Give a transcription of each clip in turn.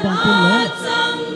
pang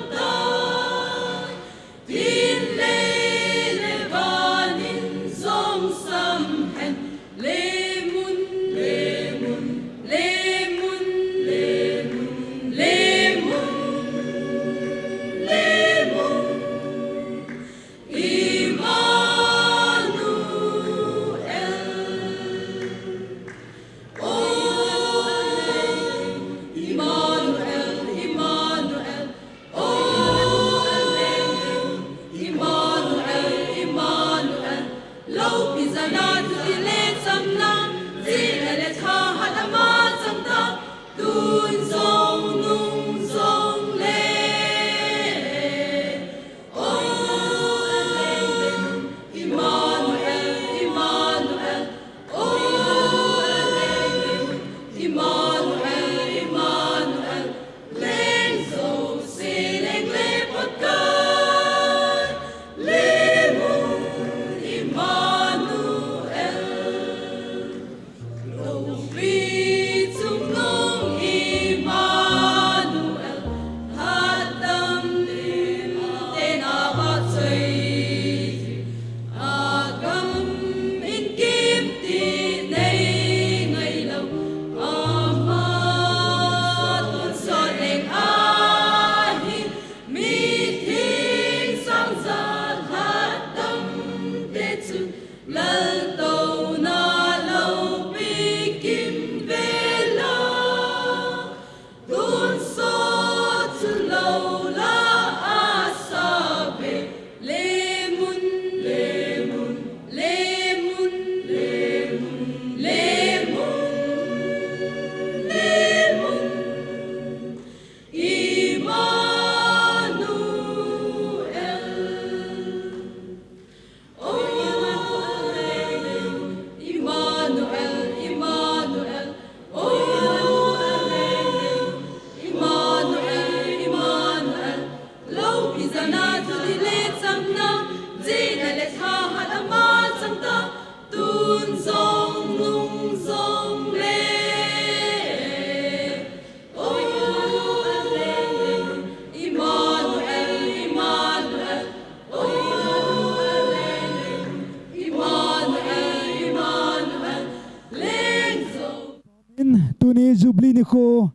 tin le tuni Jubilee ni ko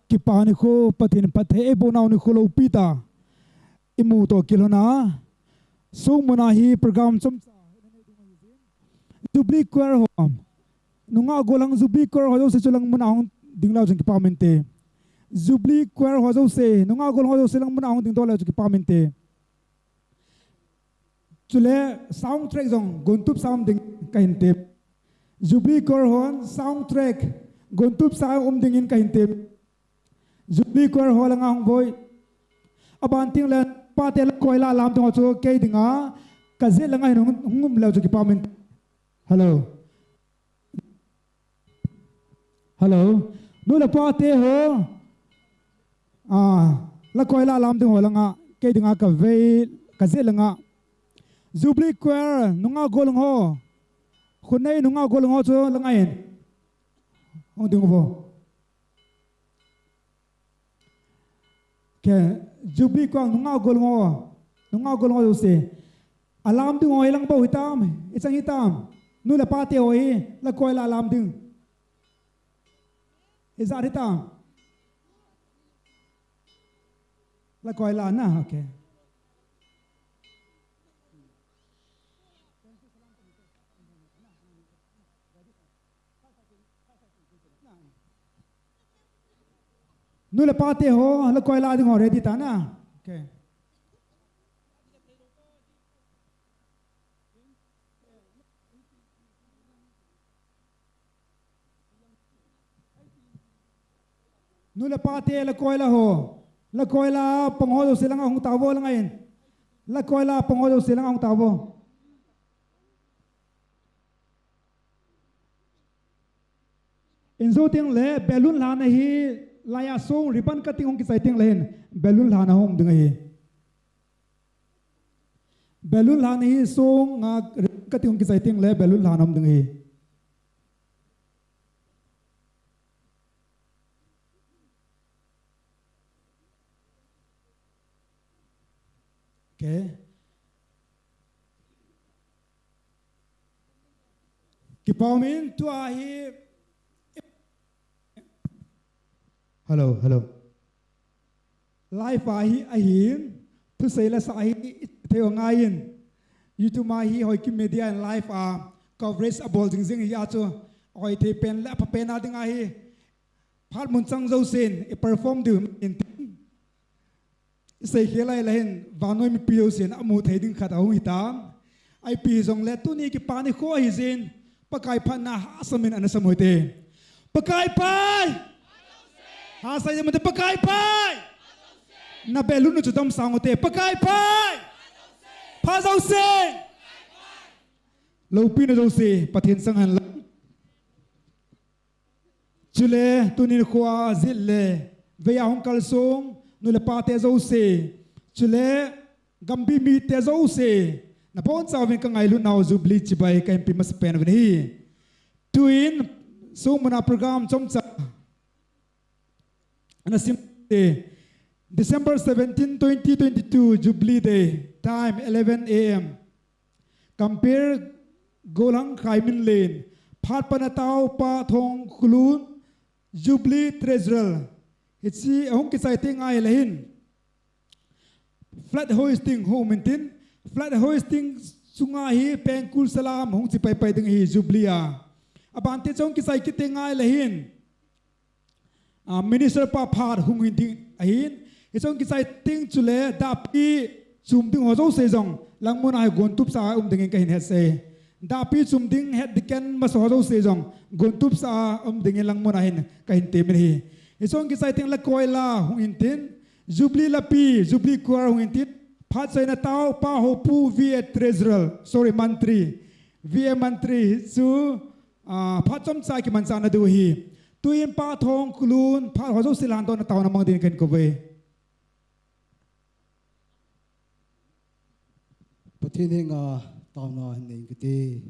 kipa ni ko patin pathe bonau ni ko lo pita imu to kilona sung munahi program chom Jubilee choir hom nunga golang Jubilee choir ho se chulang munahong dinglaw jeng kipa mente Jubilee choir ho se nunga golang ho se lang munahong ding dola jeng kipa mente chule soundtrack jong gontup sound ding kahinte Jubilee choir hon soundtrack gontup sound dingin kahinte Jubilee choir ho lang ang boy abanting lan patel koila lam tong chu ke dinga kaze lang ai ngum law jeng kipa mente hello hello nu la pate ho la koila lam ding ho langa ke dinga ka ve ka ze langa Jubilee choir nunga golong ho khunai nunga golong ho cho langa en ong ding ho ke Jubilee choir nunga golong ho se alam ding ho lang ba hitam isang hitam nu la pate ho la koila alam ding Izar hitam la koila na okay nu la pate ho la koila ding ho ready ta na okay nu la pate la koila pangho silang ang tawo lang ngayon la koila pangho silang ang tawo inzo ting le balloon la na hi laya song ribbon cutting ong kisai ting len balloon la na hom ding hi balloon la na hi song cutting ong kisai ting le balloon la na hom ding hi Okay. Kipaumin tu ahi. Hello. Life ahi tu sila sa ahi theo ngayin. YouTube mahi Hoikim media and live coverage about jing ya cho oi te pen la pa pen ading ahi phat mun chang zo sen e perform du in sei helai lahin vanoi mi pio sen amu thei ding khat au hitam ai pi zong le tu ni ki pa ni kho hi zin pakai phan na asamin an samoite pakai pai ha sai me pakai pai na belu nu chutam sangote pakai pai pha zo se lo pi na zo se pathin sang han la chule tunin khwa zille ve ya hong kal song nu le pa te zo se chule gambi mi te zo se na pon sa vin ka ngai lu naw Jubilee chibai ka mp mas pen vin hi tuin so mana program chom cha ana sim December 17, 2022, Jubilee Day, time 11 a.m. Compare Golang Khaimin Lane, Phat Panatau Pa Thong Kulun, Jubilee Treasurer. Hitsi Hong Kisai Ting Ai Lahin. Flat hoisting home intin, flat hoisting Sungahi Pengkul Salam Hong Sipai Pai Ting Hi Jubilee. Abante Hong Kisai Kiting Ai Lahin. Minister Pa Phat Hong Hinting Ahin. Isong kisai ting chule dapi chum ding hozo se jong langmun ai gontup sa ding ka hin het se dapi chum ding het diken mas hozo se jong gontup sa ding langmun ai hin ka hin te min hi isong kisai ting la koila hung in tin Jubilee la pi Jubilee kwar hung in tin phat sai na tau pa ho pu vie treasurer sorry mantri vie mantri su phat chom sai ki man sa na du hi tuin pa thong kulun phat hozo silan to na tau na mang din ken ko ve Pathin nga tawna hin kiti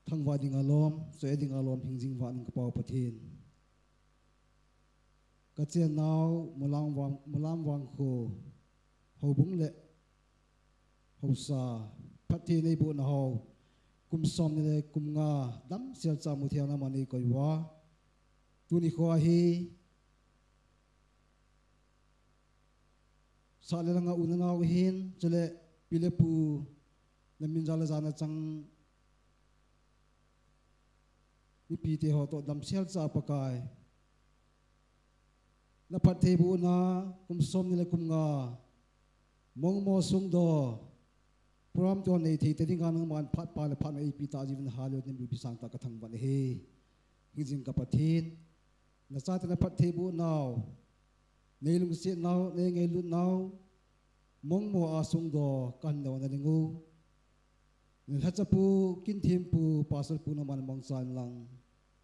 thangwa ding alom so eding alom hingjing wan ka pau pathin ka chen naw mulam wang kho hobung le hosa pathin nei bu na ho kum som ne kum nga dam sel cha mu thiang na mani koi wa tu ni kho hi Salanga unanaw hin chale pilepu namin jala jana chang mi pite ho to dam sel cha pakai na pathe bu na kum som ni le kum nga mong mo sung do prom to nei the te ding ang man phat pa le phat ei pi ta jin ha le nim bi sang ta ka thang ban he hijing ka pathin na cha ta na pathe bu naw nei lung si naw nei ngai lu naw mong mo asung do kan do na lingu ni hachapu kin thim pu pasal pu na man mong san lang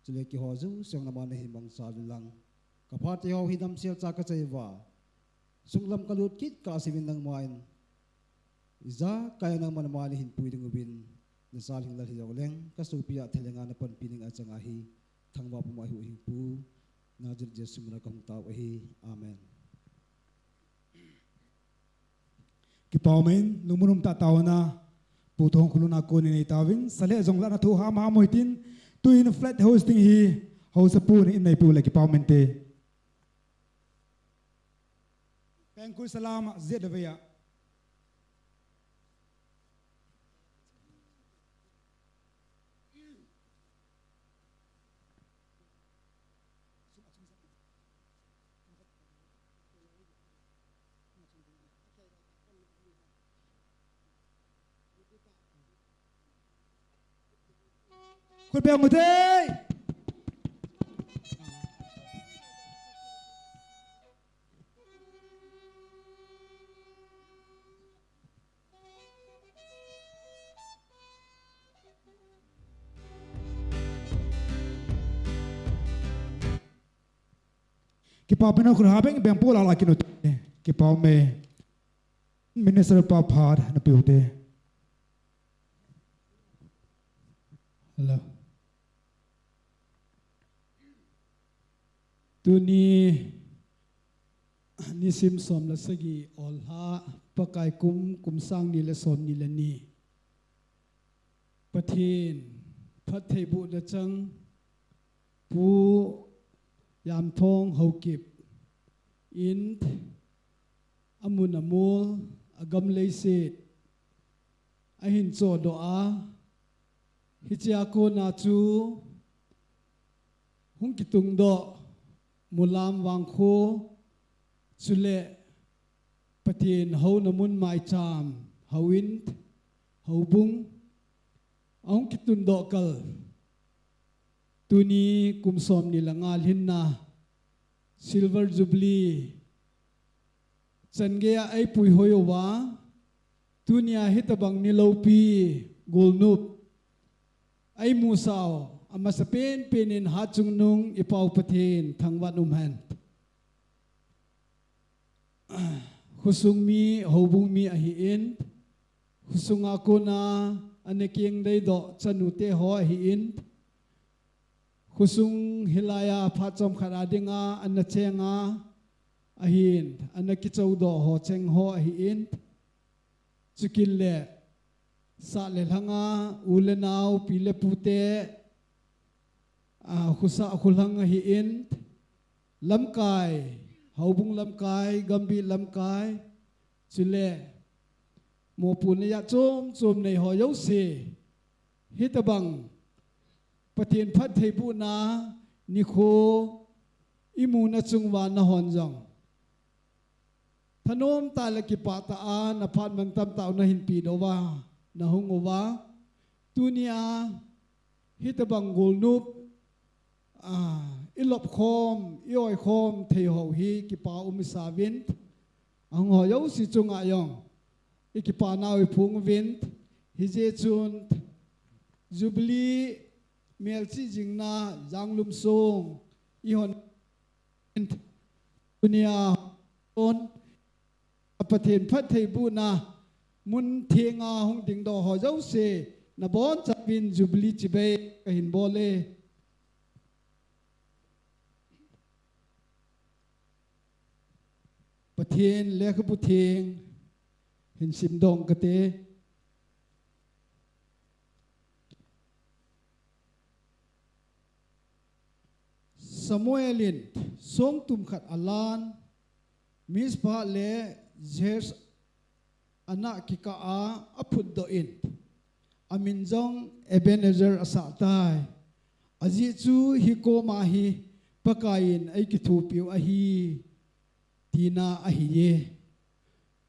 chile ki ho zu seng na man hi mong san lang ka phat ho hi dam sel cha ka chai wa sunglam kalut kit ka sivin nang main iza kaya nang man mali hin pui ding ubin na sal hing la hi leng ka su pia thelenga na pan pining a changa hi thangwa pu mai hu hi pu Najir Jesu mula kong tao ahi. Amen. Kipaumin lumunum ta tao na putong kuluna ko ni tawin sale jong la na thu ham ham hoitin tuin flat hosting hi hosa pu ni nei pu le kipaumin te Pengkul salam zedavia Kul pe ngute Kipau pena kur habeng bem pola la kinut kipau me minister pa phar na piute Hello tuni nisim som la sagi olha pakai kum sang ni la som ni la ni pathin phat thei bu da chang pu yam thong Haokip in amun amul agam leisit ahin cho do a hichia ko na chu hung kitung do mulam wang kho chule pathin ho namun mai cham hawin hobung ong kitun do kal tuni kumsom ni langal hinna silver jubilee changea ai pui hoyowa tunia hitabang nilopi golnup ai musao ama sa pen penin hachung nung ipau pathin thangwan han husung mi hobung mi ahi in husung ako na aneking dai do chanute ho ahi in husung hilaya phachom kharadinga anachenga ahin anakichau do ho cheng ho ahi in chukille sa le langa ulenau pile pute khusa khulhang ahi in lamkai haubung lamkai gambi lamkai chule mo punya chom nei ho yo se hitabang pathin phat thei bu na ni kho imuna chungwa na honjong thanom talaki pata a na phat mang tam taw na hin pi dowa na hungowa tunia hitabang golnup ilop khom ioi khom thei ho hi ki pa umisavin ang ho yo si chunga yong ikipa nawi phung vin hi je chun jubilee melchi jingna janglum song ihon dunia on apathen phat thei bu na mun thenga hong ding do ho yo se na bon chapin jubilee chibe ka hin bole pathin lekha pu theng hin sim dong kate Samuelin song tum khat alan mispa le jes ana kika a aput do in amin jong Ebenezer asa tai aji chu hi ko ma hi pakain ai ki thu piu a hi tina ahiye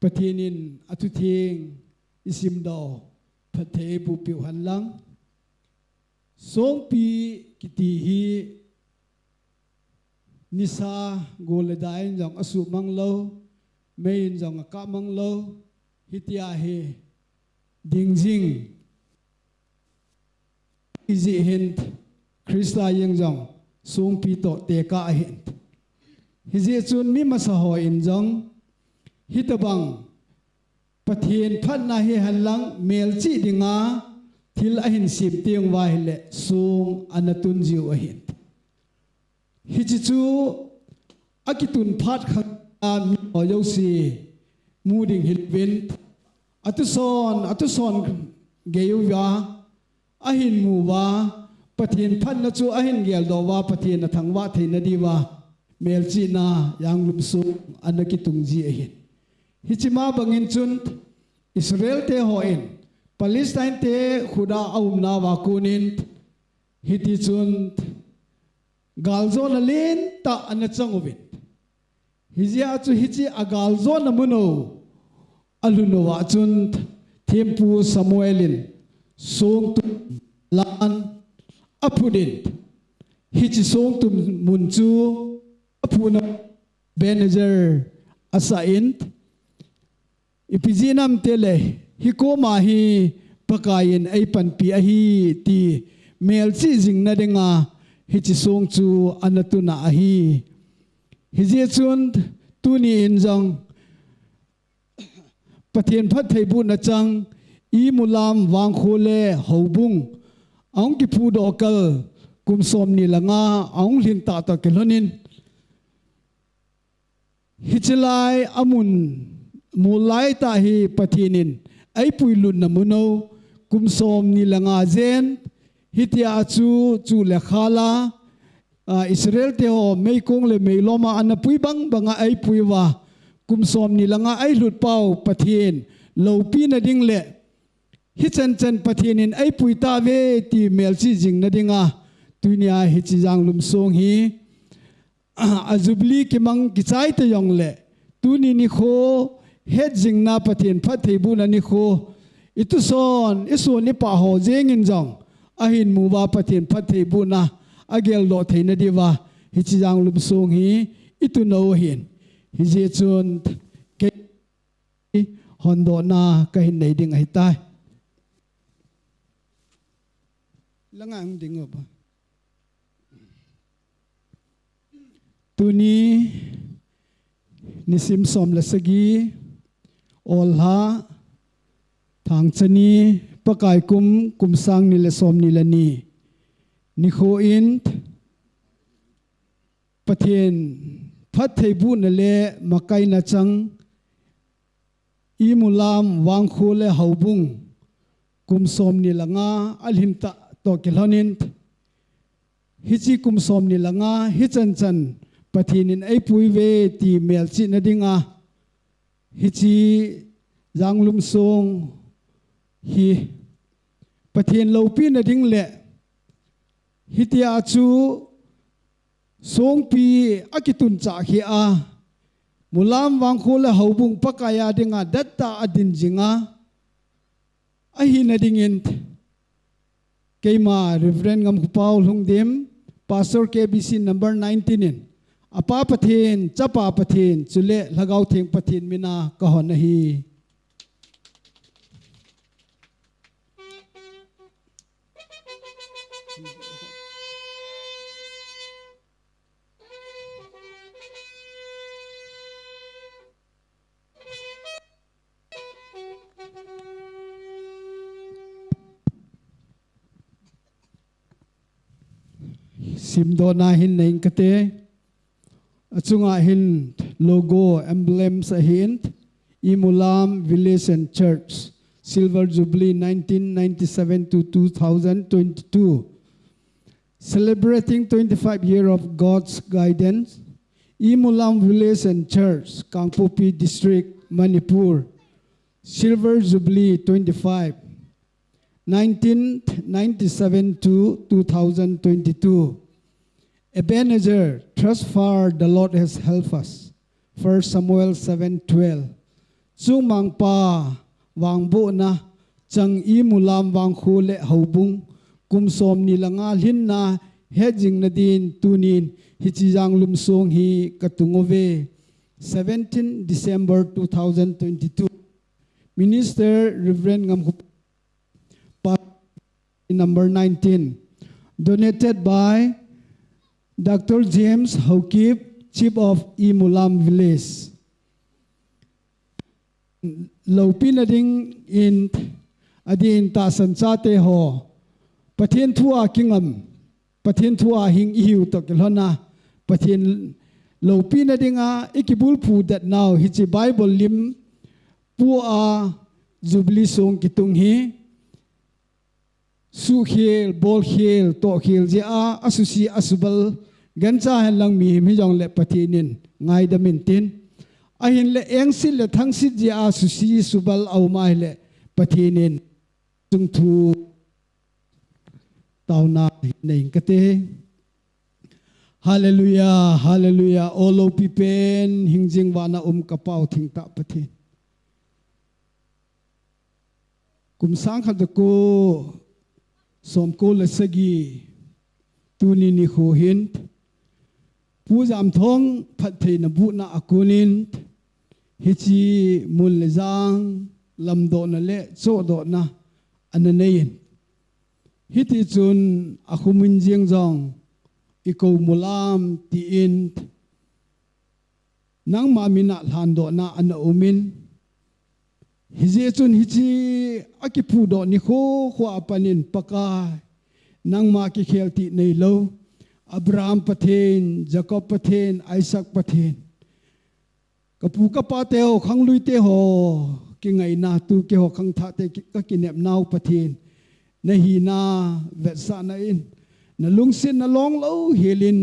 pathinin atu thing isim do pathe bu piu han lang song pi kiti hi nisa goledai jong asu manglo main jong ka manglo hitia he dingjing izi hint krista yang jong song pi to te ka hint hiji chun mi masa ho in jong hitabang pathin phat na hi hanlang melchi dinga thil ahin sip tiang wa hele sung anatun jiu ahin hiji chu akitun phat khang mi ho yo si muding hilwin atu son geu wa ahin mu wa pathin phat na chu ahin gel do wa pathin na thangwa theina diwa melchi na yang lumsu anaki tungji ahin hichima bangin chun Israel te hoin Palestine te khuda aum na wa kunin hiti chun galzo na len ta anachangubin hizia chu hichi agalzo na muno aluno wa chun thempu Samuelin song tu lan apudin hichi song tu munchu apuna Ebenezer asain ipijinam tele hiko mahi pakain ai panpi ahi ti melchi jingna denga hichi song chu anatuna ahi hije chun tuni injong pathian phat thei bu na chang i mulam wang khole hobung ong ki phu do kal kum som ni langa ong lin ta ta kelonin hichilai amun mulai ta hi pathinin ai puilun namuno kumsom ni langa zen hitia chu le khala Israel te ho meikong le meiloma anapui banga ai puiwa kumsom ni langa ai lut pau pathin lopi na ding le hi chen pathinin ai pui ta ve ti melchi jing na dinga tunia hi chi jang lum song hi a Jubilee ki mang ki chai te yong le tuni ni kho het jing na pathin phathei bu na ni kho itu son isu ni pa ho jeng in jong a hin mu ba pathin phathei bu na agel lo theina diwa hi chi jang lum song hi itu no hin hi je chun ke hondo na ka hin nei ding ai tai langang ding ba tuni nisim som la sagi olha thang chani pakai kum sang ni le som ni la ni ni kho in pathen phat thei bu na le makai na chang i mulam wang kho le haubung kum som ni langa alhim ta to kilhonin hichi kum som ni langa hi chan pathinin ai pui ve ti mel chi na dinga hichi janglum song hi pathin lopi na ding le hitia chu song pi akitun cha hi a mulam wang khole haubung pakaya dinga datta adin jinga a hi na dingin keima reverend ngam paul hungdim pastor KBC number 19 in apa pathin chapa pathin chule lagau theng pathin mina kahon hi simdona hin nei kate achunga hin logo emblems a hin Mulam Village and Church Silver Jubilee 1997 to 2022 celebrating 25 years of God's guidance Mulam Village and Church Kangpopi District Manipur Silver Jubilee 25 1997 to 2022 Ebenezer, trust far the Lord has helped us. 1 Samuel 7:12. Chung mang pa wang bo na chang I mulam wang khu le haubung kum som ni langa lin na hedjing na din tunin hi chi jang lum song hi katungove 17 December 2022. Minister Reverend Ngam number 19 donated by Dr. James Haokip, Chief of Mulam Village. Lopin ading in adin ta sansate ho pathin thua kingam pathin thua hing iu to kelhona pathin lopin adinga ikibul pu that now hichi Bible lim pu a Jubilee song kitung hi su khel bol khel to khel je a asusi asubal gancha han lang mi mi jong le pathinin ngai da min tin a hin le eng sil le thang sit je a susi subal au mai le pathinin chung thu tauna nei kate hallelujah hallelujah olo pipen hingjing wana kapau thing ta pathin kum sang khat ko som ko le sagi tuni ni kho hin pu jam thong phat thei na bu na akunin hichi mul le jang lam do na le cho do na ananein hiti chun akhumin jing jong iko mulam ti in nang ma mina hlan do na ana umin hije chun hichi akipu do ni kho apanin paka nang ma ki khelti nei lo Abraham pathin Jacob pathin Isaac pathin kapu kapateo khang lui te ho ki ngai na tu ke ho khang tha te ka kinep nau pathin na hi na vet sa na in na lungsin na long lo helin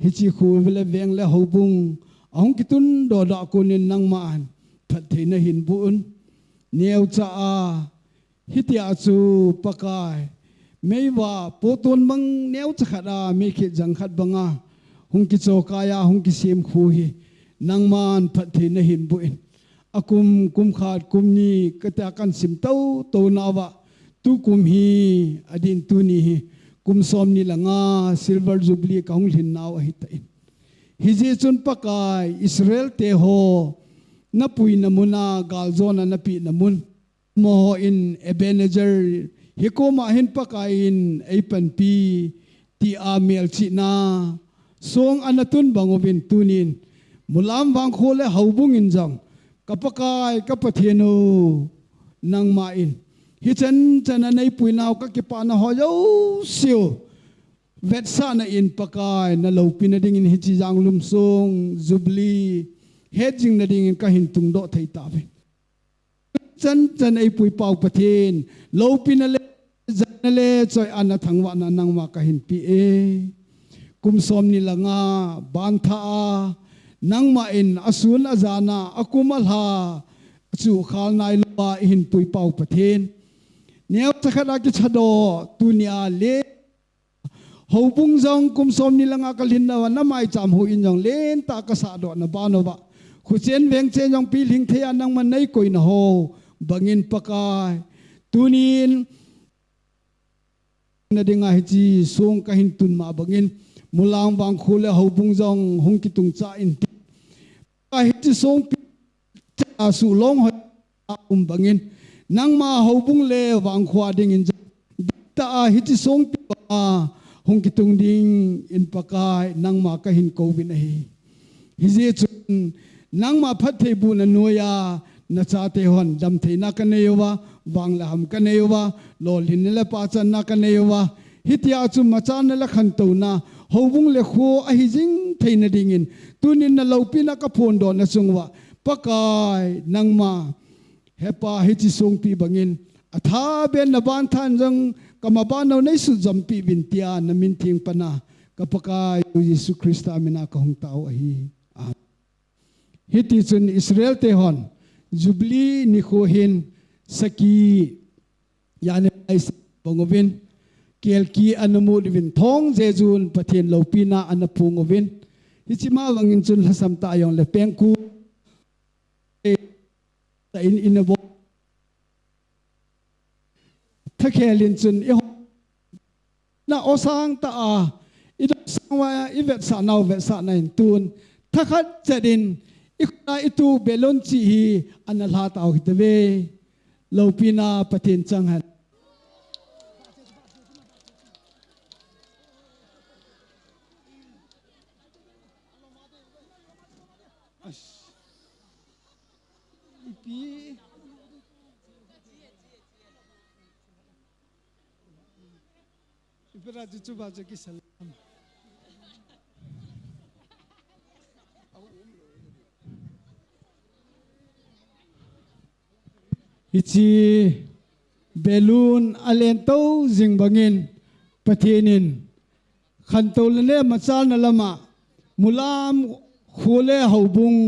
hichi khu vele veng le hobung ahong kitun do da kunin nang maan pathin na hin bun neu cha a hitia chu pakai meiwa potun mang neu cha khada me khi jang khat banga hung ki chokaya hung ki sim khu hi nang man pathin na hin buin akum kum khat kum ni kata kan sim tau to nawa tu kum hi adin tu ni hi kum som ni langa silver jubilee kaung lin naw hi ta in hi je chun pakai Israel te ho na pui na muna gal zona na pi na mun mo in Ebenezer hi ko ma hin pakai in aipan pi ti amel chi na song anatun bangovin tunin mulam wang khole haubung in jang kapakai kapathienu nang ma in hi chan chan anai puinaw ka ki pa na ho yo siu vet sa na in pakai na lo pin ding in hi chi jang lum song Jubilee hedging na ding in ka hin tung do thei ta ve chan chan ai pui pau pathin lo pin le janale choi ana thangwa na nang ma ka hin pi e kum som ni langa ban tha nang ma in asun azana akumal ha chu khal nai lo hin pui pau pathin neu chakhada ki chado tunia le hobung jong kum som ni langa kalhin na na mai cham hu in jong len ta ka sa do na ba no ba khu chen veng chen jong pi ling the anang man nei koi na ho bangin pakai tunin na dinga hi chi song ka hin tun ma bangin mulang bang khule hobung jong hung ki tung cha in ka hi chi song cha su long ho bangin nang ma hobung le wang khwa ding in ta hi chi song pi ba hung ki tung ding in pakai nang ma ka hin ko bin hi hi je chun nang ma phat thei bu na noya na cha te hon dam thei na ka newa wang la ham ka newa lol hin le pa chan na ka newa hitia chu ma chan la khan to na hobung le kho a hi jing thei na ding in tunin na lo pi na ka phon do na chungwa pakai nang ma hepa hi chi song pi bangin atha ben na ban than jang kama ba no nei su jam pi bin tia na min thing pana ka pakai Jesus Christ amina ka hung tau a hi hiti chun Israel te hon Jubilee ni kho hin saki yani bongovin kelki anamu divin thong jejun pathin lopina anapungovin hichima wangin chun hasam ta yong le pengku ta in abo thakhelin chun na osang ta a ido sangwa ivet sa naw vet sa nain tun thakhat chadin ikna itu belon chi hi anala taw hitave lopina pathin changhan ipi ipera juchu baje ki salam ichi belun alento jingbangin pathinin khantolne machal na lama mulam khole hobung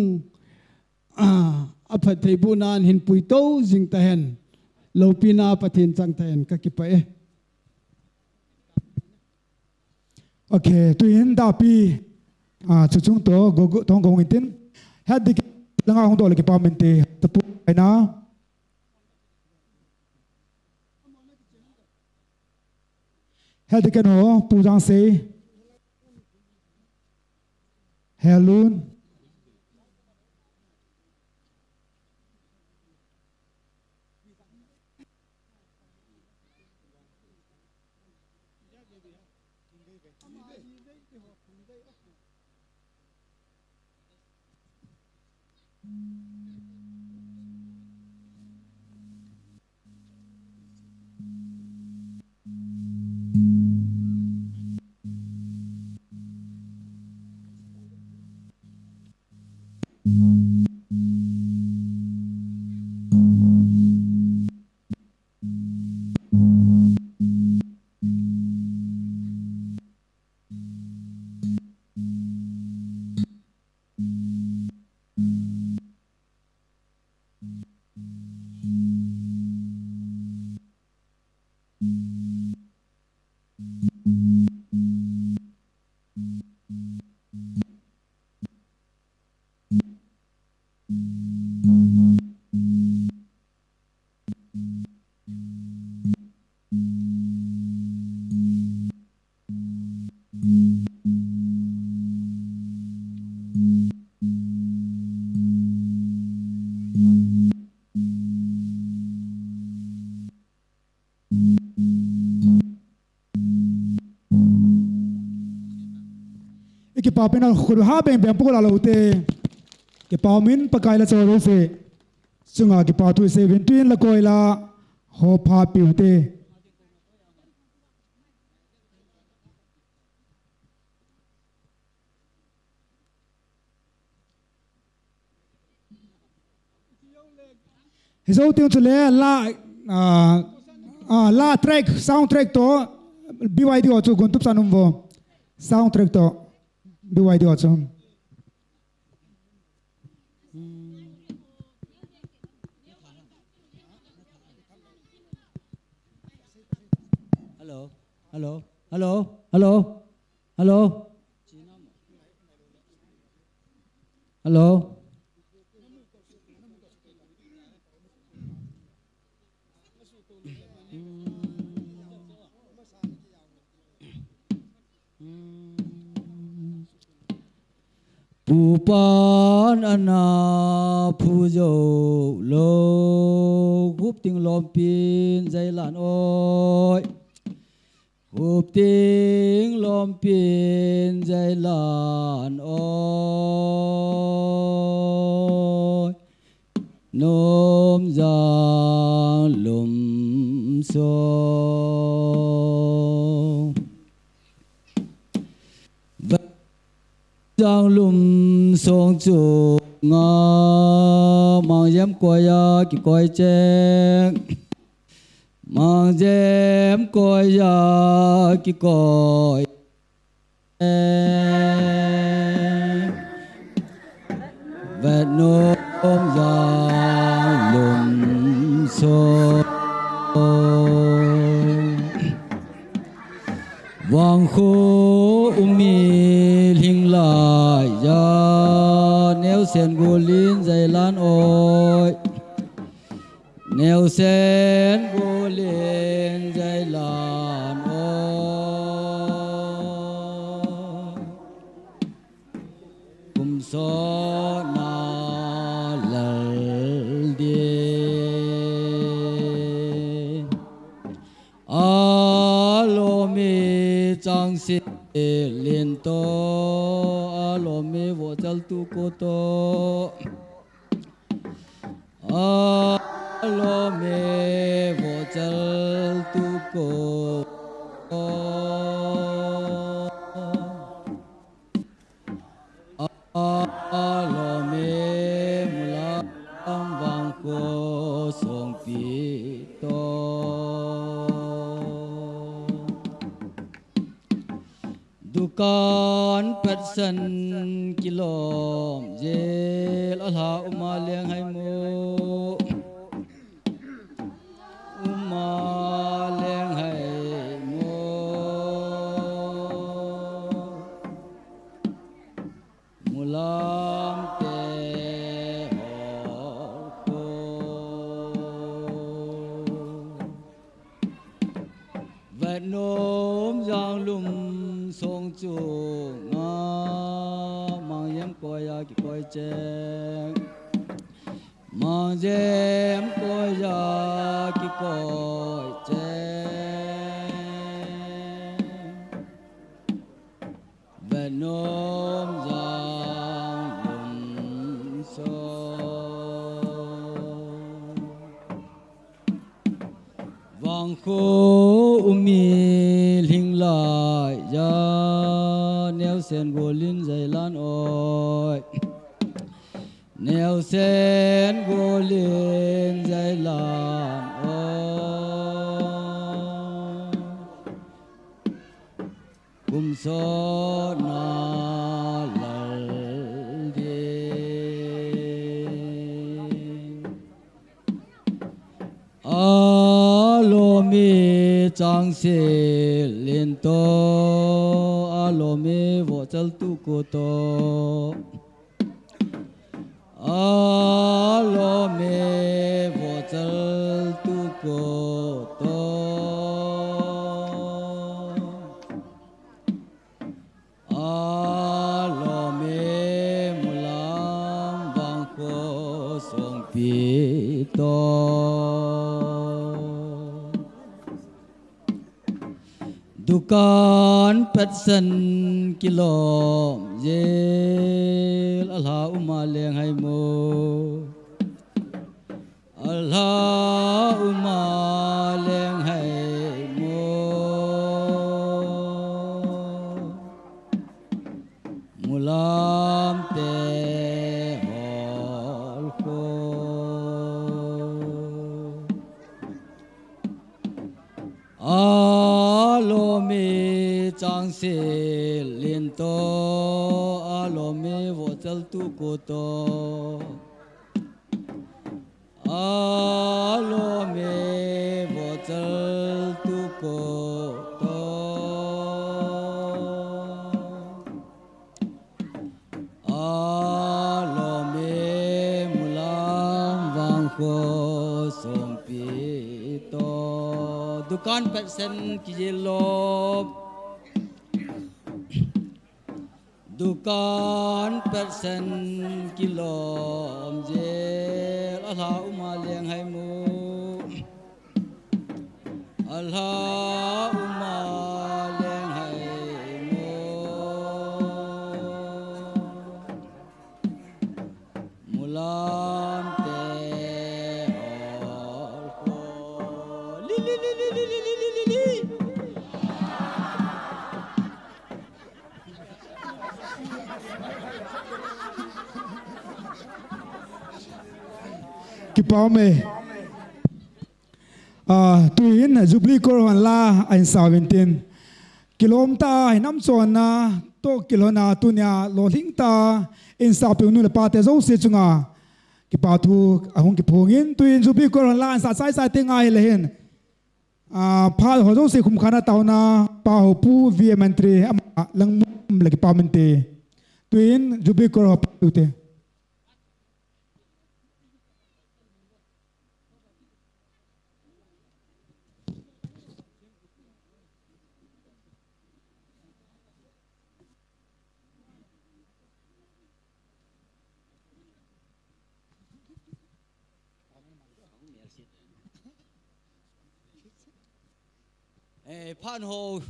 aphathei bunan hin puito jing tahen lopina pathin chang tahen ka kipae okay tuin da pi chuchung to go thong gong itin had dik langa hong to le ki pamente tapu na had dik no pujang se helun pa pena khur ha beng beng pula lo te ki pa min pakai la choro fe sunga ki pa tu 17 la koila ho pha piu te hizo tiu chule la track soundtrack to BYD ochu guntup sanum vo soundtrack to BYD ochu Hello, hello, hello, hello, hello, hello. Pupan ana pujo lo húp tiếng lom pin dây làn ôi húp tiếng lom pin dây làn ôi nôm giang lùm sông giang lùm sông chủ ngà mang dém coi ya ki coi cheng mang dém coi ya ki coi vẹt nôm giang lùm sông vang khô umi hình lại ya neo sen golin dây lan ôi neo sen golin dây lan ôi cùng so na lal đi alo mi chang si liên to alo mi vô chal tu cô to alo mi vô chal tu cô alo mi mulam vang cô song pi to dukan person kilom jel alha uma leng hai mu uma leng hai mu mulam te hor ko vet nom giang lum song chu nga mang yem coi ya ki coi cheng mang yem coi ya ki coi cheng ve nom giang lum song vang khô umi hình lại ya neo sen golin dây lan ôi neo sen golin dây lan ôi cùng so na lal đi alo mi chang se liên to alo mi vô chal tu cô to alo mi vô chal tu cô to alo mi mulam vang ko song pi to dukan person kilom Jel Allahumma leng hai mo Allahumma leng hai mo Mulam te hol ko Alo mi chang se lin to Alo mi wo chal tu ko to Alo mi wo chal tu ko to Alo mi mulam vang ko som pi to Dukan persen kijilop Dukan persen kilom jel Allahumma leng hai mu Allahumma leng hai mu Mulam te hol ko li li li li li li li li li Kipao me tuin Jubilee kor han la ain 17 kilomta hinam chon na to kilona tunya lo hing ta in sa pe nu le pa te zo se chunga kipa thu ahung ki phongin tuin Jubilee kor han la an sa sai sai te ngai le hen phal ho zo se khum khana taw na pa ho pu vi mantri lang mum le ki pa mente tuin Jubilee kor ho tu te Phan Hồ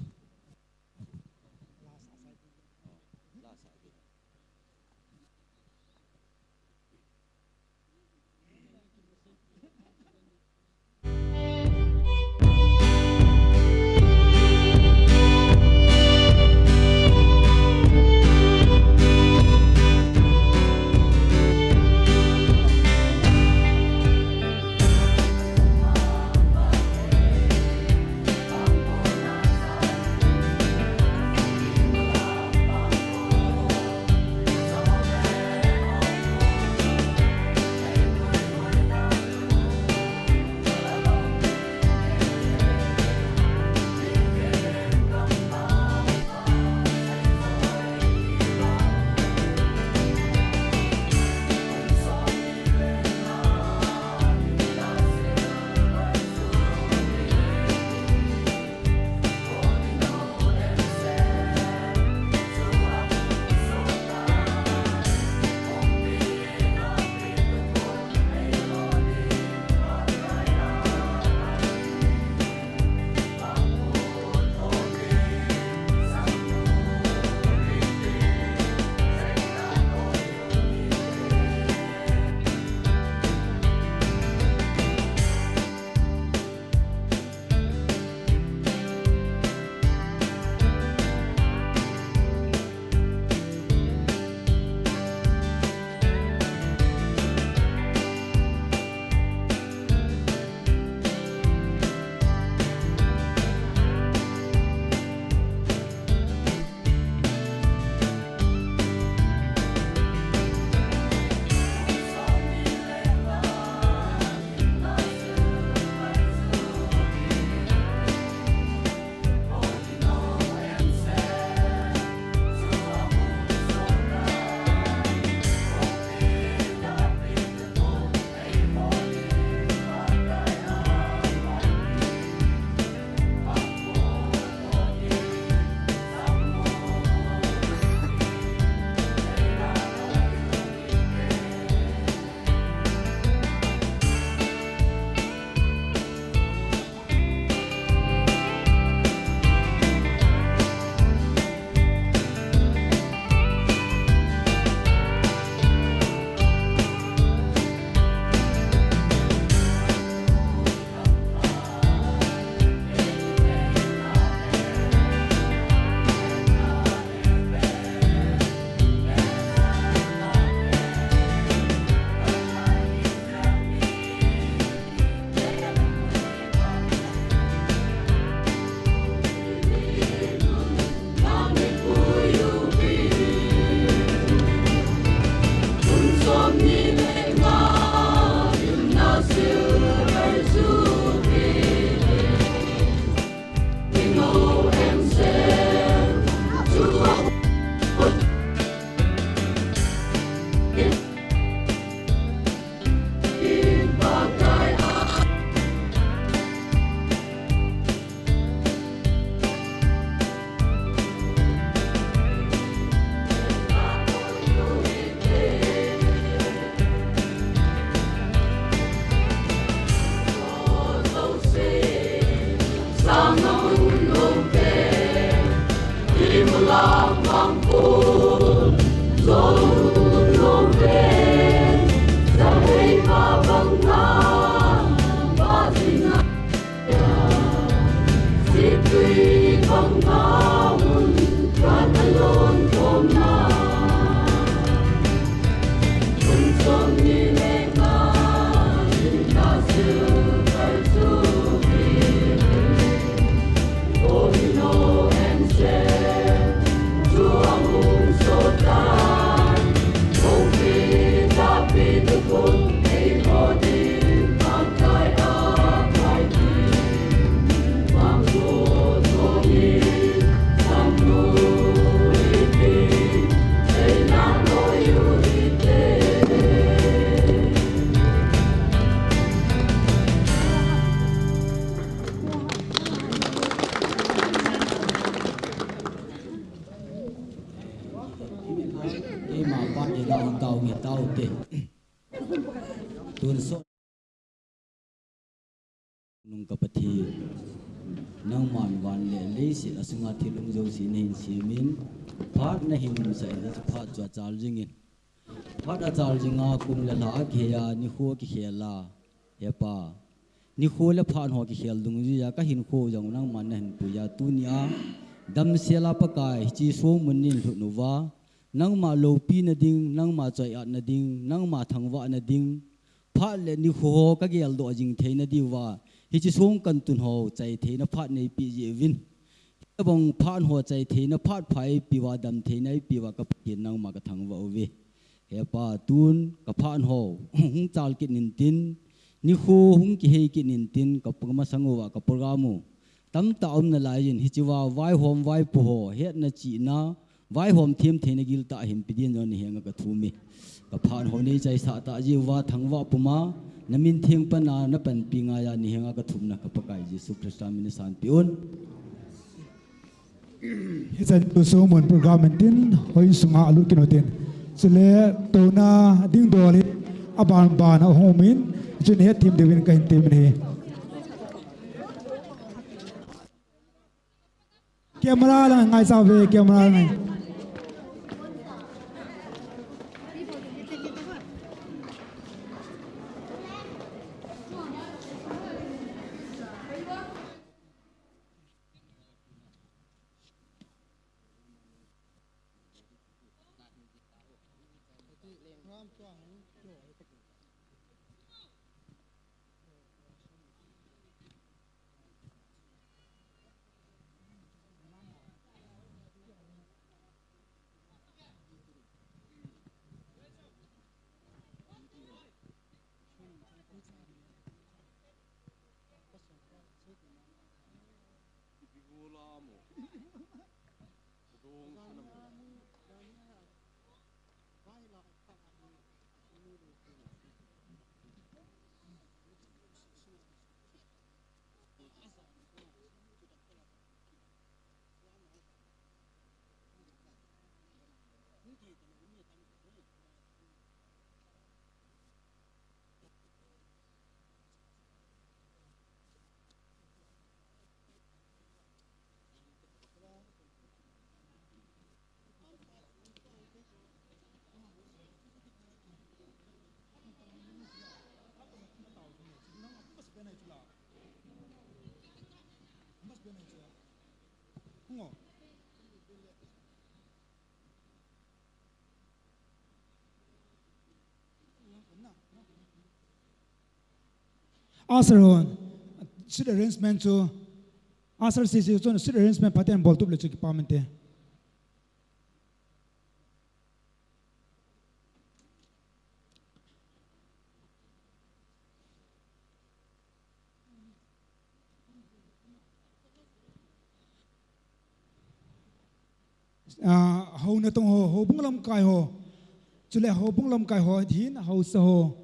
Mulam Magun, Mulam Sampai Babangna, Basina, Sitwi Bangamun, Ratalon Koma, Unsom Nilenga, Kasu Karsubi, Omino and Share. Tuang Sultan, Mungkin tapi tekun, Ekodin pakai Hoikim, Magun Hoikim, Samuripi, Enak Loyurite. Mà bắt thì tàu người tàu thì tuần số nung kapati nang man wan le le si la sunga thilung jo si nin si min phat na hin sai la phat cha chal jingin phat a chal jinga kum la la ke ya ni ho ki khela he pa ni ho la phan ho ki khel dung ji ya ka hin kho jong nang man na hin pu ya tu nia dam sela pa kai chi so mun nin thu nu wa nang ma lo pi na ding nang ma choi at na ding nang ma thangwa na ding phat le ni ho ka gel do jing the na diwa hi chi song kan tun ho chai the na phat nei pi je win bong phan ho chai the na phat phai pi wa dam the nei pi wa ka pi nang ma ka thangwa we he pa tun ka phan ho hung chal ki nin tin ni ho hung ki he ki nin tin ka pama sanguwa ka programu tam ta om na lai yin hi chi wa vai hom vai pu ho het na chi na vai hom thiam thena gil ta him pidin on henga ka thumi ka phan ho nei chai sa ta ji wa thangwa puma namin thing pana na pan pinga ya ni henga ka thumna ka pakai jesu christa min san piun Hisan tu so mon program tin hoi sunga alu kinotin sele tona ding doli aban bana homin jun he tim devin kain tim ne camera la ngai sa ve camera ngai Asron sit arrangement to asar sisi to sit arrangement paten bol tu le chiki pamente hầu na tông hồ hầu bung lam kai hồ chú lệ hầu bung lam kai hồ thiên hầu sa hồ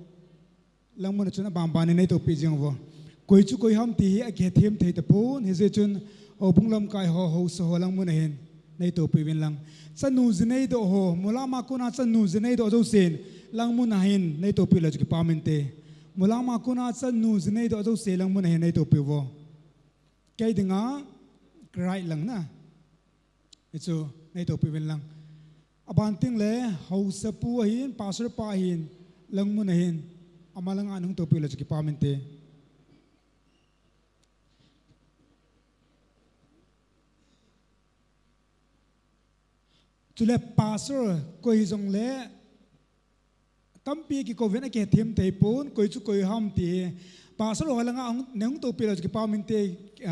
lang mo na chú na bam ban này tổ pi jeng vô koi chú koi ham ti a ke thêm thei tập pun he je chun hầu bung lam kai hồ hầu sa hồ lang mo na hin này tổ pi vin lang sa nu zinei do ho mulama kuna sa nu zinei do zo sen lang mo na hin này tổ pi la chú ki pamente mulama kuna sa nu zinei do zo se lang mo na hin này tổ pi vô cái dinga right lang na itu này tổ pi vin lang abanting le hầu sa pu hin pastor pa hin lang mo na hin amalang anong tổ pi la chú ki pamente chú lệ pastor coi dòng lệ tâm pi ki covid này cái thêm thấy bốn coi chú coi ham thì pastor hồi là ông nếu tổ pi là cái pamente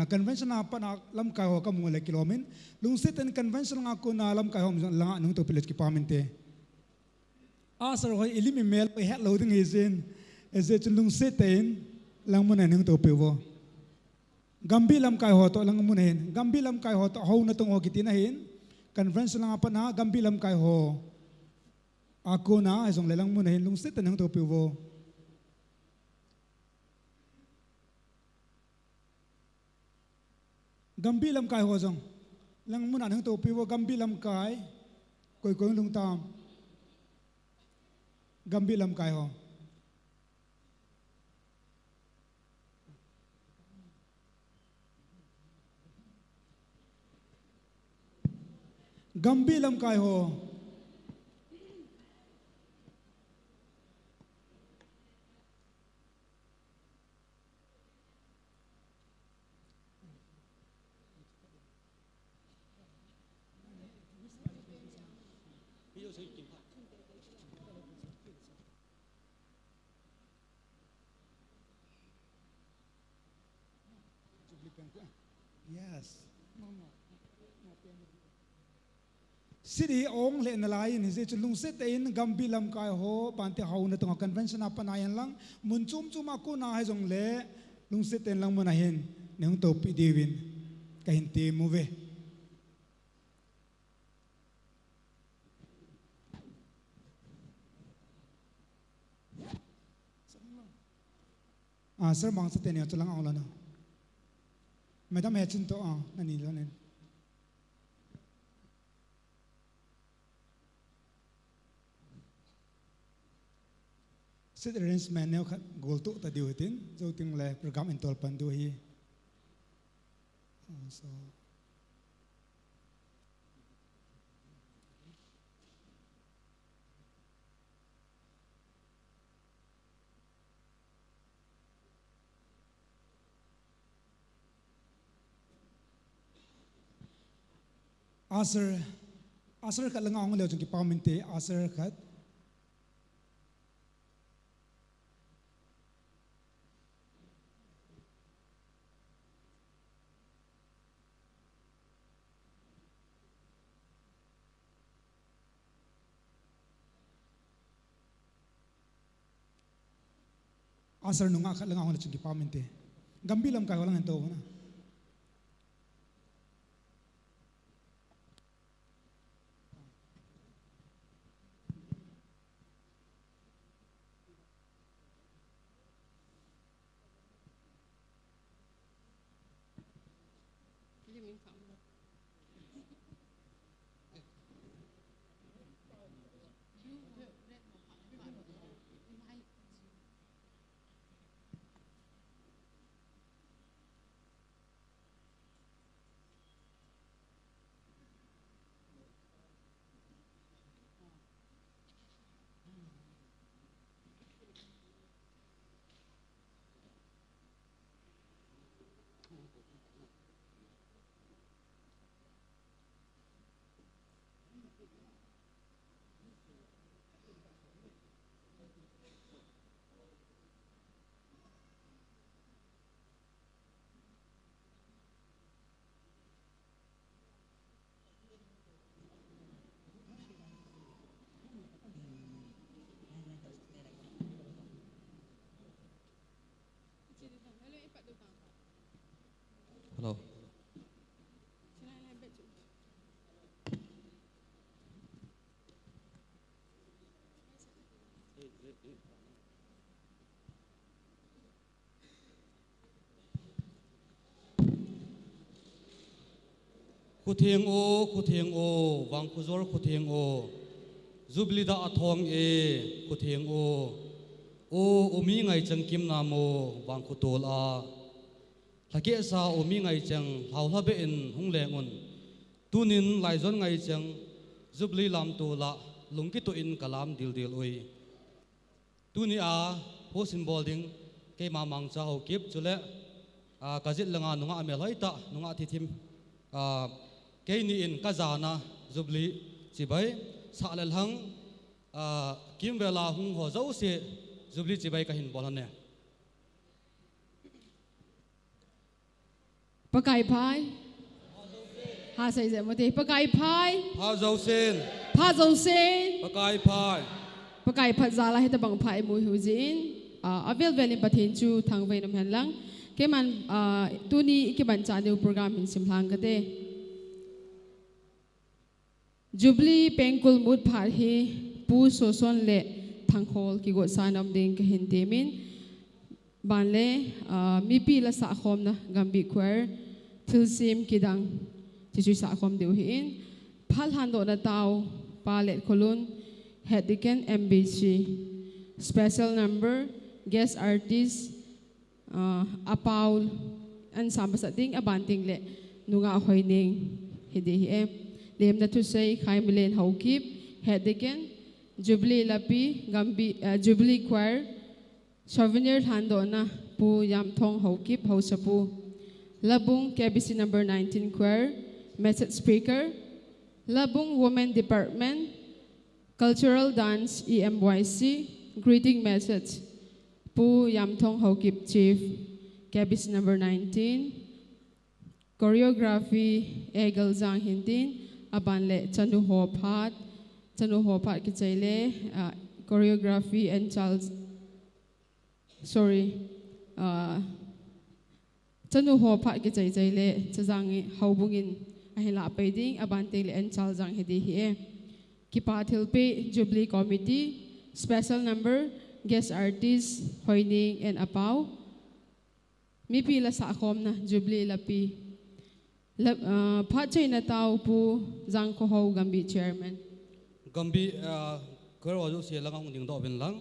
convention apa na lam kai ho kam ngole kilomen lung sit and convention nga ko na lam kai ho la nung tổ pi là cái pamente asar ho ilimi mel pe het lo ding izin eze chu lung sit ten lang mun nung tổ pi wo gambi lam kai ho to lang mun hen gambi lam kai ho to ho na tong ho kitina hin convention lang apa na gambi lam kai ho ako na isong lelang mo na hin lung sit nang to piwo gambi lam kai ho jong lang mo na nang to piwo gambi lam kai koi koi lung tam gambi lam kai ho gambi lam kai ho yes Siri ong le na lain he chu lung set in gambi lam kai ho pante hau na tong convention apa na yan lang mun chum chum ako na hai jong le lung set in lang mo na hin nang to pi divin ka hin te mu ve sir mang sa ten yo lang ang la na madam he chin to nani lo nen Sit arrangement neo khat gol tu ta diu tin zo ting le program intol pan du hi so asar khat langa ong le jong ki pamente asar khat asar nunga khat langa hon chungi pamente gambi lam kai walang ento na Kuthieng o, wang kuzor kuthieng o, Jubilee da athong e, kuthieng o umi ngai chang kim namo, wang kutol a, laki sa umi ngai chang haulabe in hunglengun, tunin laizon ngai chang Jubilee lam to la, lungki to in kalam dil oi, tuni a, ho symbol ding, ke mamang cha Haokip chule, kazit langa nunga amelai ta, nunga tithim, kay ni in kazana Jubilee chibai sa lalhang kim vela hung ho zau se Jubilee chibai kahin bolan ne pakai phai ha sai je mote pakai phai ha zau sen pakai phat zala heta bang phai mu hujin avel veni pathin chu thang ve nam han lang ke man tuni ke ban cha new program in simhlang kate Jubilee pengkul mut phar hi pu soson le thangkhol ki go sanam ding ka hintemin banle mi pi la sa khom na gambi khwer thilsim kidang chichu sa khom deu hi in phal hando na taw palet kolun hediken mbc special number guest artist apaul an sambasa ding abanting le nunga hoining hidi hi em lem na tu say khai milen Haokip hediken Jubilee lapi gambi Jubilee choir souvenir hando na pu yam thong Haokip hausapu labung KBC number 19 choir message speaker labung women department cultural dance EMYC greeting message pu yam thong Haokip chief KBC number 19 choreography eagle zang hindin abanle chanu ho phat ki chaile choreography and Charles chanu ho phat ki chaile chajang haubungin ahila peding abante le and Charles jang hedi hi ki pathil pe Jubilee committee special number guest artist hoining and apau mi pila sa khom na Jubilee lapi phat chaina taw pu jang ko ho gambi chairman gambi kero aju se langa unding do ben lang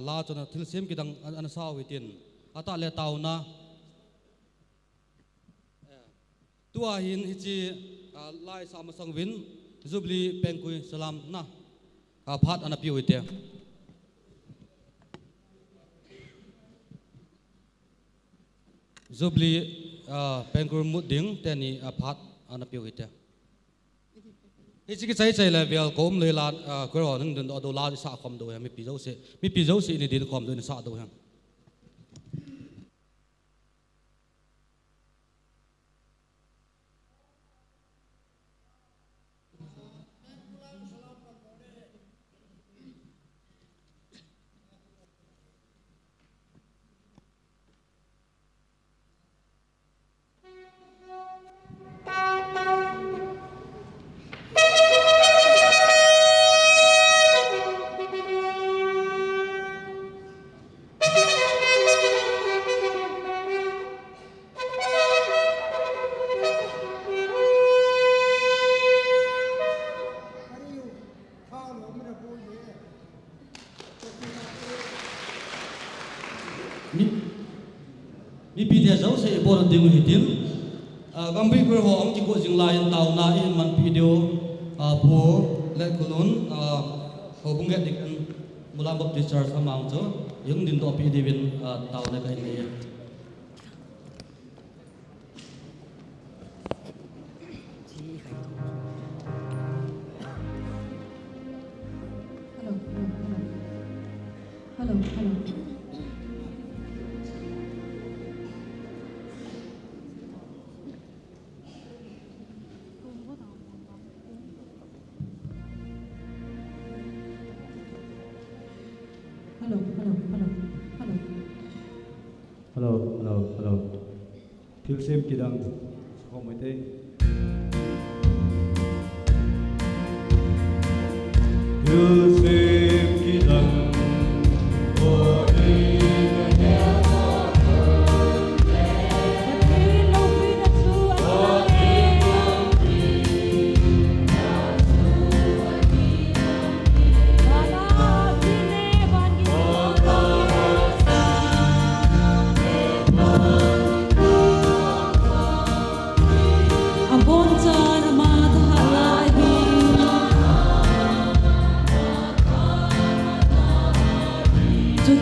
la chona thil sem kidang an sa witin ata le taw na tua hin hichi lai sam sang win Jubilee pengkui salam na phat an api wite Jubilee pengkur muding teni phat an api wite hichi ki chai le vel kom le la kero nung den do la sa khom do mi pi zo se ni din khom do ni sa do han mi pi dia zo se bon ding hitin gambi kwer ho ang ki ko jing lai taw na in man video po le kulun ho bunget dik mulam bob discharge amang jo yung din do pi divin taw le kai ni hello Hello. Thiếu xem kỳ đăng không mới thế. Thiếu xem kỳ đăng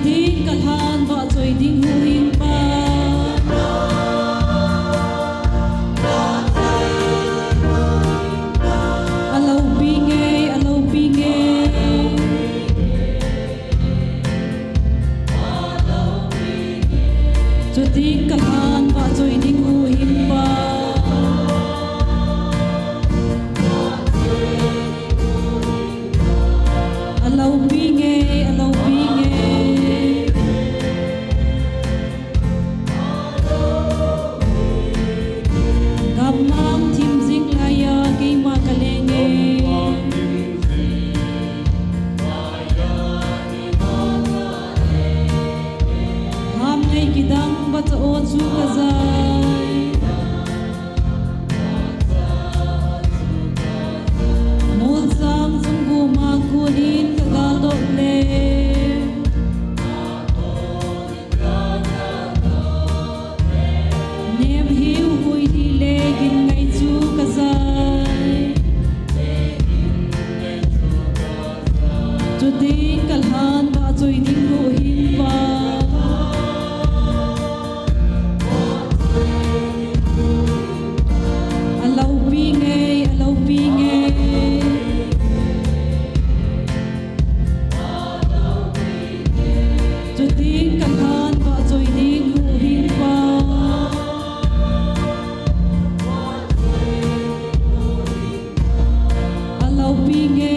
tin kalhan ba choi ding hu hin pa alo binge cho tin kalhan ba choi ding hu hin pa alo binge kamang tim jing laya ke ma kalenge ham nei kidang ba cha o chu ka zai mol sang zum gu ma ku nin ka ga do le nem hiu hui di le gin ngai chu ka zai chu ding kal han ba choi ding hu hin pa alau binge chu ding kal han ba choi ding hu hin pa alau binge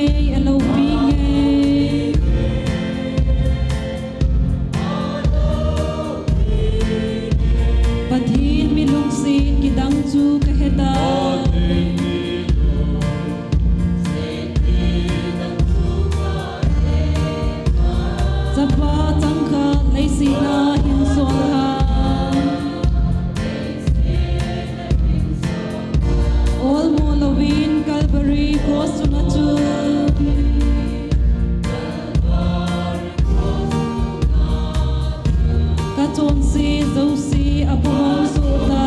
pathin mi lung sin kidang chu ka heta chapa changkha leisina hin sol ha all molovin calvary cross to na chu ka chon si zo si apomong su ta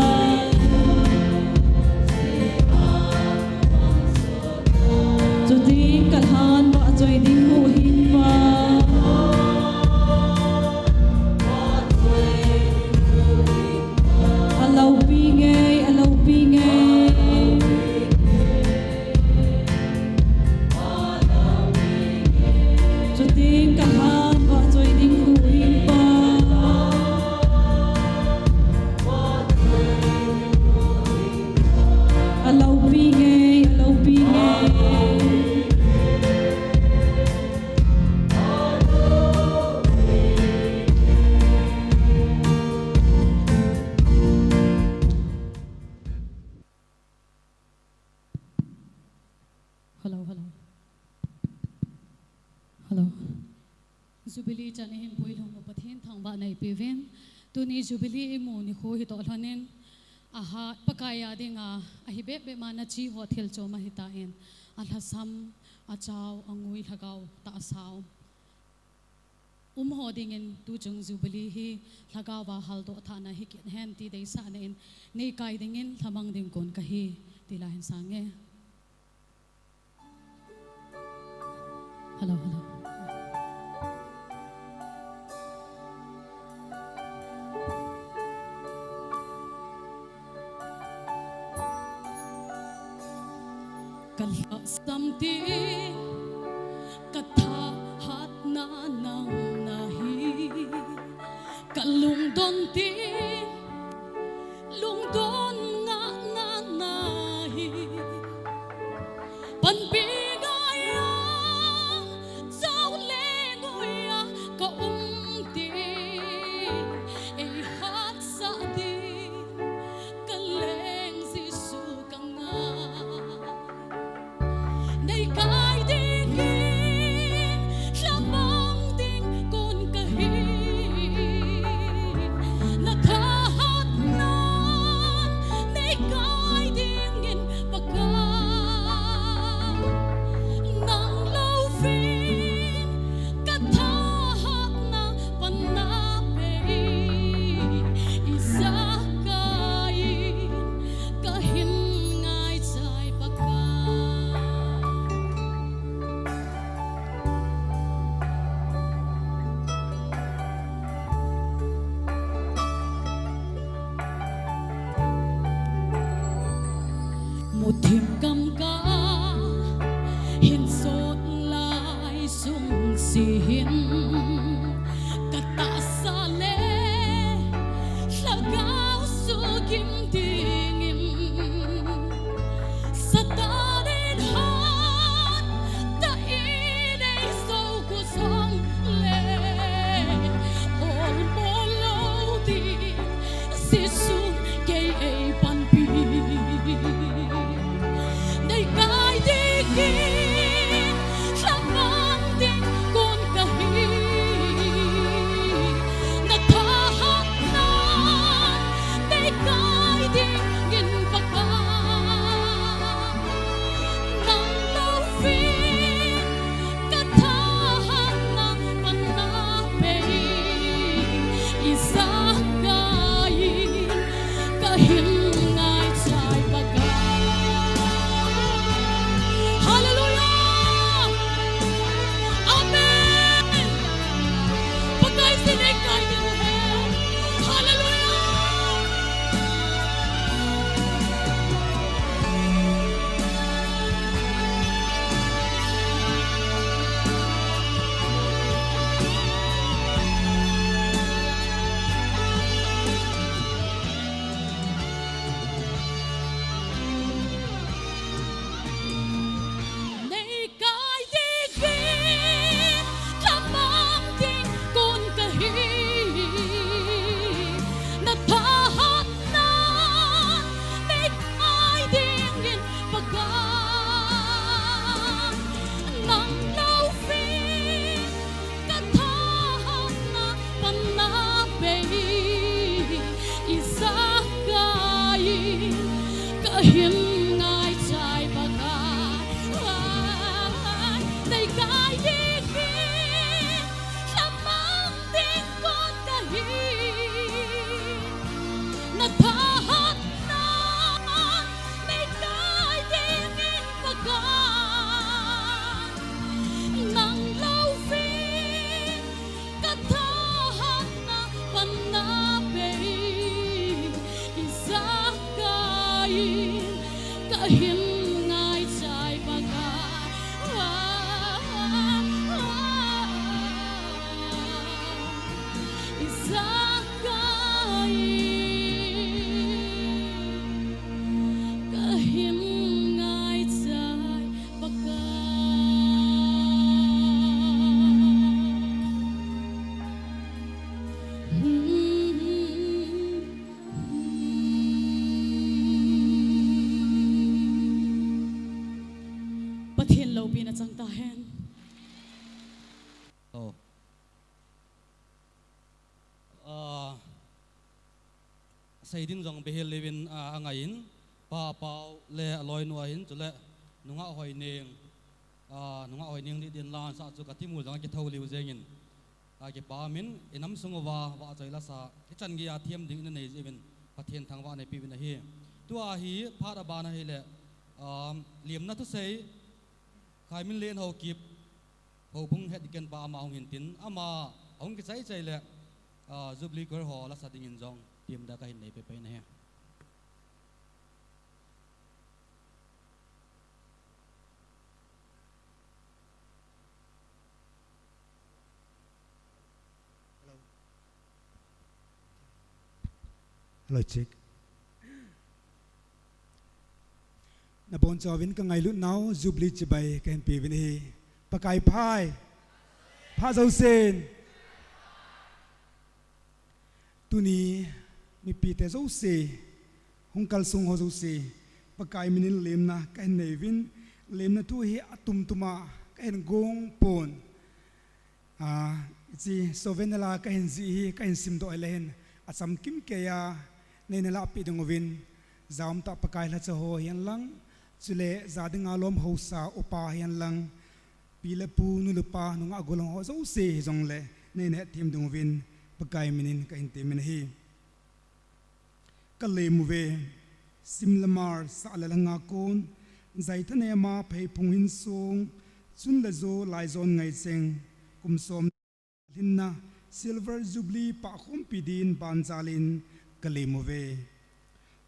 chu ding kal han ba choi ding hu hin pa alau binge chu ding kal han ba choi ding hu hin pa alau binge Hello. Jubilee chane him poi long pathin thang ba nai peven tu ni Jubilee mu ni kho hi to hlonen aha pakaya dinga ahi be be mana chi hotel choma hita en alhasam achau angui lagaw ta asaw hodingen tu chung Jubilee hi lagaw ba hal do thana hi ken hen ti dei sa nen nei kai dingin thamang ding kon ka hi tila hen sange hello Kala samti katha hat na nang nahi kalung don ti lung don nga nahi pan bigaya zau le ngoya ka ti e hat sa di kaleng si su kanga nay kai ding lamang ding thiềm cầm ca hin sốt lại sung xin cả ta xa lệ là gạo su kim tình sa ta đến hát ta ý đây sâu của sông lệ ôn bồ lâu đi si sun cây ấy pan pi đây cái đi kia là mang tiếng con cả hi na tha hát na đây cái đi nghìn bạc ca nắng lâu phi cả tha hát na pan na pe isa kai cả hiên ngài trai bạc ca Hallelujah Amen Pagkai sinay kay din mo Hallelujah Nay cái đi kia là mang tiếng con cả hi na tha hát na nay cái tiếng nghìn bạc ca nắng lâu phi cả tha hát na pan na pe isa kai cả hiên ngài trai bạc ca đây cái đi kia là mang tiếng con cả hi na tha hát na đây cái tiếng nghìn bạc ca nắng lâu phi cả tha hát na pan na pe isa kai cả hiên ngài trai bạc ca isa kai cả hiên ngài trai bạc ca Pathian lâu pin at sang ta hen Oh. Say din jong behel levin angain pa pau le aloi nuahin chule nunga hoining nunga hoining ni din lan sa chu katimu jang ki tholi uzengin ki pa min inam sungowa wa chaila sa ki changi a thiam ding na nei jevin pathian thangwa nei pi bin hi tua hi phara bana hi le liam na tu sei khai min len Haokip ho bung het ken pa ma hong hin tin ama hong ki chai chai le Jubilee kor ho la sa ding in jong tim da ka hin nei pe pe na he Hello, check. Na bon chawin ka ngai lut now Jubilee chibai kan pi vin hi pakai phai pha zo sen tuni mi pi te zo se hung kal sung ho zo se pakai minin lemna kan nei vin lemna tu hi atum tuma kan gong pon chi sovenala kan zi hi kan sim do elen asam kim ke ya nei na la pi dong vin zam ta pakai la cha ho hian lang chule zading alom hosa upa hian lang pile pu nu lupa nung agolong ho zo se jong le nei ne tim dong vin pakai minin ka in tim hi kale mu ve simlamar sa la nga kon zai thane ma phei phung hin song chun la zo lai zon ngai cheng kum som hinna silver jubilee pa khom pidin ban jalin kale mu ve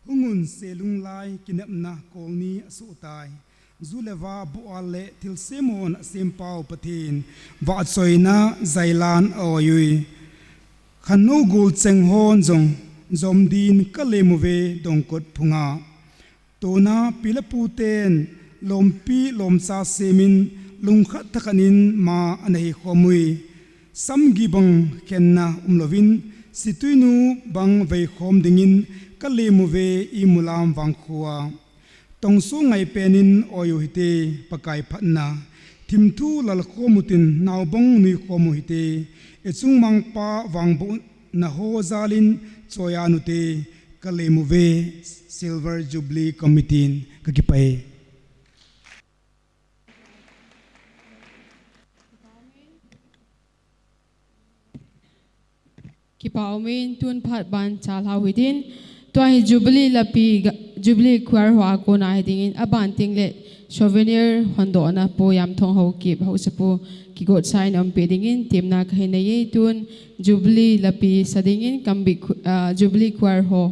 hungun selung lai kinapna kolni asutai zuleva buale tilsemon sempau patin va choina zailan oyui khanu gul cheng hon jong zomdin kalemuve dongkot phunga tona pilaputen lompi lomcha semin lungkhat takanin ma anahi khomui samgi bang kenna umlovin situinu bang vei khom dingin kalemuve I mulam wangkhua tongsu ngai penin oyu hite pakai phatna thimthu lal khomutin nawbong nui khomu hite echung mangpa wangbu na ho zalin choyanute kalemuve silver jubilee committee kakipai Kipaumin tun phat ban chal hawidin toy jubilee lapi jubilee kwar hwa ko na hidingin aban tingle souvenir hondona po yam thong Haokip hausapu ki got sign am pedingin timna khainai tun jubilee lapi sadingin kambi jubilee kwar ho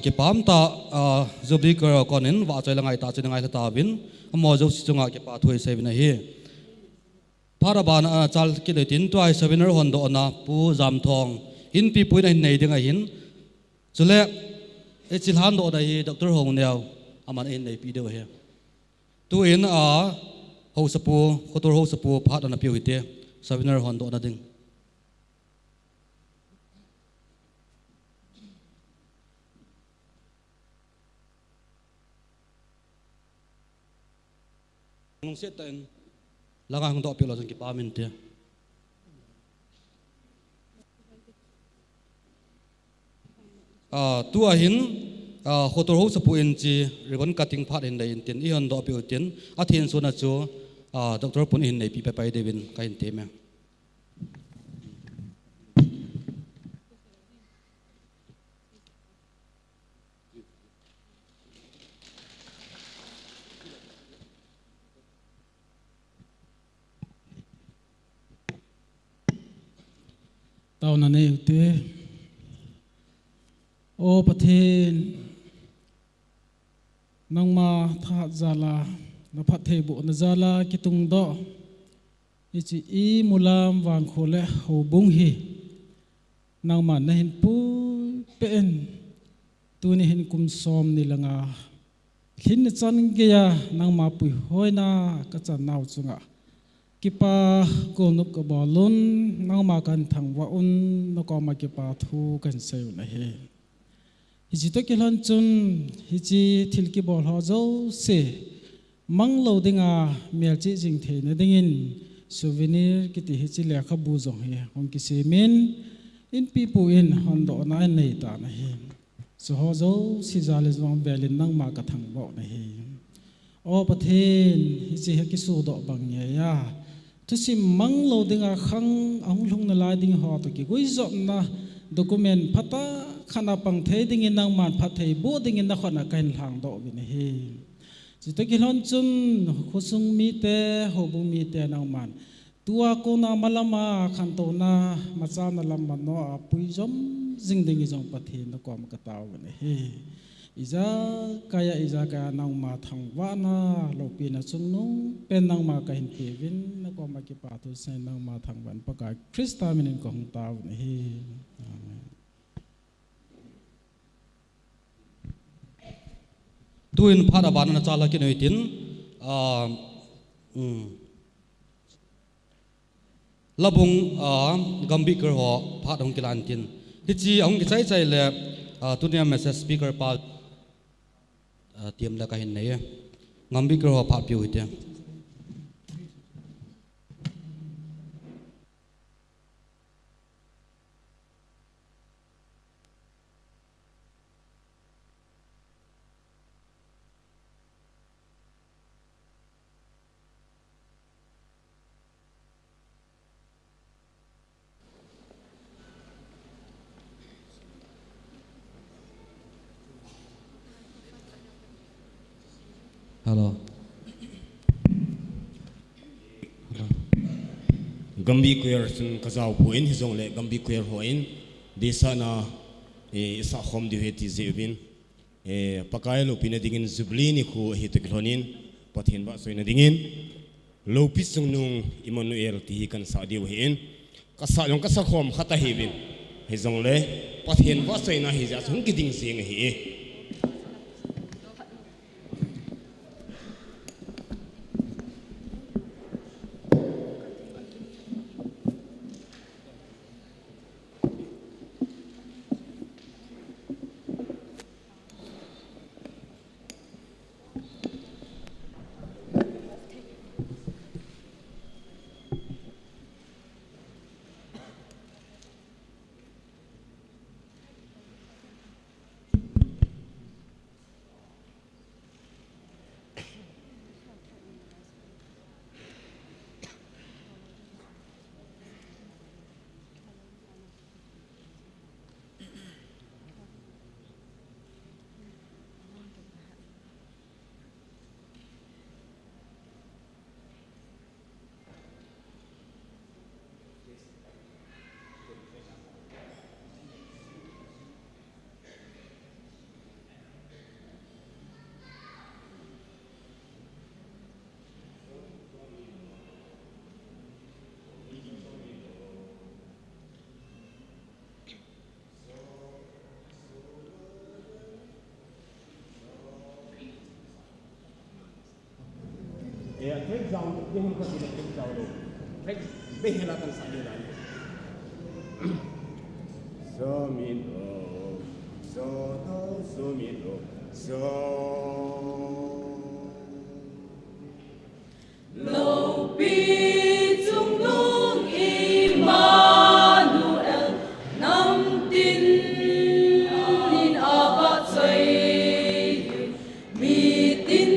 Ki pam ta Jubilee ko konin wa choi langai ta choi langai ta bin mo jo si chunga ki pa thoi se bin hi para ban chal ki le tin tuai sabinar hon do na pu jam thong in pi pui nei dinga hin chule e chil han do da hi doctor hong neo aman in nei pi de he tu in ho sapu khotor ho sapu phat na pi hite sabinar hon do na ding nung set ten langang do pilo jang ki pamin te tu hin khotor ho sapu in chi ribbon cutting phat in dei tin I hon do pi tin a thin su na chu doctor pun in nei pi pai devin ka in te me tao na nei te o pathen nang ma tha zala na phat the bu na zala ki tung do ichi I mulam wang khole ho bung hi nang ma na hin pu pen tu ni hin kum som ni langa khin chan ge ya nang ma pui hoina ka chan nau chunga kipa ko nup ka balun nang ma kan thang wa un no ko ma kipa thu kan seu na he hi to kilon chun hi chi thil ki bol ho zo se mang lo dinga mel chi jing the na dingin souvenir ki ti hi chi le kha bu zong he hong ki se min in pi pu in hon do na nei ta na he so ho zo si zale zong belin nang ma ka thang bo na he o pathen hi chi ha ki su do bang ye ya tu si mang lo dinga khang ang lung na la ding ho to ki goi zo na document phata khana pang the ding in nang man phat thei bo ding in na khona kain hlang do bin he chi to ki lon chun khusung mi te ho bu mi te nang man tua ko na malama khan to na macha na lam man no a pui jom jing ding jong pathen na ko ma ka taw bin he iza kaya nang ma thang wa na lo pi na chung nung pen nang ma ka hin pe vin na ko ma ki pa tu sai nang ma thang ban pa ka krista min ko hong taw ni hi amen tuin phara ban na chala ki noi tin labung gambi kar ho phat hong kilan tin hi chi ong ki chai le tunia message speaker pa tiam la ka hin nei ngambi kar ho phat pi uite hello gambi queer sun kazau puin hizong le gambi queer hoin desa na isa khom di heti zevin pakai lo pina dingin Jubilee ni khu hiteklonin pathin ba soina dingin lo pisung nung Emmanuel ti kan sa di hin kasa long kasa khom khata hivin hizong le pathin ba soina hi ja sung ki ding sing hi trek down ding ko sila trek down trek behela kan sa nila so min so no so min so Lo pi chung nung Emmanuel nam tin in aba choi mi tin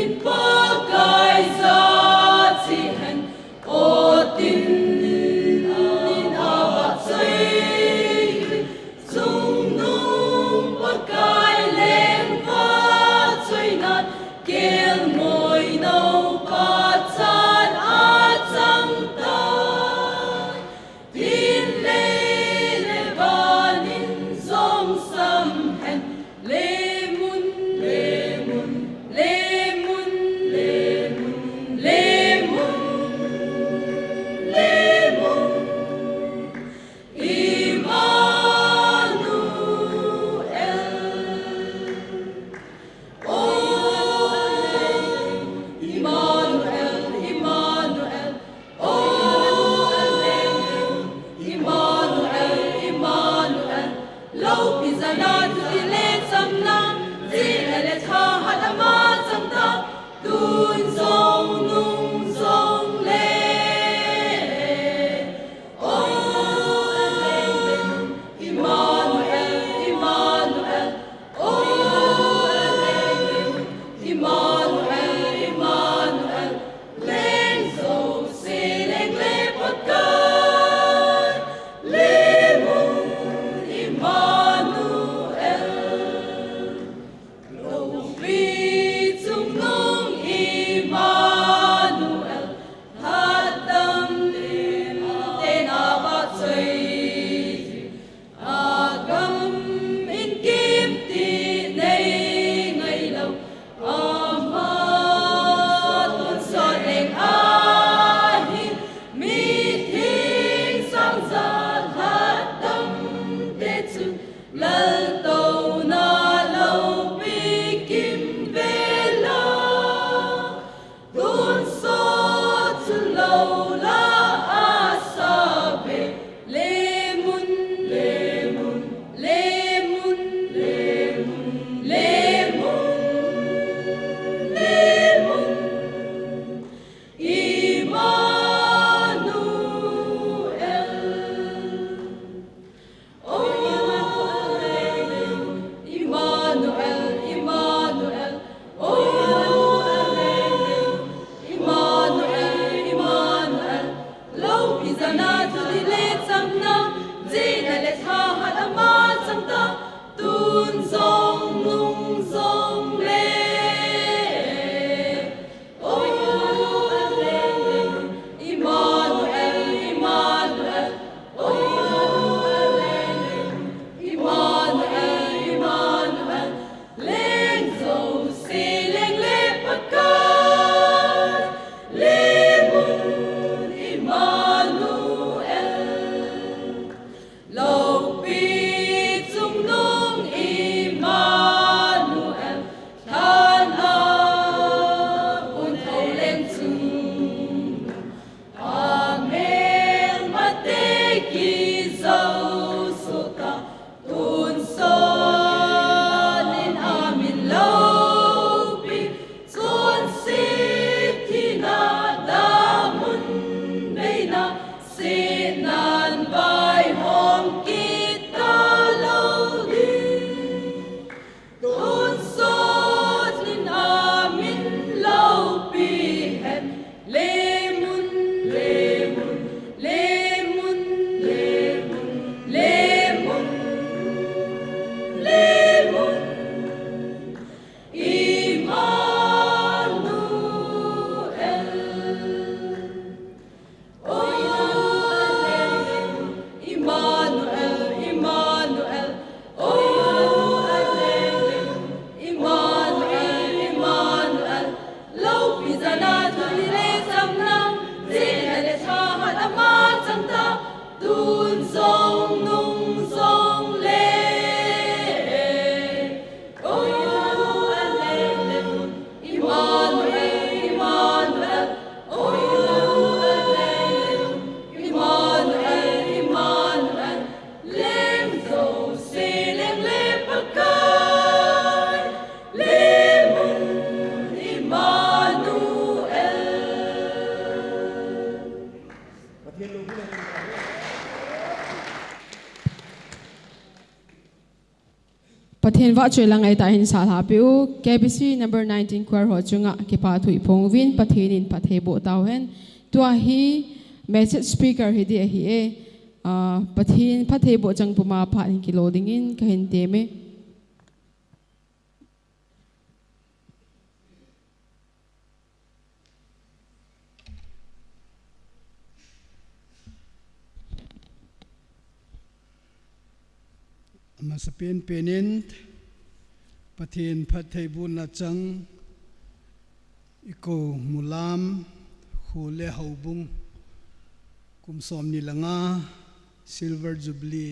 in pagai za chi hen o tin in aba choi chung nung pagai lem va choi nat kel moi no pa chan a chang ta tin le le ban in zong sam hen le mun le mun le mun le mun le mun le mun Emmanuel, Emmanuel, oh Emmanuel, Emmanuel, lo pizana tu dile samna, zile tha halama samta, tun song nung song le, oh Emmanuel, Emmanuel, oh Emmanuel, Emmanuel, leng so se leng le pot kai, le mun Emmanuel. ประเทศว่าช่วยลังไอตาหินสาธาปิว KBC number 19 ควาร์จุงะกิปาถุยพงวินประเทศนินประเทศโบตาวเห็นตัวฮีmessage speaker ฮีดีฮีประเทศโบจังปุมาผ่านกิโลดิ่งินก็เห็นเตมมาสเปนเป็นประเทศพัทยบุญจังอีโกมุลามคูเลหาบุงกุมสมนิลงาซิลเวอร์จูบลี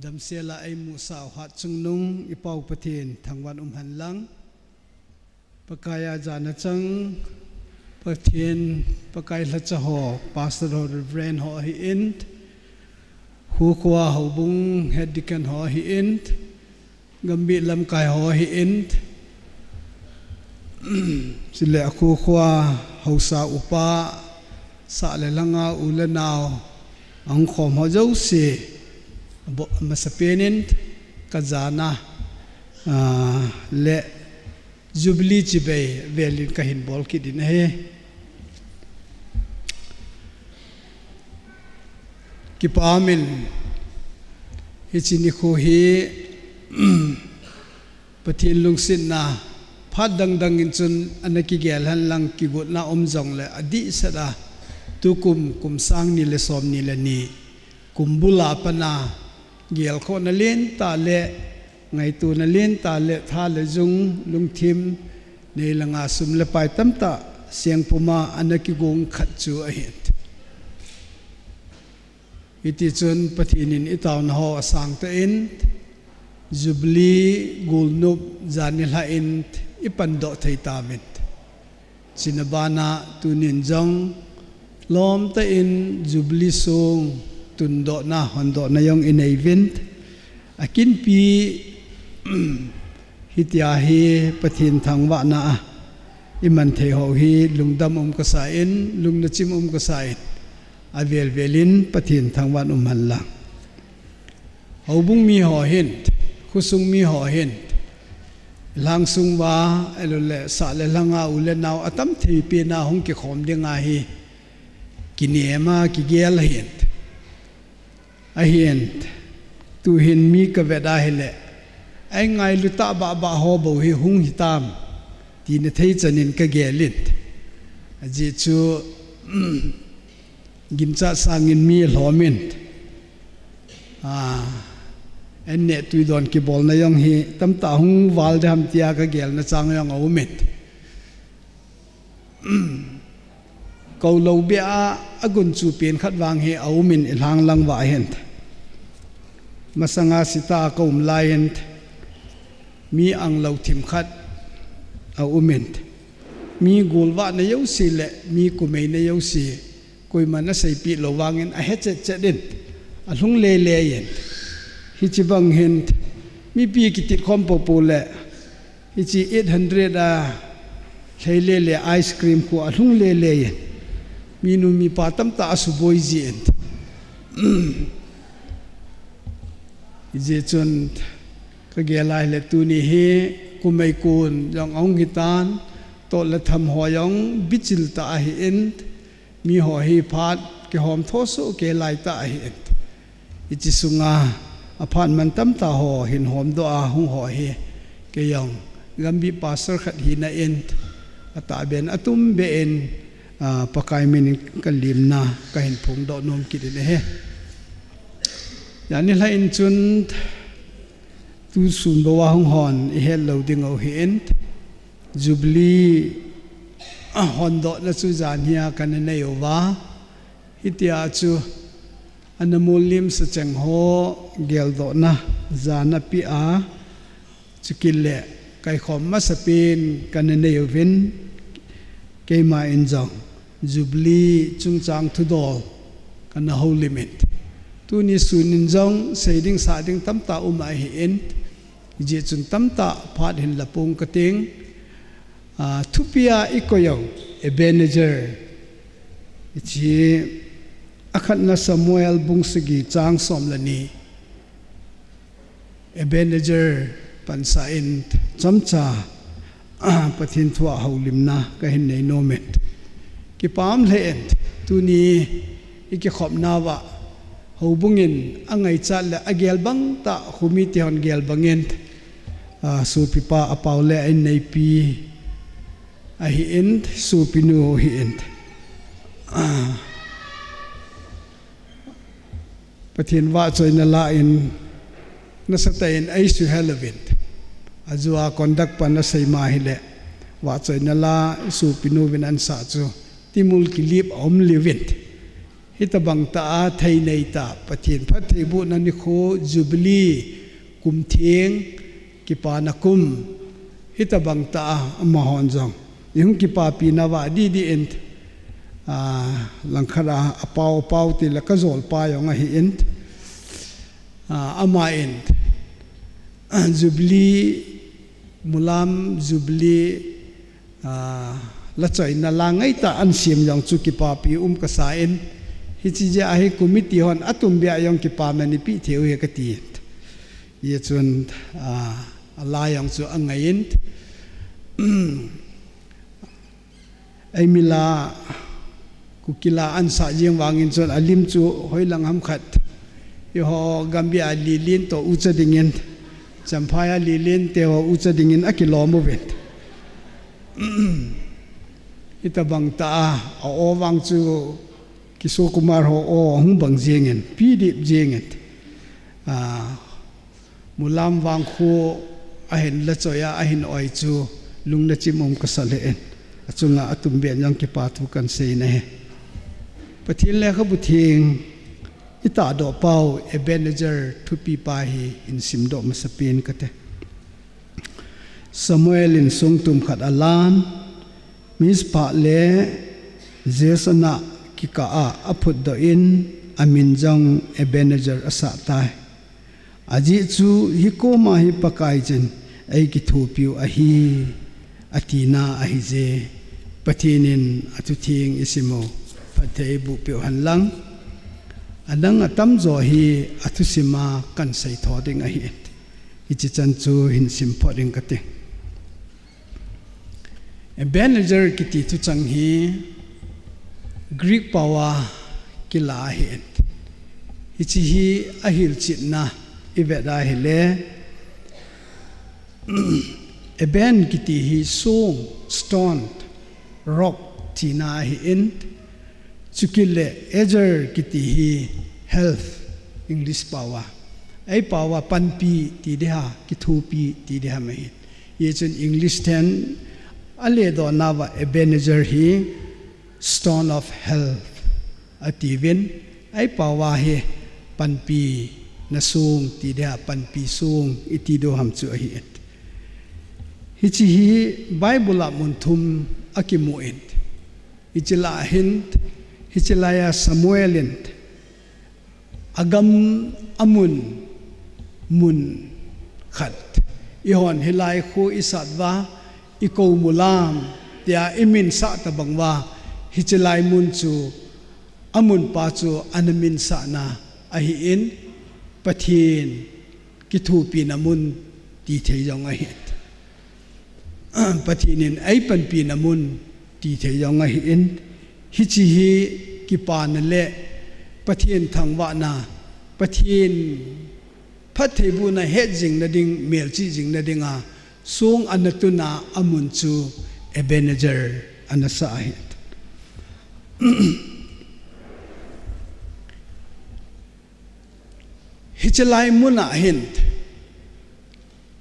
ดัมเซลาไอมูสาวหัดจุงนุงอีปาวประเทศทางวันหันลังปะกายอาจารย์จังประเทศปะกายละจะหอพาสเตอร์เรเวนหอฮิอินฮูขวาหาบุงเฮดดิกันหอฮิอินกัมบิลำกายหอฮิอินสิเลคูขวาหาสาอุปาสาเลลังอาอุลนาวอังคอมหาเจ้าสีมาสเปนินกัจานะเลจูบลีจิเบย์เวลินกหินบอลคิดินเฮกิปามิลฮิจินิโคฮีปะเทียนลุงสินนาพัดดังอินจุนอันนักเกลหันลังกิกุนาอมจงเลอดีสดาตุกุมสังนิเลสอมนิเลนีกุมบุลาปนาเกลโคนเลนตาเลไงตัวนเลนตาเลท่าเลจุงลุงทิมในลังอาสุมเลไปตั้มตาเสียงปุมาอันนักกิกงขัดจูอหินอิติจุนปะทินินอิตาวนหอสังเตอินจูบลีกูลนุบจานิลาอินอิปันโดไทตามิดสินบานาตุนินจงลอมเตอินจูบลีซงตุนโดนาฮันโดนายองอินเอวินอากินปีฮิตยาฮีปะทินทางวานาอิมันเทหอฮีลุงดำกษาอินลุงนจิมกษาอินอาเวลเวลินปะทินทางวันหันลังเอาบุงมีหอเห็นคุสุงมีหอเห็นลังสุงว่าเอลเลสาเลลังอาอุเลนาวอัตัมทีปีนาหงกิขอมเดียงอาฮีกินเอมากิเกลเห็นอาเห็นตูเห็นมีกเวดาเฮเลไอไงลุตาบะบะฮอบูฮิหุงฮิตามทีนเทจันินกเกลิดจิจูกินจัดสร้างอินมีหลอมินอันเนตุยดอนกิบอลนายองฮีตั้มตาหงวาลเดมตียากเกลนจางยองเอามิดเกาโลเบียอากุนจูเปลี่ยนขัดวางฮีเอามินอิลางลังวาเห็นมาสังอาสิตาเกาอุมลายเห็นมีอังเหลาทิมขัดเอามินมีกูลวะในยาวสีเละมีกุเมยในยาวสีกุยมันน่ะใส่ปีระวังเงินเฮ็ดเจ็ดเด่นลุงเล่เล่เห็นฮิจิบังเห็นมีปีกิติคอมปปูเล่ฮิจิ800ใช้เล่เล่ไอศครีมขวดลุงเล่เล่เห็นมีนูมีปาตั้มตาสุบอยจีเห็นฮิจิจนก็เกลายเล่ตูนี่เฮกุไม่กูนยังเอาหิตานโตละทำหอยองบิจิลตาเห็นมีหอยพัดเกหอมทศเกลายตาเห็นอิจิสุงาอภันมันตั้มตาหอเห็นหอมตัวอาหงหอยเกยองกัมบีปาสร์ขัดหินาเอ็นตาเบนอตุมเบนปะกายมินกันลิมนาก็เห็นผงดอกนมกิดเลยอย่างนี้ละอินจุนตูสุนบัวหงหอนเฮลเราดึงเอาเห็นจูบลีฮอนดอกนั่นสุจานเฮียกันในโอวาฮิตยาจูอันมูลิมสจังโฮเกลดอกนะจานาปีอาจุกิเลไก่ขอมมาสเปนกันในโอวินเกมาอินจังจูบลีจุงจางทุดอลกันนะโฮลิมิตตัวนี้สุนินจังเสดิ้งสาดิ้งตั้มตาอุมาเห็นเจจุนตั้มตาพาดเห็นละปงกระเตงทุพิอาอีกอย่างเอเบเนเจอร์จีอาคันนาซามูเอลบุงสกีจางสมลนี Ebenezer pansa in chamcha pathin thua haulimna ka hin nei nomet ki pam le en tuni iki khop nawa hobungin angai cha le agel bang ta khumi ti hon gel bangen su pipa apaule in nei pi a hi end su pinu hi end pathin wa choina la in nasatain ai su helevent azua conduct pana seima hile wa choina la su pinu vinan sa chu timul kilip om livent hitabang ta thai nei ta pathin phat thei bu na ni kho jubilee kum thieng ki pa na kum hitabang ta amahon jong yung ki pa pi na wa di end langkhara apau ti la ka zol pa yong a hi end ama end Jubilee Mulam Jubilee la choi na la ngai ta an sim yong chu ki pa pi ka sa en hi chi ja hi committee hon atum bia yong ki pa mani pi theu he ka ti ye chun la yong chu angai en ai mila kukila an sa jing wangin chon alim chu hoilang ham khat yo ho gambia lilin to ucha dingen champaya lilin te ho ucha dingin akilomo vet itabang ta o wang chu kiso kumar ho o hung bang jingen pidip jingen mulam wang khu ahin la choya ahin oi chu lungna chimom kasalen achunga atumben yang ki patu kan sei ne pathil le kha buthing ita do pau Ebenezer thupi pa hi in simdo masapin kate Samuel in sungtum khat alan mispa le jesana ki ka aphut do in amin jong Ebenezer asa tai aji chu hi ko ma hi pakai chen ai ki thupiu a hi atina a hi je pathinin atu thing isimo pathei bu pe hanlang anang atam zo hi athusima kan sei thoding a hi ichi chan chu hin sim phoding kate Ebenezer kiti tu chang hi Greek power kila hi ichi hi ahil chitna iveda hele Eben kiti hi song stone rock tina hi in chukile ezer kiti hi health English power ai power panpi ti deha kithupi ti deha mai ye chun English ten ale do nawa Ebenezer hi stone of health ativin ai power hi panpi na sung ti deha panpi sung iti do ham chu hi hichi hi Bible munthum akimuin hichila hint hichilaya Samuelin agam amun mun khat ihon hilai khu isatwa iko mulam tia imin sa tabangwa hichilai mun chu amun pa chu anamin sa na ahi in pathin kithu pi namun ti thejong ahi pathinin ai pan pi namun ti thejong ahi in hichi hi kipan le pathin thangwa na pathin phathebu na he jing na ding melchi jing na dinga sung anatuna amun chu Ebenezer anasa hi hichelai muna hint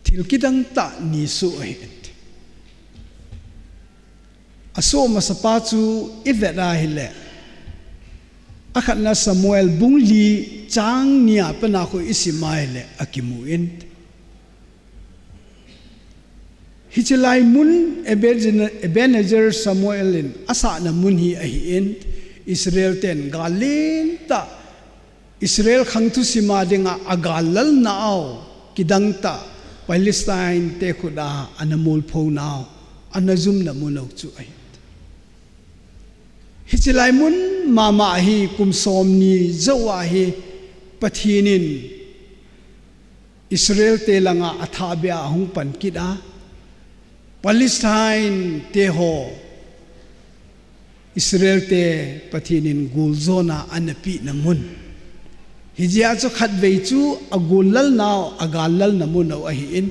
tilkidang ta ni su hint aso masapa chu ivera hile akhatna Samuel bungli chang nia pana ko isimaile akimuin hichelai mun Ebenezer Samuelin asa na mun hi ahin Israel ten galin ta Israel khangtu sima dinga agalal naaw kidangta Palestine te khuda anamul pho naaw anazum na munaw chu ai hichilai mun mama hi kumsom ni zawa hi pathinin Israel te langa athabia hung pan kida Palestine te ho Israel te pathinin gulzona anapi namun hijia chu khat vei chu agulal naw agalal namun no ahin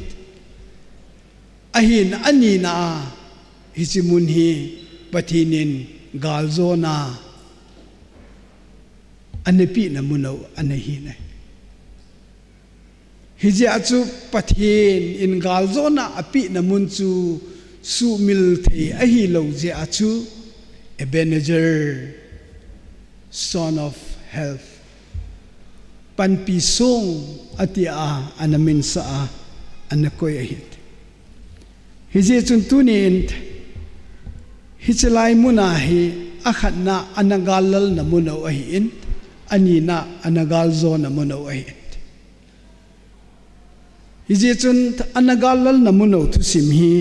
ani na hichimun hi pathinin galzona anapi namun no anahin hijia chu pathin in galzona api namun chu su mil thei ahi lo je achu Ebenezer, son of health. Panpisong atia anamin sa anakoy ahit. Hiji chuntunin hichalay munahi akhat na anagalal na munaw ahin anina anagalzo na munaw ahit. Hiji chunt anagalal na munaw tusimhi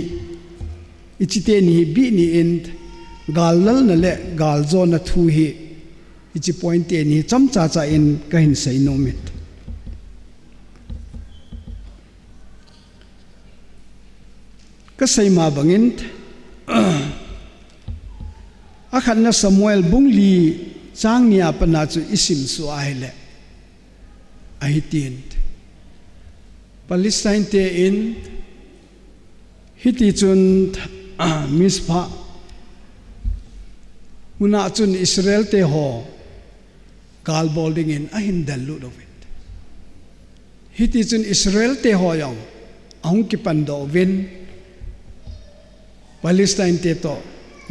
ichiteni bi ni ind galal na le galzo na thu hi ichi point ni cham cha cha in kahin sei no mit ka sei ma bangin akhan na Samuel bungli chang nia pana chu isim su aile ahitin Palestine te in hiti chun mispa muna chun Israel te ho gal bolding in ahin dalu of it hiti chun Israel te ho yang ahung ki pando win Palestine te to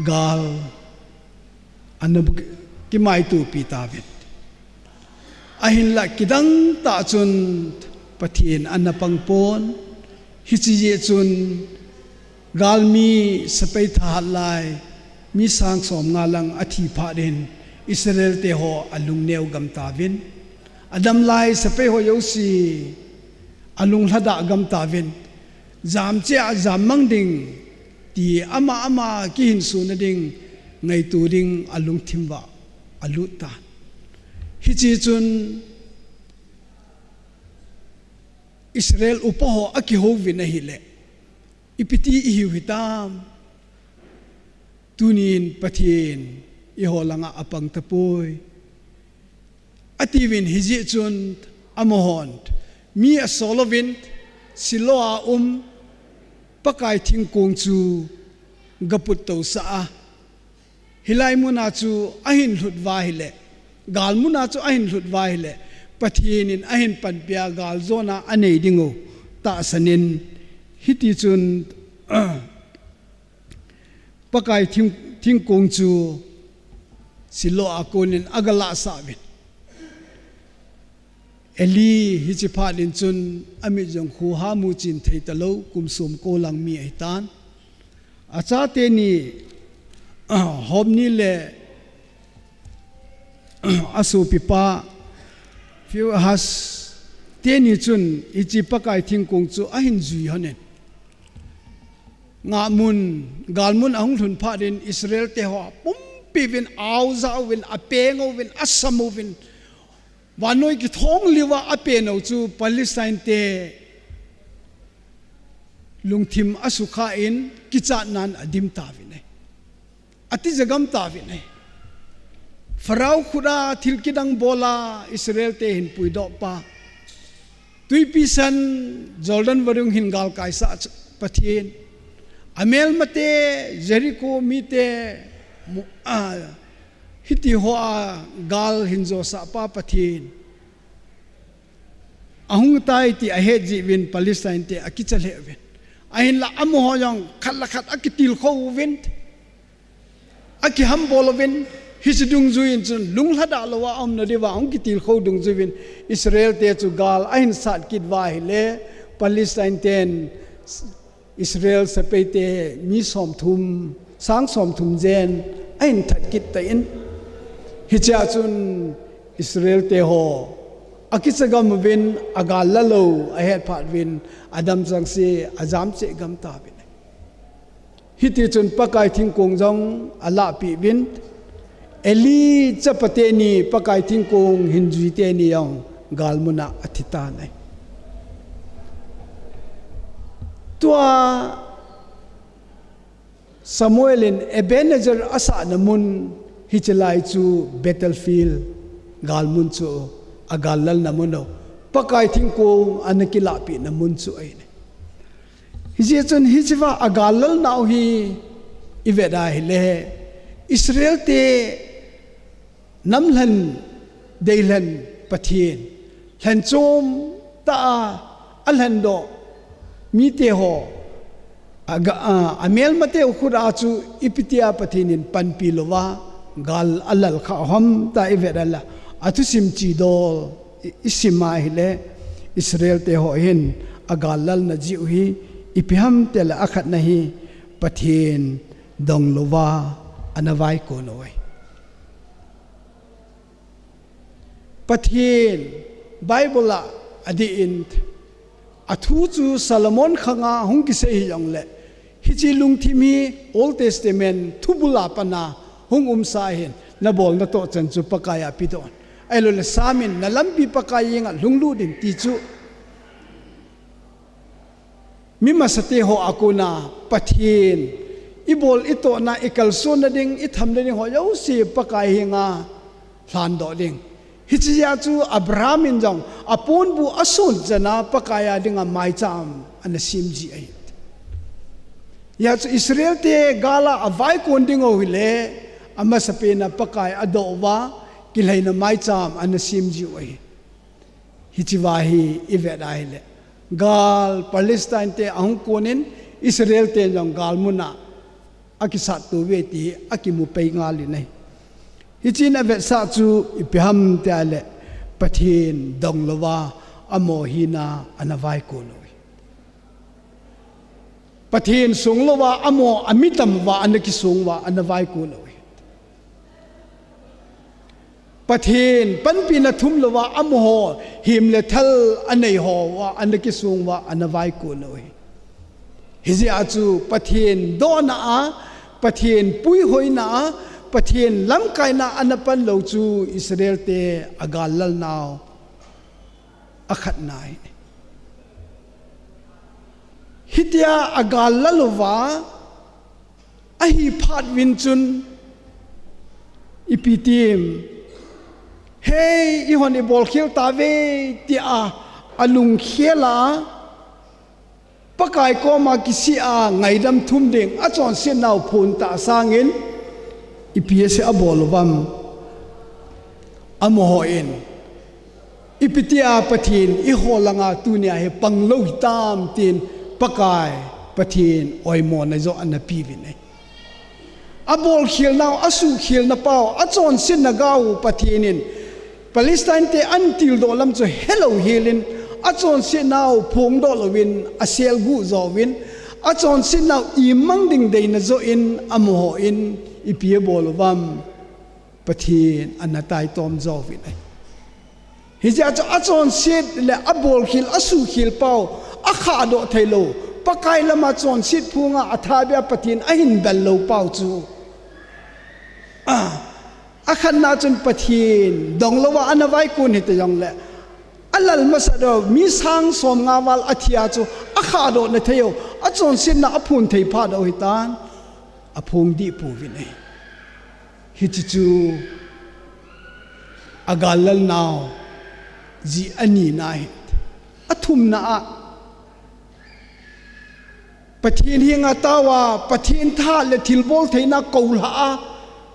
gal anab ki mai tu pita win ahin la kidang ta chun pathin anapang pon hichi ye chun gal mi sapai tha lai mi sang som nga lang athi pha den Israel te ho alung neu gam ta vin adam lai sape ho yosi alung hada gam ta vin zam che zam mang ding ti ama ki hin su na ding ngai tu ding alung thimwa aluta hi chi chun Israel upo ho aki ho vin hi le ipiti hi hitam tunin pathin iholanga apang tapoy ativin hiji chun amohon mi a solovin siloa pakai thingkung chu gaput to sa hilai muna chu ahin hlutwa hile gal muna chu ahin hlutwa hile pathinin ahin panpia gal zona anei dingo ta sanin hiti chun pakai thingkung chu silo akonin agala sabit eli hichi phalin chun ami jong khu ha mu chin thei talo kumsum ko lang mi aitan acha te ni homni le asu pipa few has te ni chun ichi pakai thingkung chu ahin zui hanen nga mun galmun ahung thun pha din Israel te ho pum pivin auza win apeng win asam win wanoi ki thong liwa apeno chu Palestine te lungthim asukha in kicha nan adim ta vine ati jagam ta vine farau khuda thilkidang bola Israel te hin puido pa tui pisan Jordan warung hin gal kaisa pathin amel mate Jericho mite hiti hoa gal hinzo sa pa pathin ahung tai ti ahe ji win Palestine te akichal he win ahin la amu hoyong khat akitil kho win aki ham bol win hisidung zuin chun lung hada lawa am na dewa ang kitil kho dung zuin Israel te chu gal ahin sat kit wa hile Palestine ten Israel sapete mi som thum sang som thum jen ain that kit ta in hicha chun Israel te ho akisagam win agalalo ahet phat win adam jang se azam che gam ta bin hiti chun pakai thingkung jong ala pi win eli chapate ni pakai thingkung hinjui te ni yong galmuna athita nai tua Samuelin Ebenezer asa namun hichelai chu battlefield galmun chu agalal namuno pakai thingkong anakilapi namun chu ai hije chun hijiwa agalal nau hi iveda le Israel te namlan deilan pathin hlan chom ta alhan do mi te ho amel mate ukhura chu ipitia pathinin panpilowa gal alal kha hom ta ivedala atu sim chi dol isima hile Israel te ho hin agalal na jiu hi ipiham tel akhat nahi pathin donglowa anawai ko noi pathin bible adi in athu chu Solomon khanga hung ki se hi yong le hichi lung thimi Old Testament thubula pana hung sa hin na bol na to chan chu pakaya pidon ailo le samin na lampi pakayinga lunglu din ti chu mima sate ho akuna pathin ibol ito na ikalson na ding itham na ding ho yo si pakayinga hlan do ding hichiya chu Abraham in jong apon bu asun jana pakaya dinga mai cham ana simji ai ya chu Israel te gala avai kon ding o hile ama sapena pakai adowa kilai na mai cham ana simji ai hichiwahi ivedai le gal Palestine te ahung konin Israel te jong gal muna akisat tu veti akimu pei ngali nei hichin avet sa chu ipiham te ale pathin donglowa amo hina anawai ko noi pathin sunglowa amo amitam wa anaki sungwa anawai ko noi pathin panpina thumlowa amo himle thal anei ho wa anaki sungwa anawai ko noi hiji achu pathin dona a pathin pui hoina pathin lam kaina anapan lo chu Israel te agalal naw akhat nai hitia agalalwa ahi phat win chun ipitim hey ihoni bol khel ta ve ti a alung khela pakai ko ma kisi a ngaidam thum ding a chon sin naw phun ta sangin ipiese abolwam amohoin ipitia pathin iholanga tunia he panglo hitam tin pakai pathin oimo na zo anapi vine abol khil naw asu khil na pau achon sin na gau pathinin Palestine te until do lam cho hello hilin achon sin naw phung do lowin asel gu zo win achon sin naw imang ding dei na zo in amoho in ipie bolwam pathin anatai tom zo vin ai hija cho achon sit le abol khil asu khil pau akha do thailo pakai lama chon sit phunga athabia pathin ahin bal lo pau chu akhan na chun pathin donglowa anawai kun hite yong le alal masado mi sang som ngawal athia chu akha do na thayo achon sit na aphun thei pha do hitan aphung di pu vin ai hichichu agalal now ji ani nai athum na a pathin hinga tawa pathin tha le thilbol theina koula a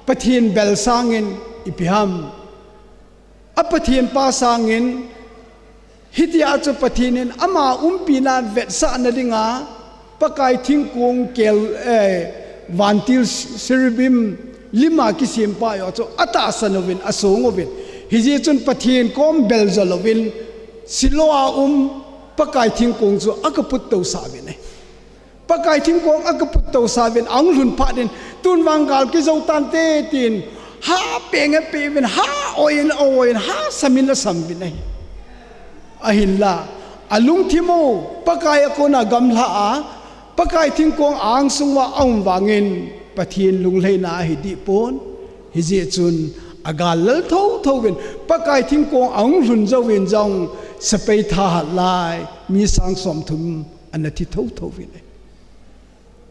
pathin bel sangin ipiham apathin pa sangin hitia chu pathinin ama umpina vet sa na dinga pakai thingkung kel vantil seribim lima kisim pa yo chu ata sanovin asongovin hiji chun pathin kom belzolovin siloa pakai thingkung chu akaput to sabin ai pakai thingkung akaput to sabin anglun phaden tun wangal ki zo tan te tin ha penge pevin ha oin ha samina sambin ai ahilla alung thimo pakai ko na gamla a pakai thingkung ang sungwa aum wangin pathin lungleina hidi pon hiji chun agalal tho win pakai thingkung ang run zawin jong sapei tha lai mi sang som thum an thi thâu thâu vin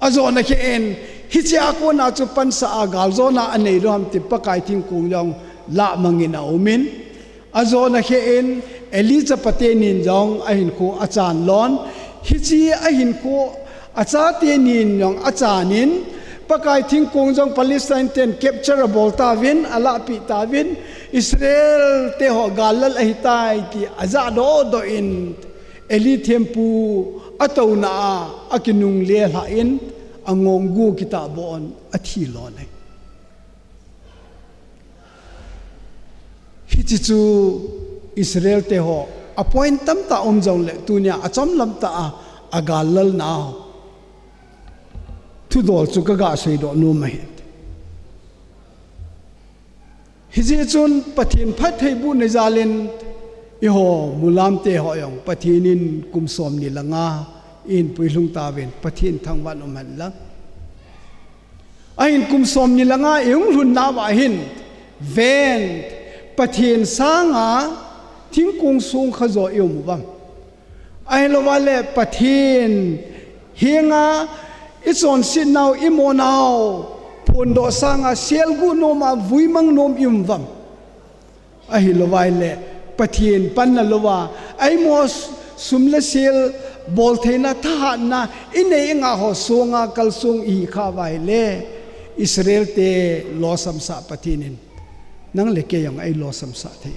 azo na ke en hi cha ko na chu pan sa agal zo na anei rom ti pakai thing kung jong la mangina umin azo na ke en eliza patenin jong a hin ko achan lon hi chi a hin ko acha te nin jong achanin pakai thing kung jong Palestine ten capturable ta vin ala pi ta vin Israel te ho galal a hitai ti aza do in eli thempu atona akinung le ha in angongu kitabon athi lon ai hichu Israel te ho appoint tam ta jong le tunia acham lam ta agalal na thu dol chu ka ga sei do nu mai hiji chun pathin phat thei bu ne zalen i ho mulam te ho yong pathinin kumsom ni langa in puilung ta ven pathin thangwan man la ain kumsom ni langa yung hun na wa hin ven pathin sanga thingkung sung khazo yom bam ai lo wale pathin hinga ichon sin now imo now pondo sanga selgu no ma vuimang nom imwam ahi lowaile pathin panna lowa ai mo sumle sel bol theina tha na ine nga ho songa kalsung I kha waile Israel te losam sa pathinin nang leke yang ai losam sa the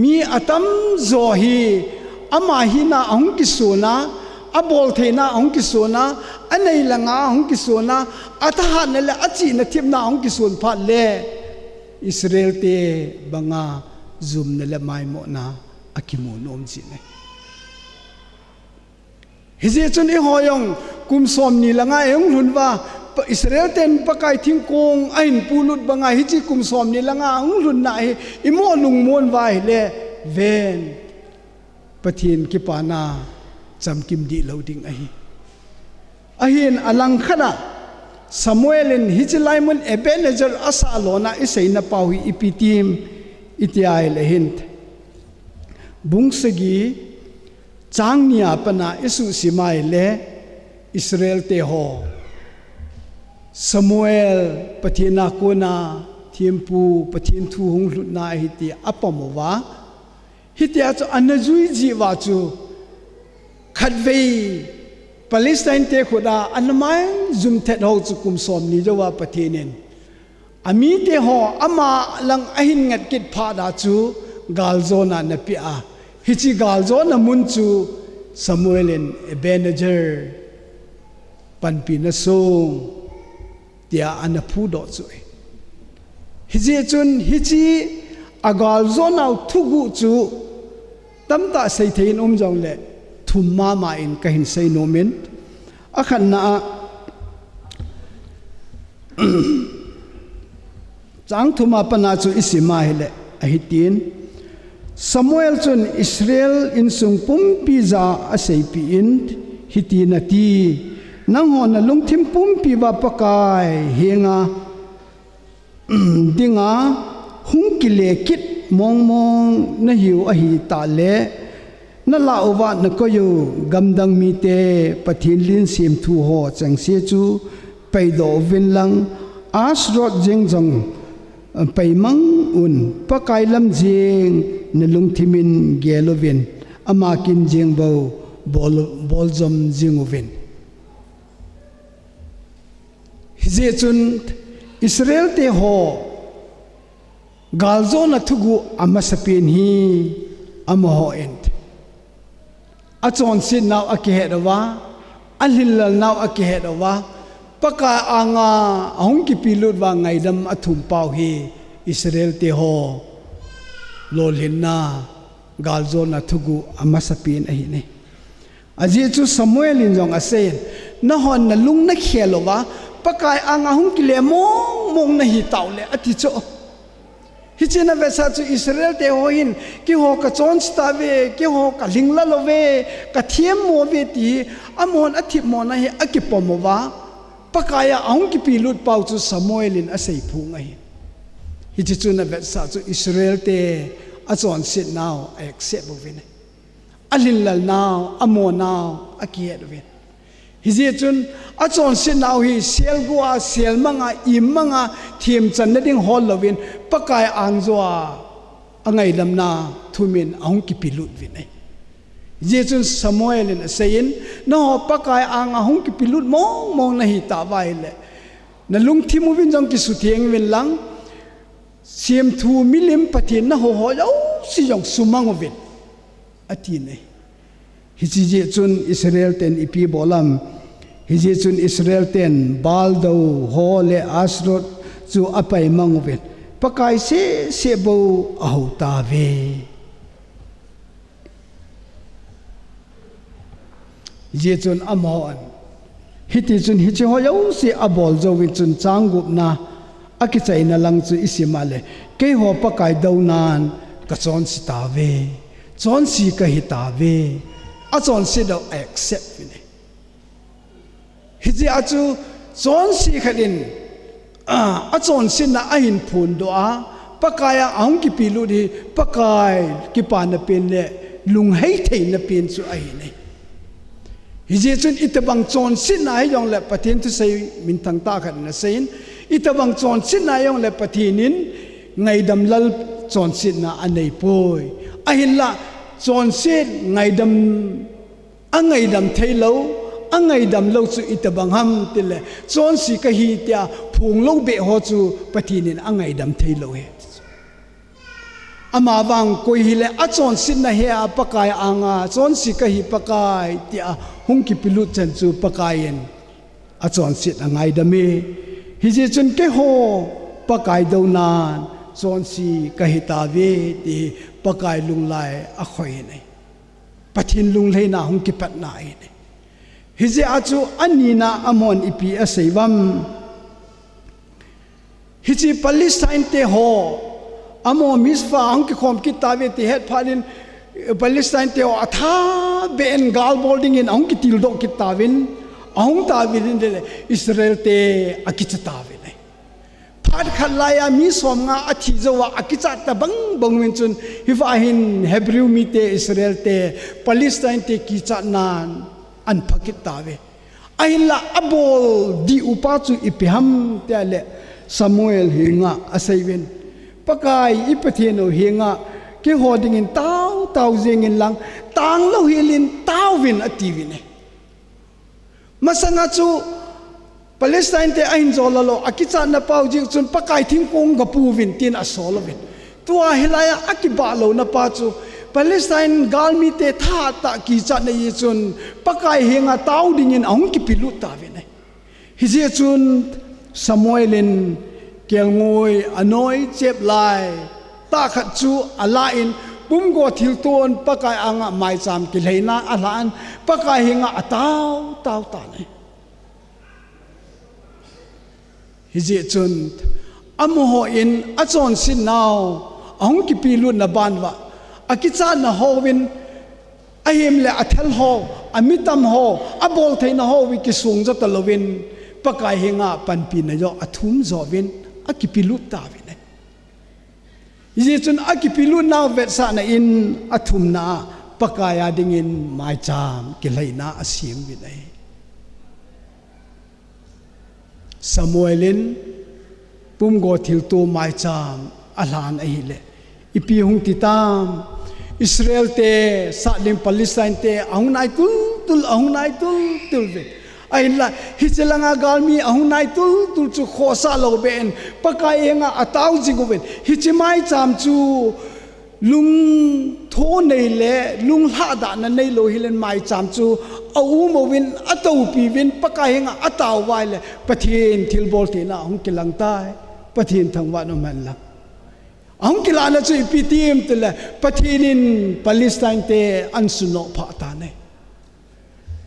mi atam zo hi ama hi na ong kisuna abol theina ong kisuna anei langa ong kisuna ataha na le achi na thimna ong kisun phat le Israel te banga zum na le mai mo na akimu nom ji ne hije chun I hoyong kum som ni langa eng hunwa Israel ten pakai thing kong ain pulut banga hiji kum som ni langa ung hun na hi imo lung mon vai le ven pathin ki pana cham kim di loading ahin alang khana Samuel in hijilaimon Ebenezer asa lona isaina pawi ipitim itiai lehint bungsagi changnia pana isu simai le Israel te ho Samuel pathina kona thiempu pathin thu hung lutna hiti apamowa hitia chu anajui jiwa chu khatvei Palestine te khuda anmai zum thet ho chu kum som ni jawa pathinen ami te ho ama lang ahin ngat kit pha da chu galzona na pia hichi galzona mun chu Samuel in Ebenezer panpina song tia anapu do chu hiji chun hichi agalzona thugu chu tamta sei thein jong le thumma ma in kahin sei nomen akhan na chang thuma pana chu isima hele ahitin Samuel chun Israel in sung pum piza asei pi in hitinati nang hon lungthim pum pi wa pakai henga dinga hungkile kit mong na hiu ahi ta le na la owa na ko yu gamdang mi te pathin lin sim thu ho chang se chu peido vin lang asrot jing jong peimang un pakai lam jing na lungthimin gelovin amakin jing bo boljom jingovin hije chun Israel te ho galzo na thugu amasapin hi amaho end achon sin now akehedwa alhilal now akehedwa paka anga ahung ki pilut wa ngaidam athum pau hi Israel te ho lolhinna galzo na thugu amasapin ahine aji chu Samuel in jong asen na hon na lung na khelowa pakai anga hung ki le mong na hi taule ati cho hichina vesa chu Israel te hoin ki ho ka chon stave ki ho ka lingla love ka thiem mo ve ti amon athip mo na hi akipomowa pakaya ahung ki pilut pau chu Samuel in asei phung ai hichuna vesa chu Israel te achon sit now accept bovine alin lal now amo now akiet win hiji chun a chon sin now hi sel gua sel manga im manga thim chan na ding hol lovin pakai angzwa angai lamna thumin ahung ki pilut win ai Jesus Samuel in saying no pakai ang ahung ki pilut mong na hi ta vai le na lung thimu win jong ki suthieng win lang siam thu milim pathin na ho yo si jong sumang win ati ne hiji chun Israel ten ipi bolam hiji chun Israel ten baldo ho le asrot chu apai mang win pakai se bo ahu ta ve ye chun amon hiti chun hichi ho yo si abol zo win chun changup na akichai na lang chu isimale ke ho pakai do nan ka chon si ta ve chon si ka hi ta ve a chon si do accept ne hiji a chu chon si khadin a chon si na a hin phun do a pakaya ang ki pilu di pakai ki pa na pen le lung hei thei na pen chu a hi ne hiji chun itabang chon sin na yong le pathin tu sei min thang ta khan na sein itabang chon sin na yong le pathinin ngai dam lal chon sin na anei poi ahin la chon sin ngai dam angai dam thailo angai dam lo chu itabang ham tile chon si ka hi tia phung lo be ho chu pathinin angai dam thailo he ama wang koi hile a chon sin na he a pakai anga chon si ka hi pakai tia hung ki pilut chan chu pakayen a chon sit angai dami hiji chun ke ho pakai do nan chon si ka hi ta ve ti pakai lung lai a khoi nei pathin lung lei na hung ki pat na ai nei hiji a chu ani na amon ipi a seiwam hiji Palestine te ho amo misfa hung ki khom ki ta ve ti het phalin Palestine te atha ben gal bolding in ong kitil do kitawin ong tawin de Israel te akicha tawin ai phat khalaya mi som nga athi zowa akicha ta bang bangwin chun hiwa hin Hebrew mi te Israel te Palestine te kicha nan an phakit tawe aila abol di upa chu ipiham te le Samuel hinga asaiwen pakai ipatheno hinga ke holding in tau jing in lang tang lo hilin tau win atiwin e masanga chu Palestine te ain zolalo akicha na pau jing chun pakai thing kong gapu win tin asol win tua hilaya akiba lo na pa chu Palestine galmi te tha ta ki cha na yi chun pakai hinga tau ding in ong ki pilu ta win e hiji chun Samuelin kelngoi anoi chep lai ta khat chu ala in bum go thil ton pakai anga mai cham ki leina alan pakai hinga atau tau ta nei hiji chun amho in achon sin now ong ki pilu na banwa akicha na howin ahim le athal ho amitam ho abol theina ho wi ki sung ja talovin pakai hinga panpi na yo athum zo win akipilu ta win Yechun akipilu na vetsa na in athum na pakaya dingin mai cham kilai na asim binai Samuelin pumgo thilto mai cham alan ahile ipi hung titam Israel te salim Palestine te ahung nai tul ve aila hichelanga galmi ahung nai tul chu khosa lo ben pakai enga atau jigoven hichimai cham chu lung tho nei le lung ha da na nei lo hilen mai cham chu au mowin atau pi win pakai enga atau wai le pathin thilbol te na hung kilang tai pathin thangwa no man la hung kilana chu ipitim te le pathinin Palestine te ansuno pha ta ne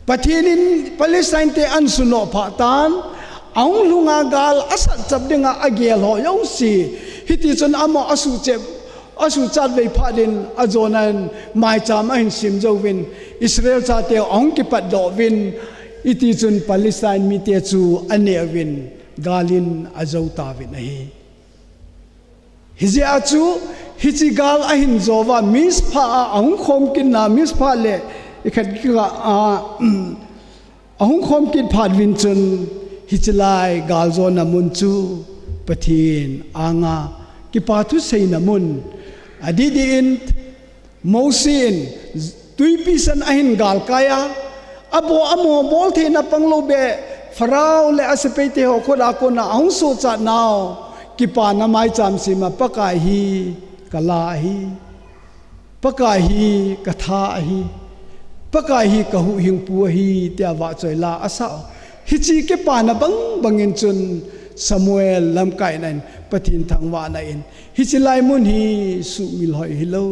pathinin Palestine te ansuno phatan aung lunga gal asat chabdinga agel ho yo si hiti chon amo asu chat ve phadin ajonan mai cham ain sim jowin Israel cha te ong ki pat do win iti chun Palestine mi te chu ane win galin azau ta win hi hizia chu hijigal ahin zova mispa ahung khom kin na mispa le ikhat ka ahung khom kin phat win chun hijlai gal zo na mun chu pathin anga ki pa thu sei na mun adidi in mosin tuipi san ahin gal kaya abo amo bol the na panglo be farao le asepete ho khoda ko na ahung so cha naw ki pa na mai cham si ma pakai hi kala hi pakai hi katha hi pakai hi kahu hing pu hi tia wa choi la asa hichi ke pa na bang bangin chun Samuel lam kai nan pathin thangwa na in hichi lai mun hi su mil hoi hilo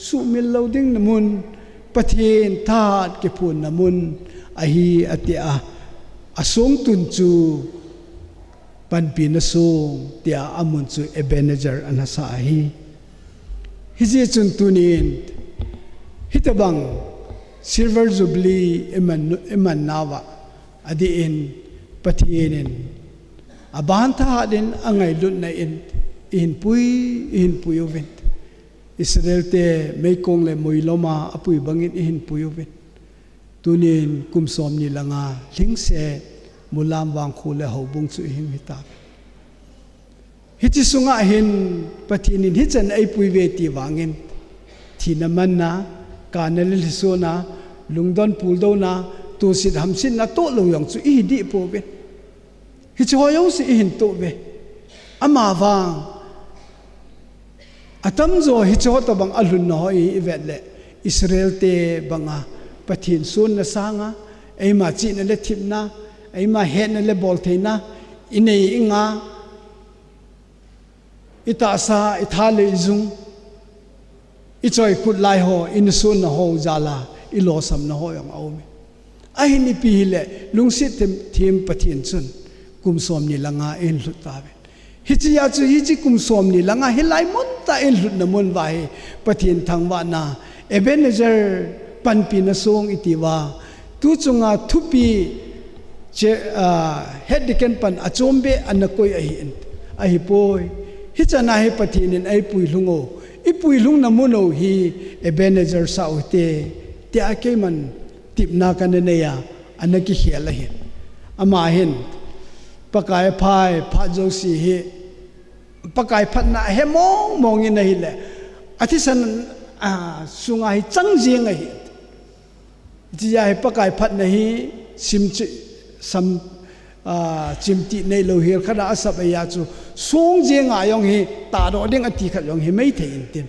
su mil lo ding na mun pathin that ke phun na mun a hi atia asong tun chu pan pi na song tia amun chu Ebenezer anasa hi hiji chun tunin hitabang silver jubilee eman nawa adi in pathinin abanta din angai lut na in pui ovent Israel te meikong le moiloma apui bangin in pui ovent tunin kumsom ni langa lingse mulam wang khule hobung chu hing hita hichi sunga hin pathinin hichan ai pui ve ti wangin thinaman na kanel lisona lungdon puldo na tu sit hamsin na to lo yang chu i di po be hichi hoyong si hin to be ama wang atam zo hichi hot bang alun no i vetle Israel te banga pathin sun na sanga ai ma chi na le thipna ai ma he na le bol theina inei inga ita sa ithale izung ichoi kut lai ho in sun na ho jala ilo sam na ho yang aume ai ni pi le lungsit thim pathin chun kumsom ni langa en lutabe hichi ya chu hichi kumsom ni langa hilai mun ta en lut na mun wa he pathin thangwa na Ebenezer pan pi na song itiwa tu chunga thupi che hediken pan achombe anakoi ahi poi hichana he pathinin ai pui lungo ipui lung na muno hi Ebenezer saute te akeman tipna kanene ya anaki khela hin ama hin pakai phai phajo si hi pakai phatna he mong in hi le athisan sunga hi changjeng hi jiya hi pakai phatna hi simchi sam chimti nei lo hir khada asap ya chu song jeng ayong hi ta do ding ati khat yong hi mei thein tin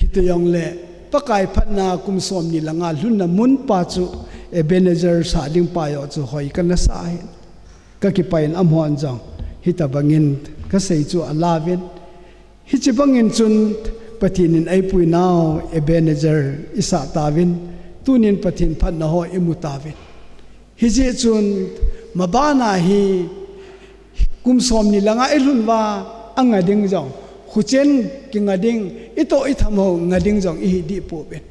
hit yong le pakai phatna kumsom ni langa lunna mun pa chu Ebenezer sa ding pa yo chu hoi kan na sa hi ka ki pain amhon jang hita bangin ka sei chu alawin hi chi bangin chun pathinin ai pui naw Ebenezer isa tawin tunin pathin phatna ho imutawin hi je chun mabana hi kumsom ni langa elunwa angading jong khuchen kingading ito ithamo ngading jong i di po ben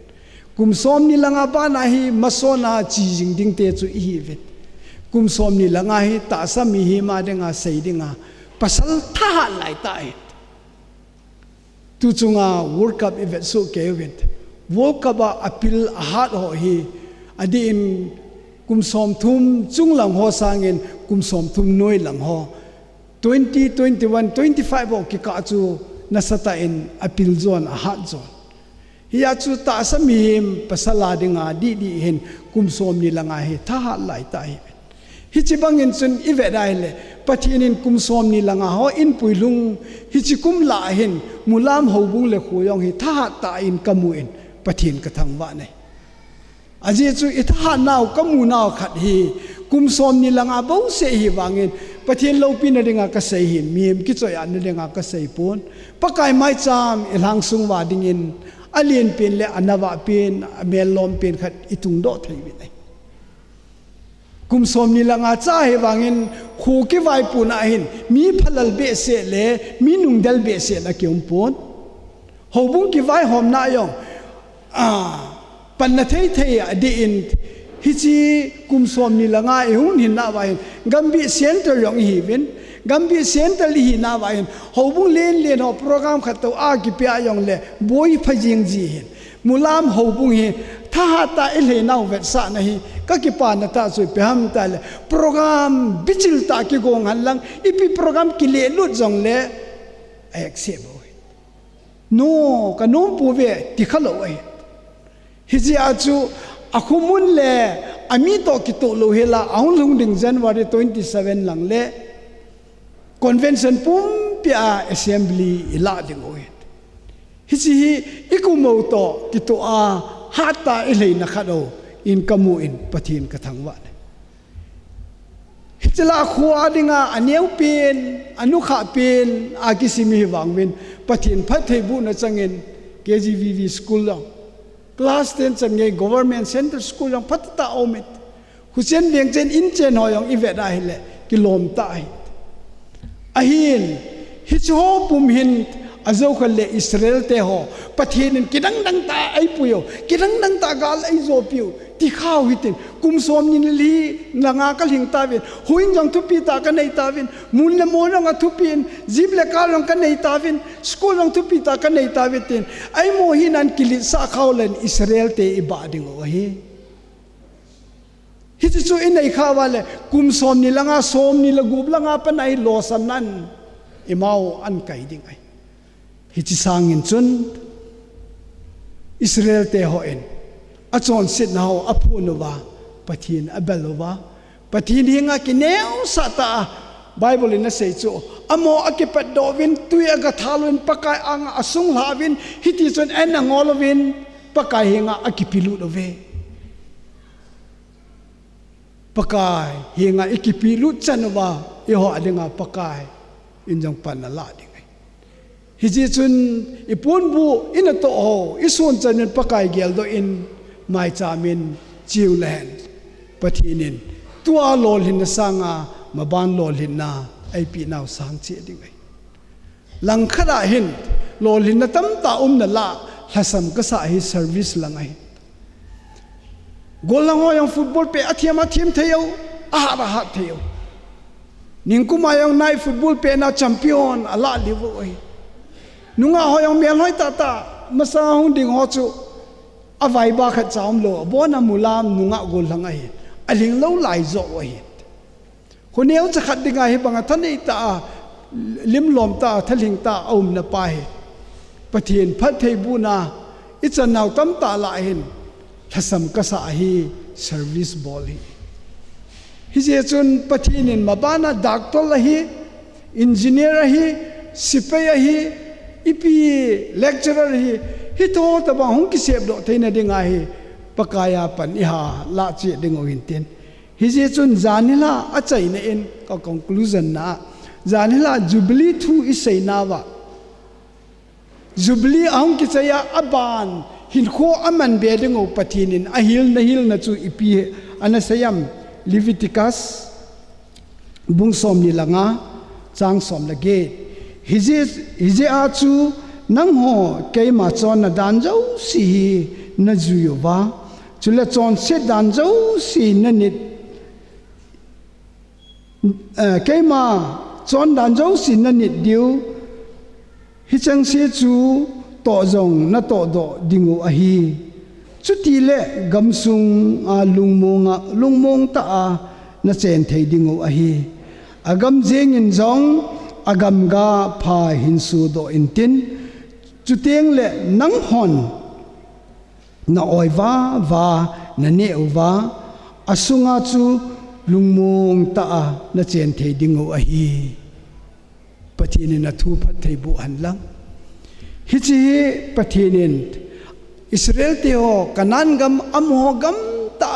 kumsom ni langa bana hi masona chi jing ding te chu i vet kumsom ni langa hi ta sami hi ma denga seidinga pasal tha lai ta tu chunga world cup event so ke event world cup appeal ahat ho hi adin kumsom thum chunglang ho sangin kumsom thum noi lang ho 2021 25 ok ka chu nasata in appeal zone ahat zone hiya chu ta samim pasala dinga di hin kumsom ni langa he tha lai ta hi hichibangin chun ivedai le pathinin kumsom ni langa ho in puilung hichikum la hin mulam hobung le khoyong hi tha ta in kamuin pathin ka thangwa nei aje chu itha naw kamu naw khat hi kumsom ni langa bo se hi wangin pathin lo pin na dinga ka sei hi miem ki choi an dinga ka sei pon pakai mai cham ilang sung wa dingin alien pin le anawa pin melom pin khat itung do thei bi nei kumsom ni langa cha he wangin khu ki vai puna hin mi phalal be se le mi nungdal be se na kyom pon hobung ki vai hom na yong pan na thei thei adi in hichi kumsom ni langa e hun hin na wa hin gambi center yong hi win gambi central hi na wa hin hobung len ho program khat to a ki pia yong le boi phajing ji hin mulam hobung hi tha ha ta ile nau vet sa na hi ka ki pa na ta sui pe ham ta le program bichil ta ki gong han lang ipi program ki le lut jong le accept no ka nom pu ve ti khalo ai hi ji a chu akhumun le ami to ki to lo hela aung lung ding January 27 lang le convention pum pia assembly ila ding oi hi chi hi ikumo to ki to a hata ilei na khado in kamu in pathin ka thangwa hi chela khuwa dinga aneu pin anu kha pin akisimi wangwin pathin phathei bu na changin KGVV school lo class 10 change government center school yang patata omit husen leng chen in chen hoyong ivet a hile kilom ta hi ahin hi cho pum hin azo khale Israel te ho pathin kidang dang ta ai puyo kidang dang ta gal ai zo piu ti khaw hitin kum som nin li langa kal hing ta vin huin jang thu pi ta ka nei ta vin mun le mo nga thu pin jib le ka long ka nei ta vin school long thu pi ta ka nei ta vitin ai mo hinan kili sa khawlen Israel te iba ding o hi hi chu in nei kha wale kum som ni langa som ni la gub langa pa nai lo sam nan imau an kai ding ai hi chi sangin chun Israel te ho en achon sit now apunova pathin abelova pathin hinga kineu sata Bible in say chu amo akipat dovin tuya ga thalun pakai ang asung lavin hiti chon en angolovin pakai hinga akipilu dove pakai hinga ikipilu chanwa iho adinga pakai injang panala ding hiji chun ipun bu in to ho isun chanin pakai gel do in mai chamin chiulen pathinin tua lol hin sanga maban lol hin na ai pi naw sang che ding ai lang khara hin lol hin na tam ta na la hasam ka sa hi service lang ai golang ho yang football pe athiam theu a ha theu ning kuma yang nai football pe na champion ala livo ai nunga hoyong mel hoi ta masa hung ding ho chu avai ba khat chaum lo bona mulam nunga gol hanga hi aling lo lai zo wa hi huneu cha khat dinga hi banga thanei ta lim lom ta thaling ta om na pa hi pathin phat thei bu na icha naw tam ta la hin thasam ka sa hi service ball hi je chun pathinin mabana doctor la hi engineer hi sipai hi ipi lecturer hi to ta ba hong ki sep do theina dinga hi pakaya pan iha la chi dingo hinten hi je chun zanila achai na in ka conclusion na zanila jubilee thu isai na wa jubilee ahong ki chaya aban hin kho aman be dingo pathinin ahil na chu ipi anasayam Leviticus bungsom ni langa chang som la ge hije a chu nang ho keima chon na dan jau si na juyo ba chule chon se dan jau si na nit keima chon dan jau si na nit diu hi chang se chu to jong na to do dingu a hi chuti le gamsung a lungmong ta a na chen thei dingu a hi agam jeng in jong agam ga pha hinsu do intin chuteng le nang hon na oiwa wa na ne wa asunga chu lungmong ta a na chen thei dingo a hi pathinin na thu phat thei bu han lang hi chi pathinin Israel te ho kanan gam am ho gam ta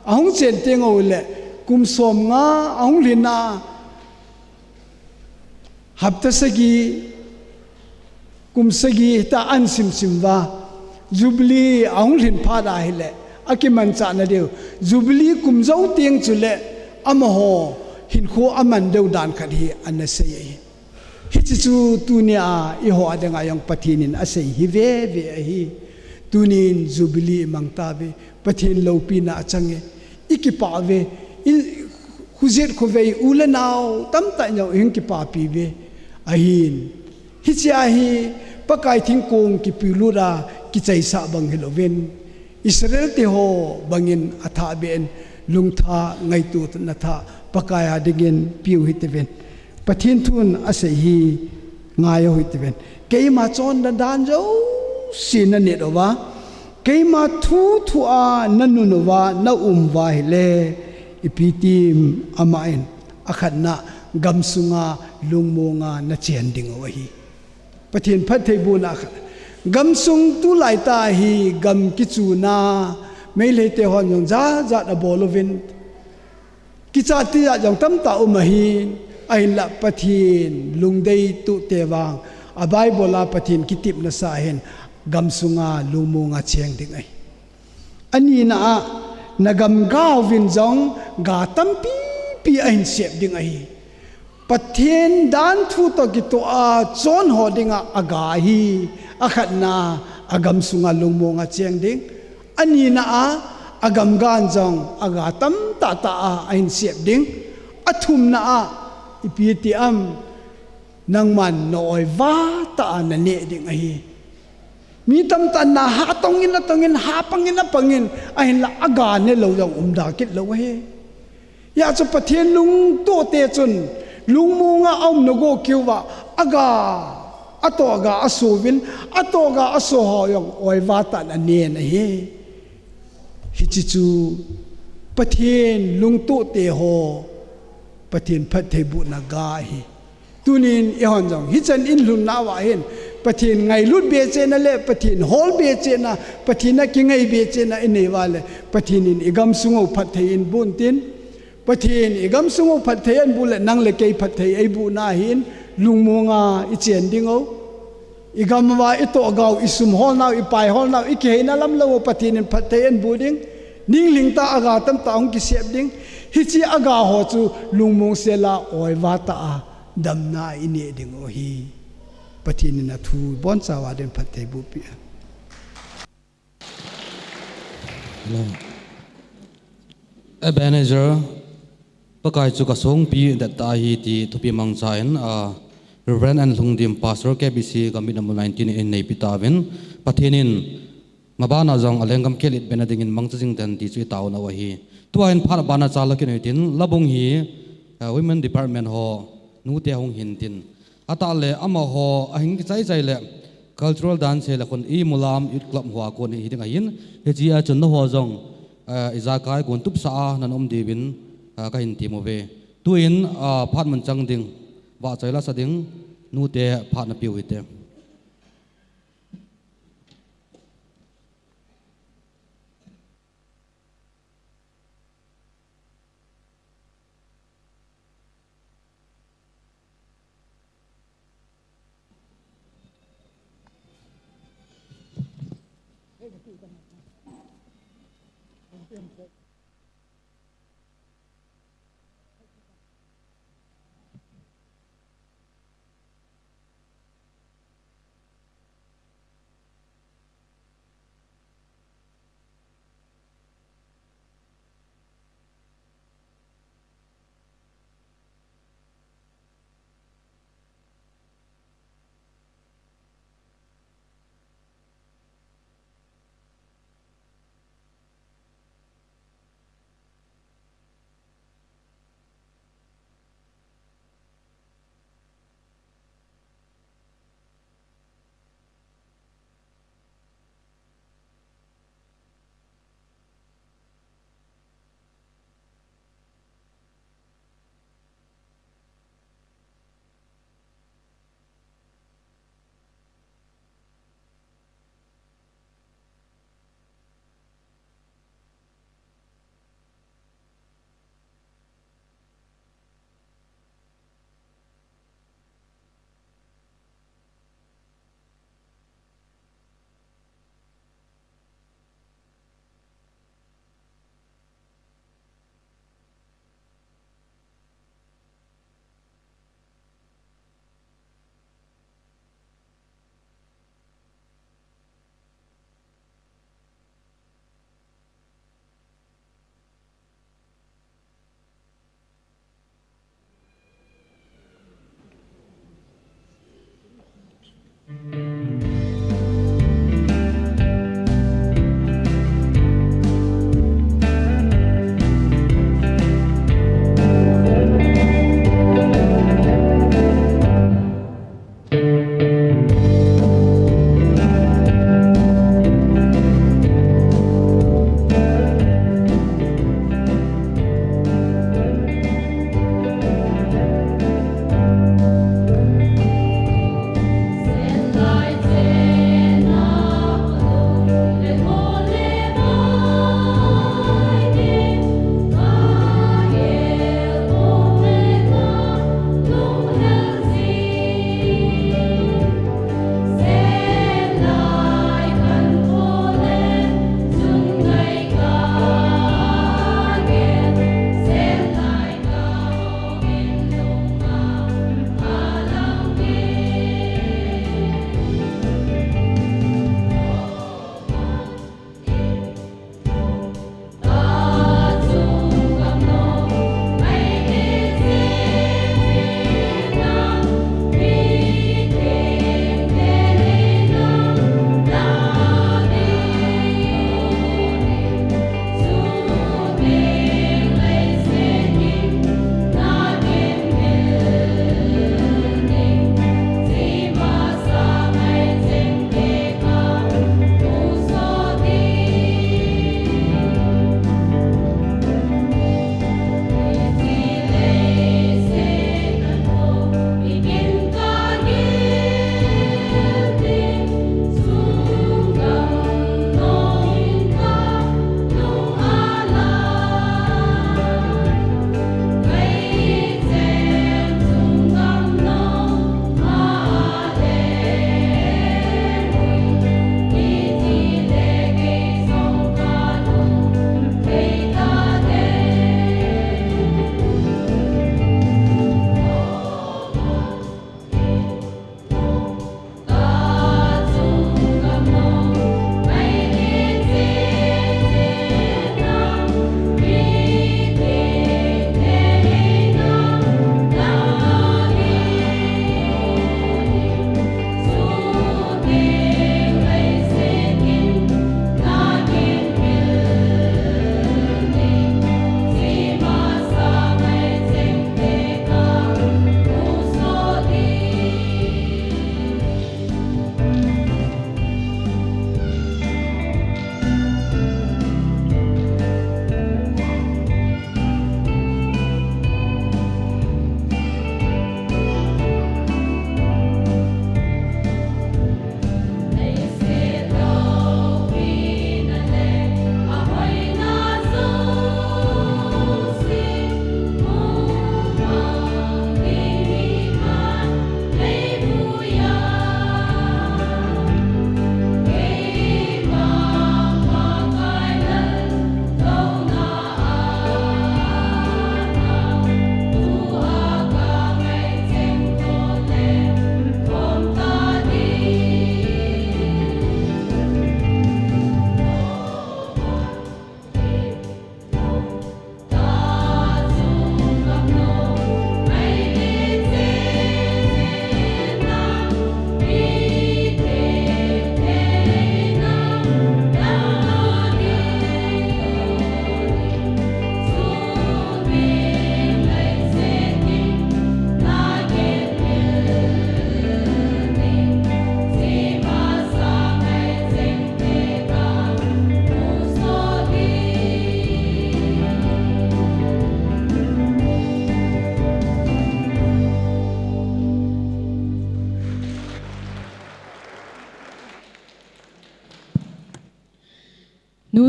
ahong chen tengo le kum som nga ahong lina haptasagi kumsagi ta ansim simwa Jubilee ahong lin pha da hile akiman cha na deu Jubilee kumzau tiang chule amaho hin kho aman deu dan khat hi anasei hi chu tunia i ho adanga yang pathinin asei hi ve hi tunin Jubilee mangta be pathin lopi na change ikipa ve khuzet khuvei ulenau tam ta nyau ing ki pa pi ve ahin hi chia hi pakai thing kong ki pilura ki chai sa bang hiloven Israel te ho bangin atha ben lungtha ngai tu na tha pakaya dingin piu hiteven pathin thun ase hi ngayo hiteven keima chon dan jo sin ne dowa keima thu thu a nanu nowa na wa hele ipitim amain akhanna gamsunga lungmonga na chen ding wahi pathin phat thei bu na gamsung tu lai ta hi gam kichuna mai le te hon yong za za da bolovin kicha ti ya jong tam ta umahi ai la pathin lungdei tu te wang a bible pathin kitip na sa hen gamsunga lungmonga cheng ding ai ani na nagam gaw vin jong ga tampi pi ain sep ding ai pathin dan thu to ki to a chon ho dinga aga hi akhatna agam sunga lungmonga cheng ding ani na agam gan jong aga tam ta ta ain sep ding athum na ipiti am nangman noi wa ta na ne ding ai mi tam ta na ha tongin ha pangin ain la aga ne lo jong da kit lo he ya chu pathian lung to te chun lungmonga om no go kiwa aga atoga asuvin atoga aso hoyong oi wata na ne na he hichichu pathian lung to te ho pathian phat thei bu na ga hi tunin ehon jong hichan in lun na wa hen pathin ngai lut be che na le pathin hol be che na pathina ki ngai be che na ine wale pathin in igam sungo phat thei in bun tin pathin igam sungo phat thei an bu le nang le kei phat thei ai bu na hin lungmonga i chen dingo igam wa ito gaw isum hol naw i pai hol naw i ke na lam lo pathin in phat thei an bu ding ning ling ta aga tam ta ong ki sep ding hi chi aga ho chu lungmong se la oi wa ta dam na ine ding o hi pathin na thu bon chawa den phat thei bu pi Ebenezer pakai chu ka song pi that ta hi ti thupi mang chain Reverend and Lungdim Pastor KBC kamit number 19 in nei pitawin pathinin mabana jong alengam kelit benading in mangching dan ti chui taw na wa hi tuain phar bana chala kin tin labung hi women department ho nu te hong hin tin ata le ama ho ahing chai chai le cultural dance le kon I Mulam youth club huwa ko ni hiding ahin he chi a chun no ho jong iza kai gon tup sa nan om divin ka hin ti mo ve tuin phat man chang ding wa chai la sa ding nu te phat na piu ite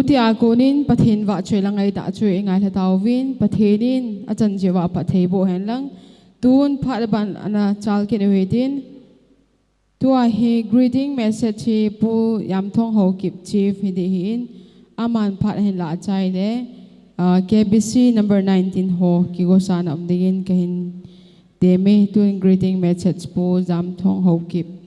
ti akonin pathin wa choi langai da choi ngai la tawin pathenin achan jewa pathei bo hen lang tun phat ban ana chal ke wedin tua hi greeting message hi pu yam thong Haokip chief hi di hin aman phat hen la chai le KBC number 19 ho ki go san am digin kahin deme tun greeting message pu yam thong Haokip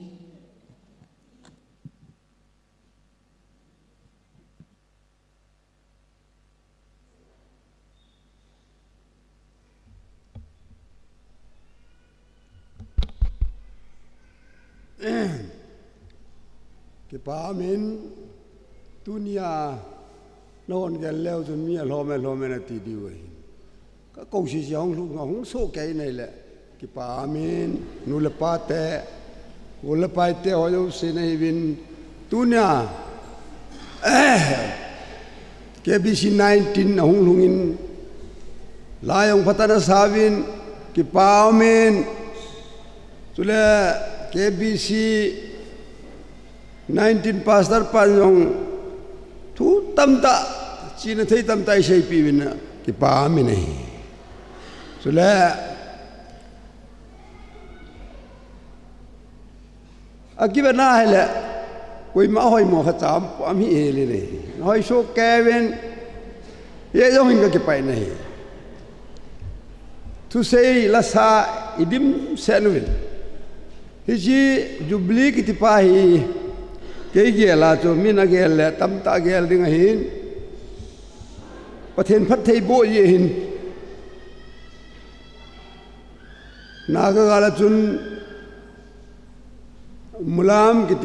cái bà mình dunia non cái leo cho mía lo mẹ là tì điều ấy cái câu chuyện gì không số cái này là cái bà mình nu là ba tệ nu là ba tệ họ đâu xin này vin dunia cái BC 19 không lungin lai ông phát na savin cái bà mình cho là cái BC 19 pastor panjong thu tam ta chỉ là thấy tam tai say pi vin cái bà mình này cho là aki bên này là quay máu hồi mò khát chạm am hi lên này nói số Kevin vậy giống như cái bài này thu say là sa idim senwin hi ji Jubilee ki tipa hi cái gì là cho mình cái là tâm ta cái là đừng hin, bắt thiên phát thấy bộ gì hin, na cái là chun Mulam cái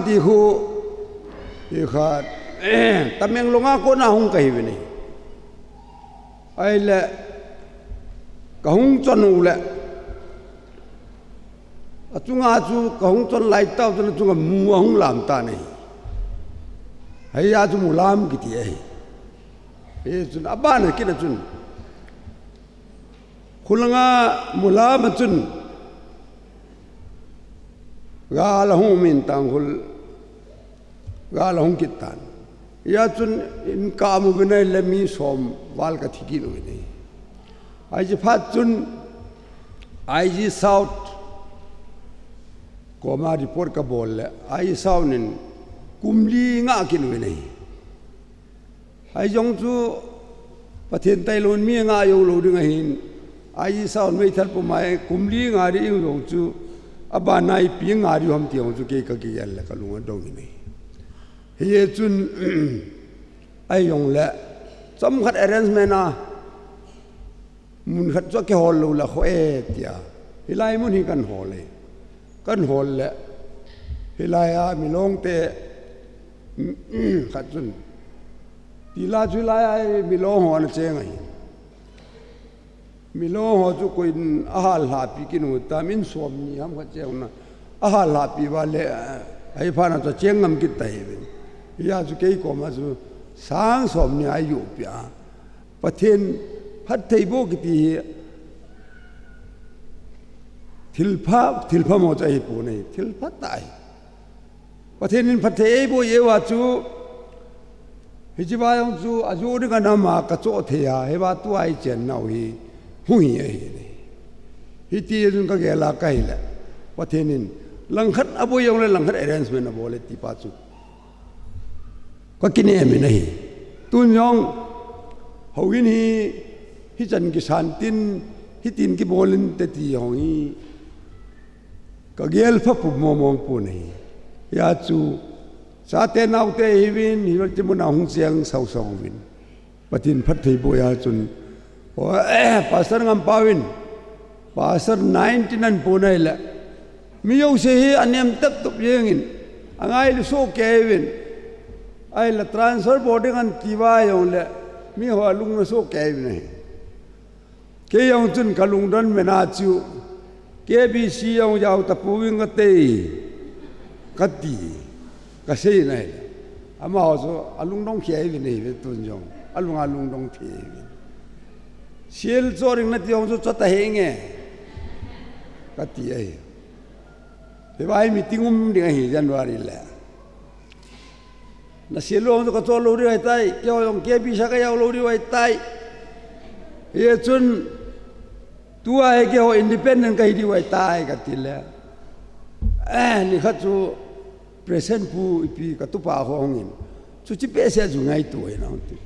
tỷ khu, thì khát, tâm yang longa ko na hung cái này, ai là cái hung chọn là chúng ta không chọn lại tao cho chúng ta mua không làm ta này hay là chúng Mulam cái gì ấy chúng abah này kia là chúng khulanga Mulam mà chúng gà là không mình tăng khul gà là không kitan ya chúng in kamu bên này là mi som val cái thi kilo này ai chỉ phát chúng ai chỉ south có mà report cả bol là ai sao nên kumli ngã kinh về này ai giống chú phát hiện tay luôn mi ngã yêu lâu đừng hình ai sao mấy thật của mày kumli ngã đi yêu giống chú abba này pi ngã đi hôm tiệm chú cái là cái luôn ở đâu này hiện chun ai dùng là some khát arrangement à muốn khát cho cái hall là khó tia hiện lại muốn hiện cần hall này kan hol le hilaya milong te khatun tila julaya milong ho na chengai milong ho chu koin ahal ha pi kinu ta min som ni ham kha cheuna ahal ha pi wa le ai pha na cho chengam ki tai ya chu kei ko ma chu sang som ni ayu pya pathen phat thei bo ki ti thilpha mo chai pu nei thilpha tai pathenin phathe bo ye wa chu hijiba yong chu aju ri kana ma ka cho thea he ba tu ai chen nau hi hui ye ni hi ti jun ka ge la kai la pathenin langkhat abu yong le langkhat arrangement abo le ti pa chu ka kine mi nei tun yong howin hi chan ki san tin hi tin ki bolin te ti hong hi ka gel pha pu mo mong pu nei ya chu sa te nau te hi win hi ti mun hong siang sau sau win patin phat thei bo ya chun o pastor ngam pawin pastor 99 pu nei la mi yo se hi anem tap tup yengin angai lu so kevin ai la transfer boarding an tiwa yong le mi ho lung so kevin nei ke yong chun kalung don mena chu KBC yong yaw tapuwing ka te kati kasi nei ama so alung dong khie vi nei ve tun yong alung dong the siel choring na ti yong so chata henge kati ai te bai meeting ding hi January la na silong ka to lo ri ai tai yo yong ke bi sa ka yo lo ri ai tai ye chun tua ai ke ho independent ka di ai tai ka ti le ni kha chu present pu ipi ka tu pa ho ngin chu chi pe se ju ngai tu ai na ti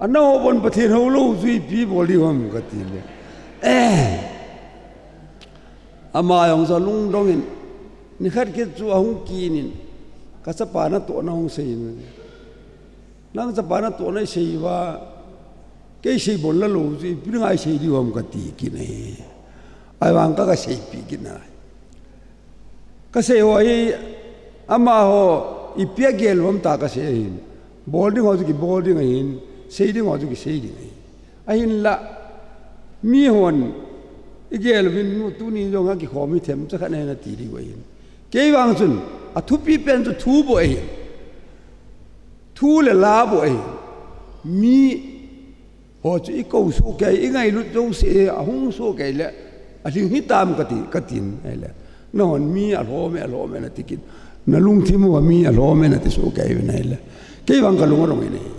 ano bon pathin ho lo ju ipi bo li hom ka ti le ama yong zo lung dong in ni khat ke chu ahung ki nin ka sa pa na to na hung sei ni nang sa pa na to na sei wa ke sei bol la lo ji pi ngai sei di hom ka ti ki nei ai wang ka sei pi ki na ka sei ho ai ama ho i pia gel hom ta ka sei hin bolding ho ki bolding hin sei ding ho ki sei ding ai hin la mi hon i gel vin nu tu ni jong ha ki khomi them cha kha nei na ti ri wai ke wang chun a thu pi pen chu thu bo ai thu le la bo ai mi ho chu i ko su ke i ngai lu jo se a hung su ke le a ling hi tam ka tin ai le non mi a lo me na tikin na lung thi mo mi a lo me na ti su ke nei le ke wang ka lung rong nei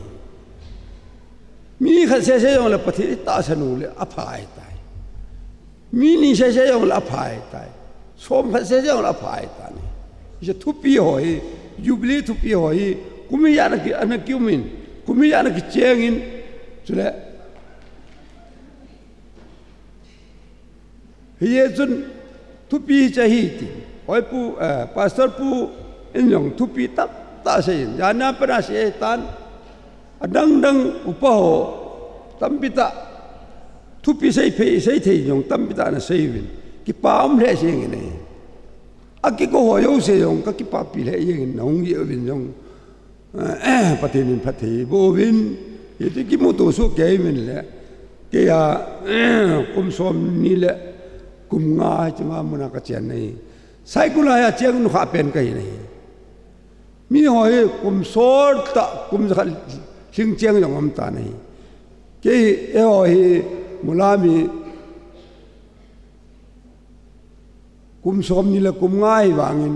mi kha se yong le pathi ta sanu le a phai tai mi ni se yong la phai tai som kha se yong la phai ta ni je thu pi hoi jubilee thu pi hoi kumi ya na ki ana kyumin kumi ya na ki chengin chule ye chun thu pi chahi ti hoi pu pastor pu in yong thu pi tap ta se ya na pra se tan adang dang upa ho tampita thu pi sei phe sei thei yong tampita na sei win ki paum le se ngi nei aki ko ho yo se yong ka ki pa pi le yeng nong ye win yong patin phathi bo win ye ti ki mo to so ke min le ke ya kum som ni le kum nga changa muna ka chen nei sai kula ya cheng nu kha pen kai nei mi hoi kum sor ta kum khal sing cheng yong am ta nei ke e hoi mulami kum som ni la kum ngai wangin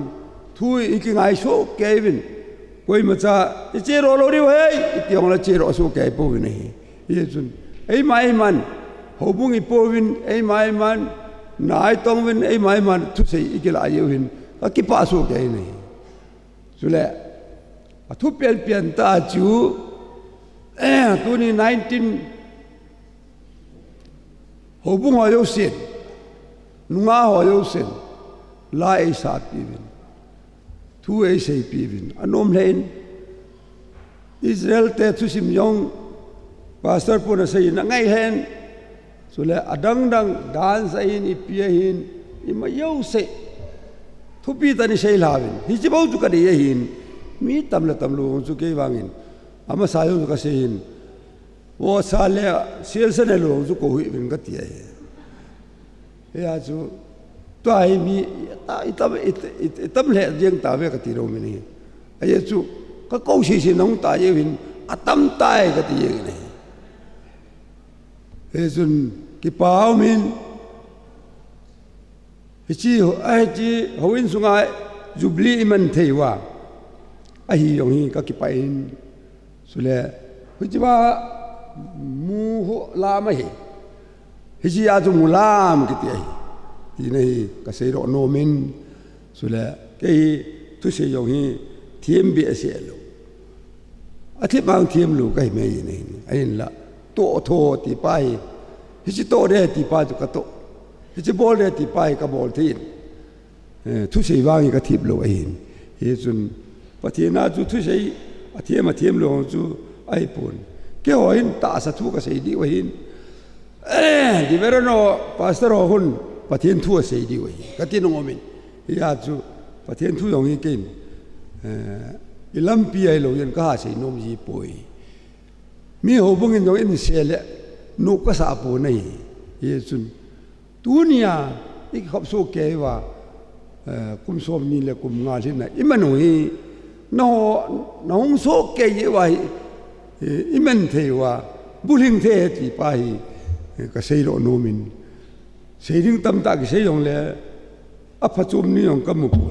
thui iki ngai so kevin koi ma cha i che ro lo ri hei i tiong la che ro so ke po ni ye chun ei mai man ho bung i po win ei mai man nai tong win ei mai man thu sei iki la ye win ka ki pa so ke ni sule a thu pian ta chu tu ni 19 ho bung ho yo sin nunga ho yo sin la ei sa pi win thu ei sei pi win anom lein Israel te thu sim yong pastor puna sei na ngai hen sule adang dang dan sa in i pi hin i ma yo se thu pi ta ni sei la win hi chi bau chu ka de hin mi tam lu chu ke wangin ama sa yo ka se hin wo sa le sel sa ne lo chu ko hi win ka ti ai ya chu to ai mi ta itam le jeng ta ve ka ti ro mi ni ai chu ka ko si nong ta ye win atam tai ka ti ye ni e sun ki pao min chi ai chi hoin sunga Jubilee man theiwa ai yong hi ka ki pain sule hujiba mu ho la ma hi hi ya chu mulam ki ti ai ti nei ka sei ro no min sule ke tu se yong hi thiem bi se lo a thi bang thiem lu kai me ni ai la to tho ti pai hi chi to de ti pa chu ka to hi chi bol de ti pai ka bol thin thu sei wang ka thip lo ai hi chun pathina chu thu sei a thiem lo chu ai pun ke hoin ta sa thu ka sei di wa hin di verano pastor hun pathin thu sei di wa ka ti no min ya chu pathin thu yong hi kin ilam pi ai lo yen ka sei nom ji poi mi ho bung in yong in se le nu ka sa pu nei ye chun tunia ik khop so ke wa kum som ni le kum nga lin na imanu hi no hong so ke ye wa imen the wa buling the ti pa hi ka sei ro no min sei ding tam ta ki sei yong le a pha chum ni yong ka mu pu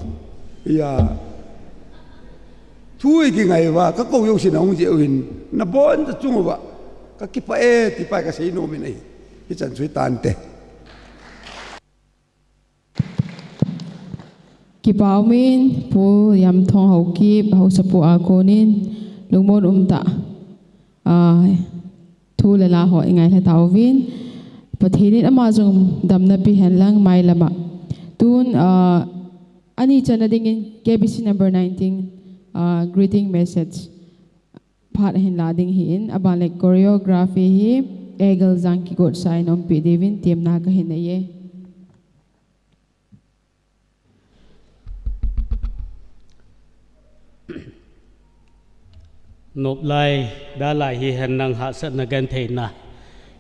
ya thui ki ngai wa ka ko yo sin ong je win na bon ta chung wa ka ki pa e ti pa ka sei no mi nei hi chan chui tan te ki pau min pu yam thong Haokip hau sapu a konin lungmon umta thu le la ho ingai la tawin pathinin ama jong damna pi henlang mai lama tun ani chana dingin KBC number 19 greeting message phat hin la ding hin abale choreography hi egal jang ki god sign on pi devin team na ka hin ye nộp lại đã lại hi hẹn năng hạ sát na gan thầy na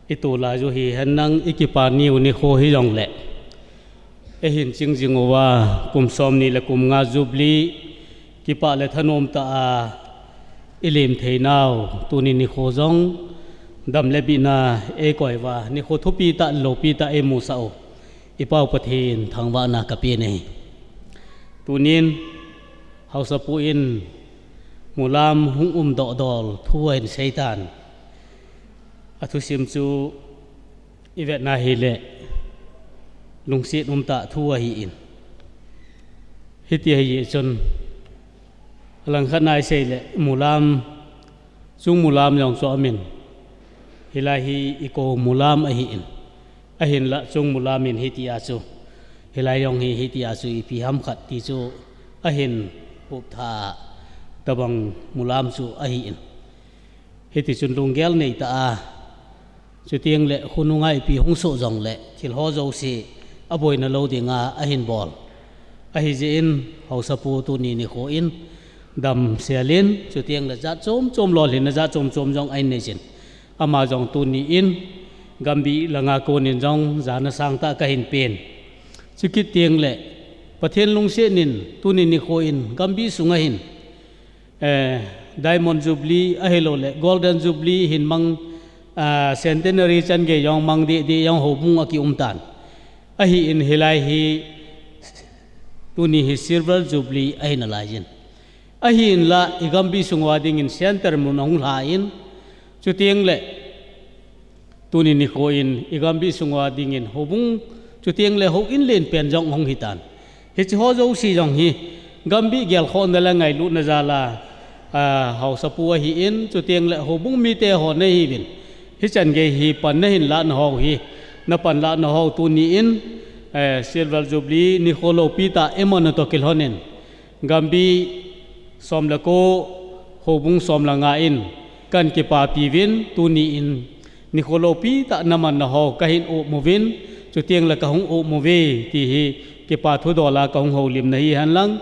itu la ju hi hẹn năng ikipa niu ni kho hi rong lệ e hin ching jing wa kum som ni la kum nga Jubilee kipa le thanom ta a ilim thei naw tu ni kho jong dam le bi na e koi wa ni kho thupi ta lo pi ta e mu sao ipau pathin thangwa na ka pi nei tunin hausa pu in Mulam hung do dol thuain seitan athu sim chu ivet na hile lungsit ta thua hi in hiti hi chon lang khanai seile Mulam chung Mulam yong so amin hilahi iko Mulam a hi in a hin la chung Mulam in hiti a chu hilai yong hi hiti a chu ipi ham khat ti chu a hin pup tha tabang Mulam su ahin hiti chun lunggel nei ta a chu tieng le khunungai pi hong so jong le thil ho zo si aboi na lo dinga ahin bol ahi je in hausapu tu ni kho in dam selin chu tieng le za chom lo lin na za chom jong ai nei jin ama jong tu ni in gambi langa ko nin jong za na sang ta ka hin pen chu ki tieng le pathen lung se nin tu ni kho in gambi sunga hin Diamond Jubilee ahelo le Golden Jubilee hin mang centenary chan ge yong mang di yong hobung aki umtan ahi in hilai hi tuni hi Silver Jubilee ahina lajin ahi in la igambi sungwa ding in center mun ong la in chutieng le tuni ni ko in igambi sungwa ding in hobung chutieng le ho in len pen jong hong hitan hi chi ho zo si jong hi gambi gel khon da la ngai lu na za la hau sapu hi in chu tieng le hobung mi te ho nei hi bin hi chan ge hi pan na hin la na ho hi na pan la na ho tu ni in Silver Jubilee ni kholo pi ta emon to kil honen gambi som la ko hobung som la nga in kan ki pa pi vin tu ni in ni kholo pi ta naman na ho ka hin o movin chu tieng la ka hung o move ti hi ki pa thu do la ka hung ho lim na hi han lang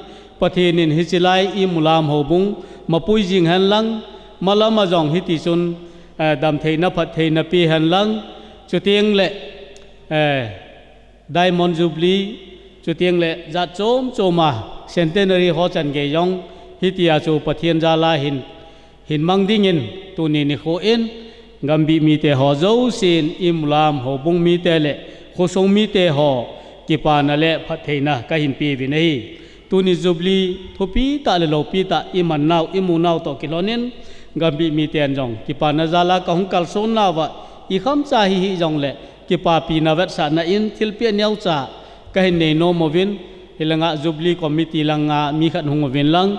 pathenin hichilai i Mulam hobung mapui jing han lang malama jong hiti chun dam theina phat theina pi han lang chutieng le Diamond Jubilee chutieng le za choma centenary ho chan ge yong hitia chu pathian jala hin mang dingin tuni ni kho in gambi mi te ho zo sin i Mulam hobung mi te le khosong mi te ho kipa na le phat theina ka hin pi vi nei tuni Jubilee thopi ta le lo pi ta iman naw imu naw to kilonin gambi mi ten jong kipa na jala ka hung kal son na wa i kham cha hi jong le kipa pi na vet sa na in thil pi nyau cha ka hin nei no movin hilanga Jubilee committee langa mi khat hung ven lang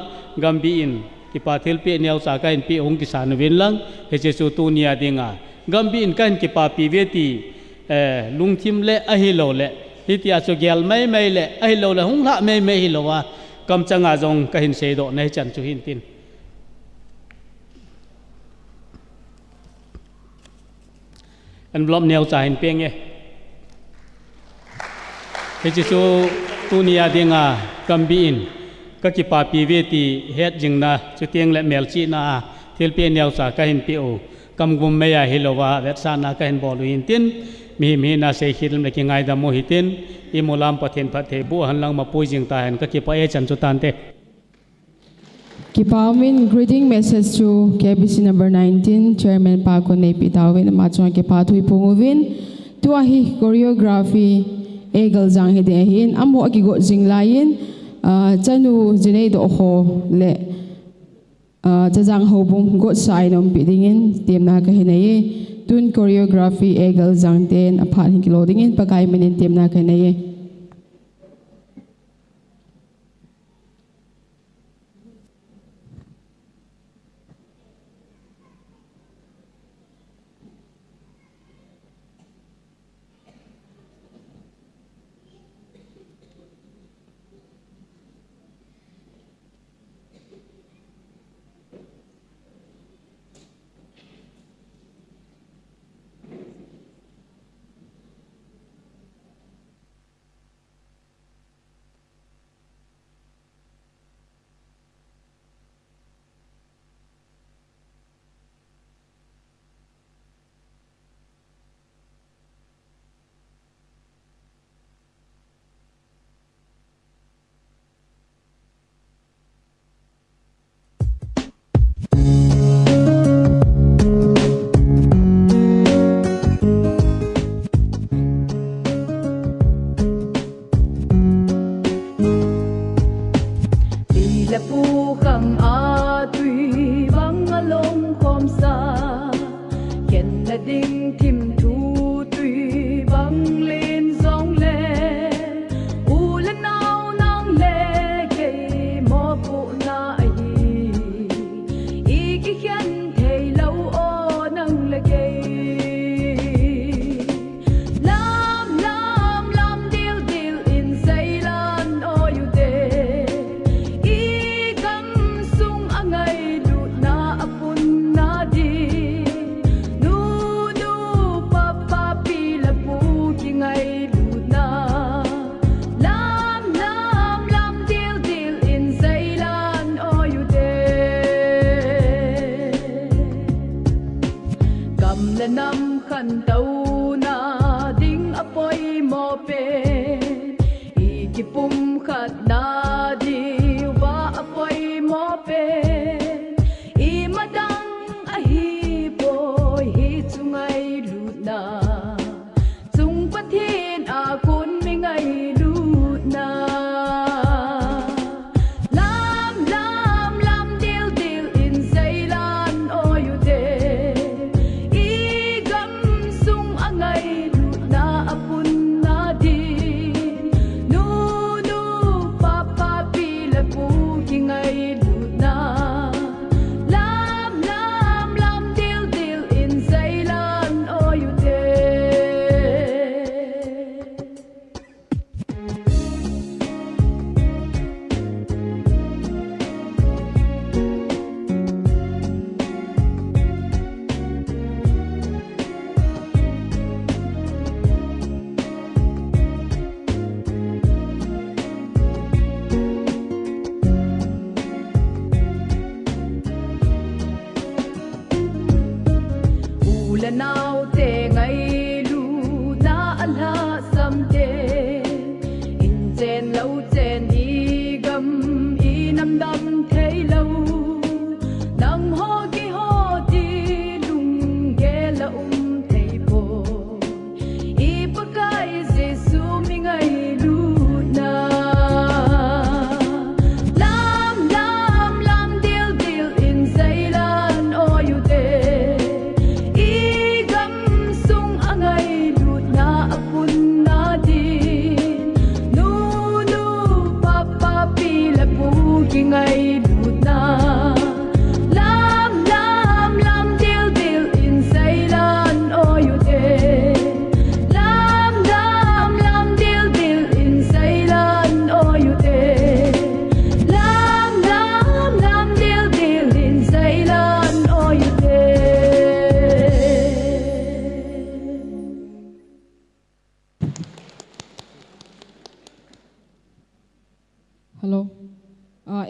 gambi in kipa thil pi nyau cha ka hin pi hung kisan ven lang he che chu tu nia dinga gambi in kan kipa pi veti lungthim le a hi lo le hitia chu gel mai le ai lo la hung la mai hi lo wa kam changa jong ka hin se do nei chan chu hin tin an blom neo cha hin peng e he chu tunia dinga kambi in ka ki pa pi ve ti het jing na chu tieng le mel chi na thil pe neo cha ka hin pi o kam gum me ya hi lo wa vet sa na ka hin bol hin tin mi na se khil me ki ngai da mo hitin i Mulam pathen phathe bu han lang ma pui jing ta han ka ki pa e chan chu tan te Kipamin greeting message to KBC number 19 Chairman Magun nei pitawin ma chuan ke pathui punguvin tu a hi choreography egal jang he de hin amo ki go jing lain chanu jinei do ho le jajang hobung got sai nom pidingin temna ka hinai tun choreography egal jangten aphat hin kilodingin pakai menin temna ka hinai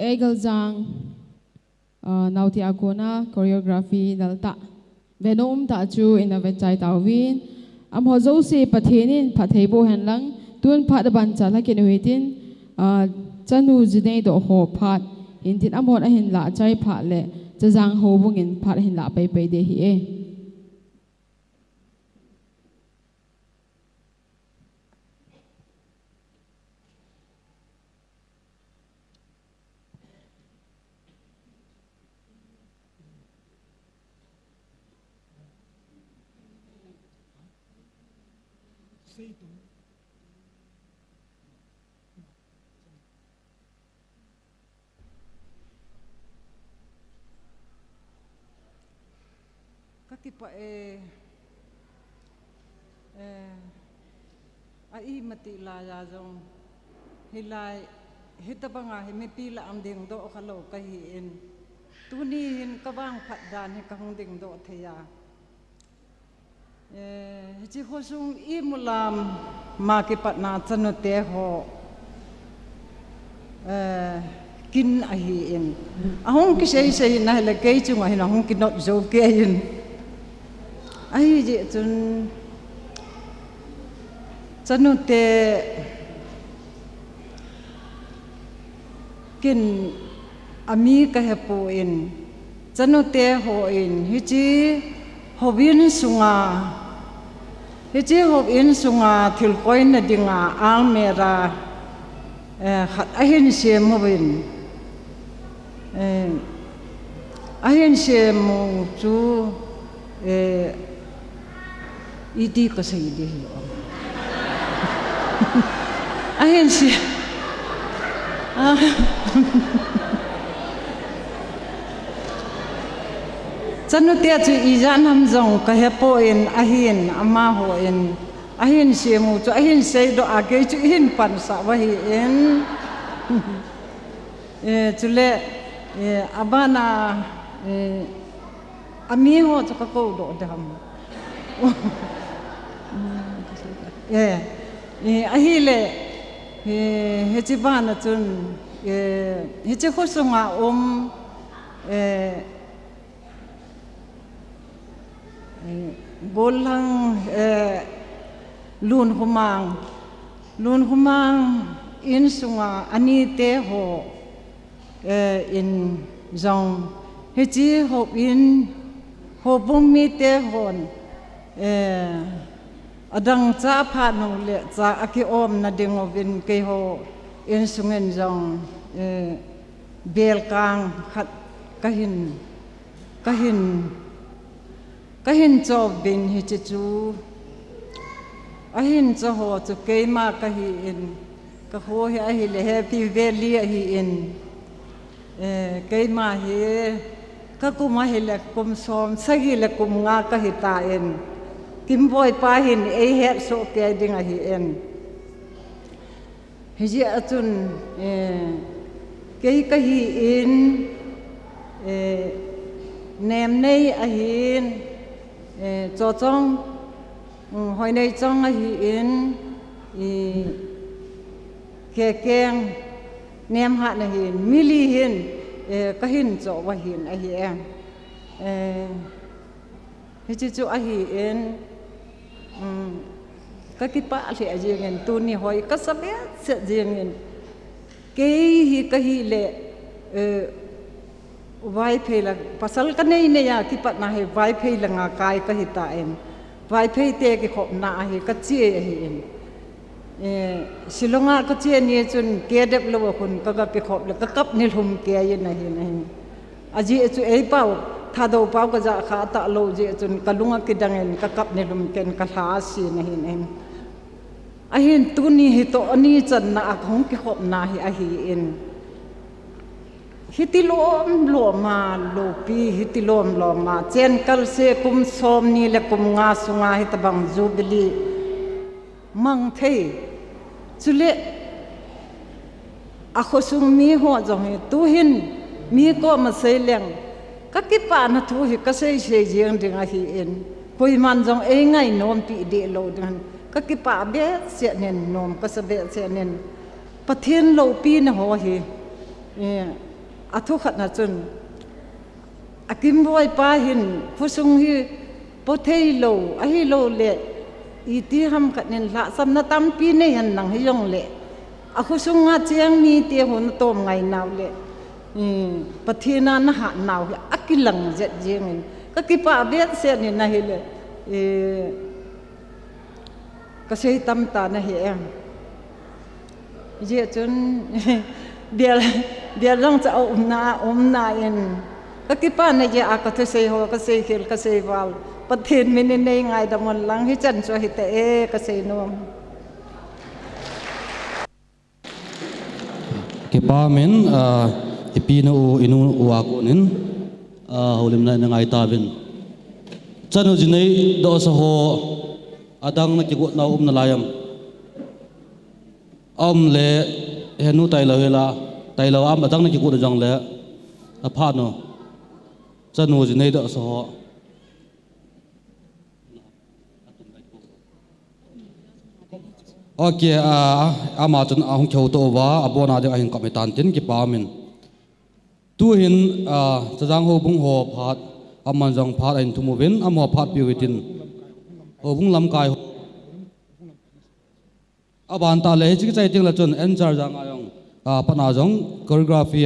Egaljang nauti akona choreography dalta venom ta chu in a vechai tawin am hozo se pathenin pathebo henlang tun phat ban chala ken wetin chanu jine do ho phat hintin amon a hin la chai phat le chajang ho bungin phat hin la pai pai de hi e Kakipa ai mati la ya jong hilai hitabanga himipila am ding do khalo kahi in tuni hin kabang phat dan hi kahung ding do theya chi khosung I mulam ma ki patna chanu te ho kin a hi in ahong ki sei na le kei chung a hin ahong ki not zo ke in ai je chun chanu te kin ami ka hepo in chanu te ho in hi chi hobin sunga hi chi hobin sunga thil koi na dinga al mera khat ahin se mobin ahin se mo chu idi ka sai di ahin se chanu te chu ijan ham jong ka hepo in ahin ama ho in ahin se mu chu ahin sei do age chu hin pan sa wa hi in chule abana ami ho chu ka ko do dam ahile he chi bana chun he chi khosunga bolang lun humang in sunga ani te ho in zong he chi hop in hopum mi te hon adang cha pha no le cha aki om na dingovin ke ho in sungen zong bel kang khat kahin cho bin hi chu ahin cho ho chu ke ma ka hi in ka ho hi a hi le happy valley hi in ke ma hi ka ku ma hi le kum som sagi le kum nga ka hi ta in kim boy pa hin e het so ke ding a hi en hi ji atun ke ka hi in nem nei a hin cho chong hoi nei chong a hi in ke keng nem ha na hin mili hin ka hin cho wa hin a hi em hi chu a hi in các cái bạn sẽ riêng en tu ni hỏi các sắp sẽ riêng en cái hi lệ vai phe là pasal cái này ya cái bạn na hay vai phe là ngà kai cái hi ta en vai phe te cái khop na hi cái chia hi en silonga cái chia ni chun ke dep lo kun ka cái khop là cái cấp ni hum ke yin na hi na aji chu ei pau tha do pau ka ja kha ta lo je chun kalunga ki dangen ka kap ne lum ken ka tha si na hin em a hin tu ni hi to ani chan na khong ki khop na hi a hi in hitilom lo ma lo pi hitilom lo ma chen kal se kum som ni le kum nga sunga hi tabang Jubilee mang thei chule a khosung mi ho jong hi tu hin mi ko ma sei leng các cái bạn nó thu thì các xây riêng thì ngay hiện hồi man dòng ấy ngày nôm bị địa lộ đàn các cái bạn bé sẽ nên nôm các sẽ bé sẽ nên bắt thiên lộ pi nó ho thì à thu khát là chun à kim voi pa hin phu sung hi bố thầy lộ ấy lộ lệ ý tí ham khát nên lạ xăm nó tam pi này hẳn năng hay dòng lệ à phu sung ngã chiang mi tia hồn tôm ngày nào lệ pathina na ha naw akilang jet jengin ka kipa bet se ni na hele ka sei tam ta na he em je chun bial long cha om na en ka kipa na je a ka the sei ho ka sei khel ka sei wal ประเทศมินในไงดำมันลังให้จันทร์หิตเอกเสนม Kepamen ipina inu uakunin holim na nang aitabin. Chano jinay do sa ho adang nakigot na na layam. Le henu taylaw am adang nakigot na jang le apano. Chano jinay do sa ho. Okay, amatan ahong kyoto wa abona de ahin kapitan tin kipamin. Tuhin tajang ho bung ho phat aman jang phat ain tumubin amo phat piwitin. Ho bung lam kai aban ta le chi chai ting la chon enjar jang ayong pana jong choreography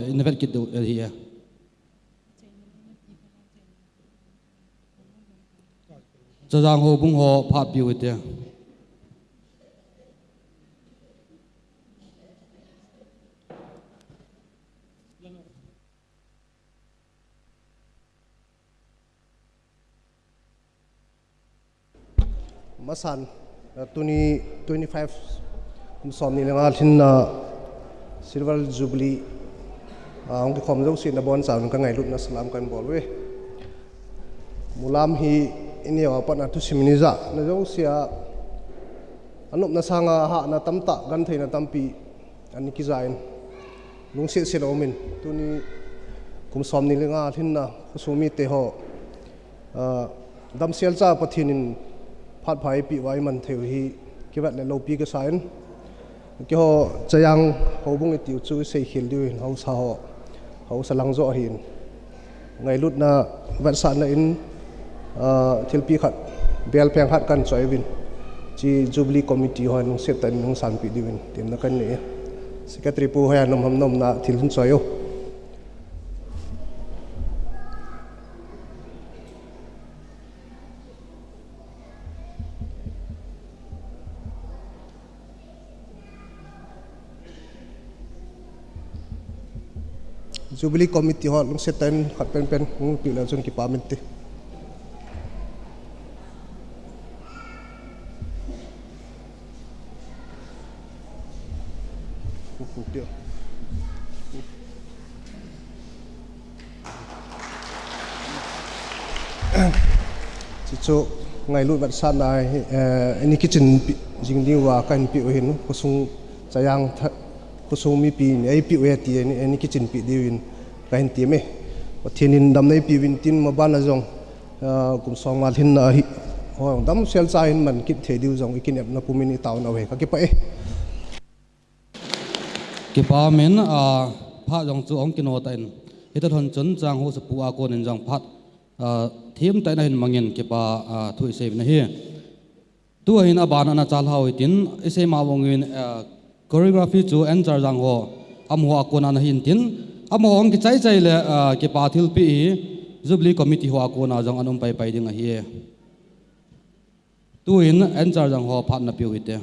innovate kit hi. Tajang ho bung ho phat piwitin. Masan tuni 25 som ni lengal hin silver jubilee ang khom jong sin na bon sa ka ngai lut na salam kan bol we mulam hi ini wa pa na tu siminiza na jong sia anup na sanga ha na tamta gan theina tampi ani ki zain lung se se omin tuni kum som ni lengal hin na khusumi te ho dam sel cha pathinin phát phai pi wai man theu hi kiwat le lo pi ka sain ki ho chayang ho bung tiu chu sei khil du ho sa ho salang zo hin ngai lut na van san na in thil pi khat bel peng khat kan choi win chi jubilee committee ho nung set tan nung san pi diwin tim na kan ni secretary pu ha nom ham nom na thil hun choyo Jubilee committee ho lung setan khat pen ngung pi la chun ki pamenti chicho ngai lut wat san ai any kitchen jing ni wa kan pi hin kusung chayang kusung mi pi ai pi we ti any kitchen pi diwin kain ti me thinin dam nei pi win tin ma ban azong kum song mal hin na hi ho dam sel cha hin man kit the diu jong ikin ep na pumini taw na we ka ki pa e ki pa men pha jong chu ong kino ta in hita thon chon chang ho sa pu a kon in jong phat thim ta na hin mangin ki pa thui se na hi tu hin aban ana chal hawi tin ise ma wongin choreography chu en char jang ho am ho akona na hin tin am ho ong ki chai le ki pa thil pi jubilee committee ho akona jang anum pai ding a hi tu in en char jang ho phat na pi wi te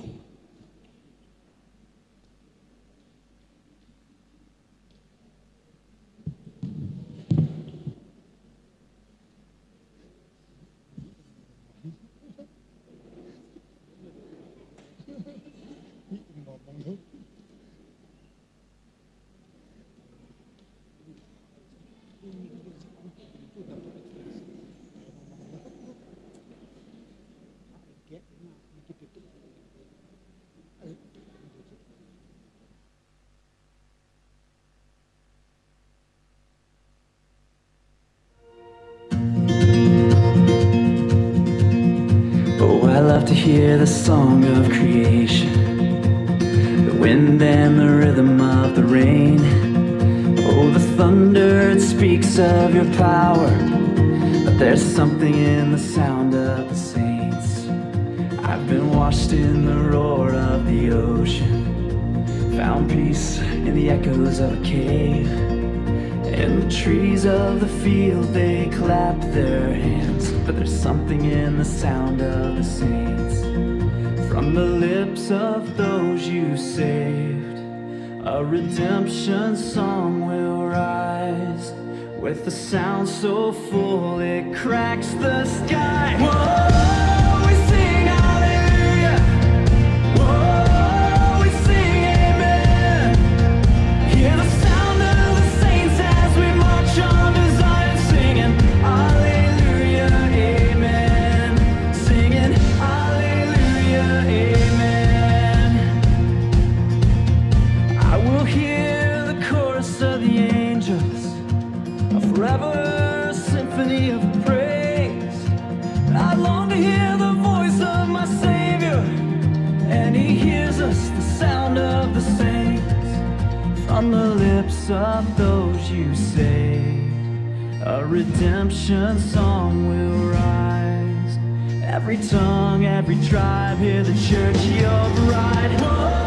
To hear the song of creation, the wind and the rhythm of the rain. Oh, the thunder, it speaks of your power, but there's something in the sound of the saints. I've been washed in the roar of the ocean, found peace in the echoes of a cave. And the trees of the field, they clap their hands, but there's something in the sound of the saints. From the lips of those you saved, a redemption song will rise. with a sound so full it cracks the sky. Whoa, we sing hallelujah. Whoa, we sing amen. Hear the sound of the saints as we march on to Zion, singing hallelujah, amen. Singing hallelujah, amen. I will hear the chorus of the angels, a forever symphony of praise. I long to hear the voice of my Savior, and He hears us, the sound of the saints. From the lips of those you saved, a redemption song will rise. Every tongue, every tribe, hear the church, your bride. Whoa.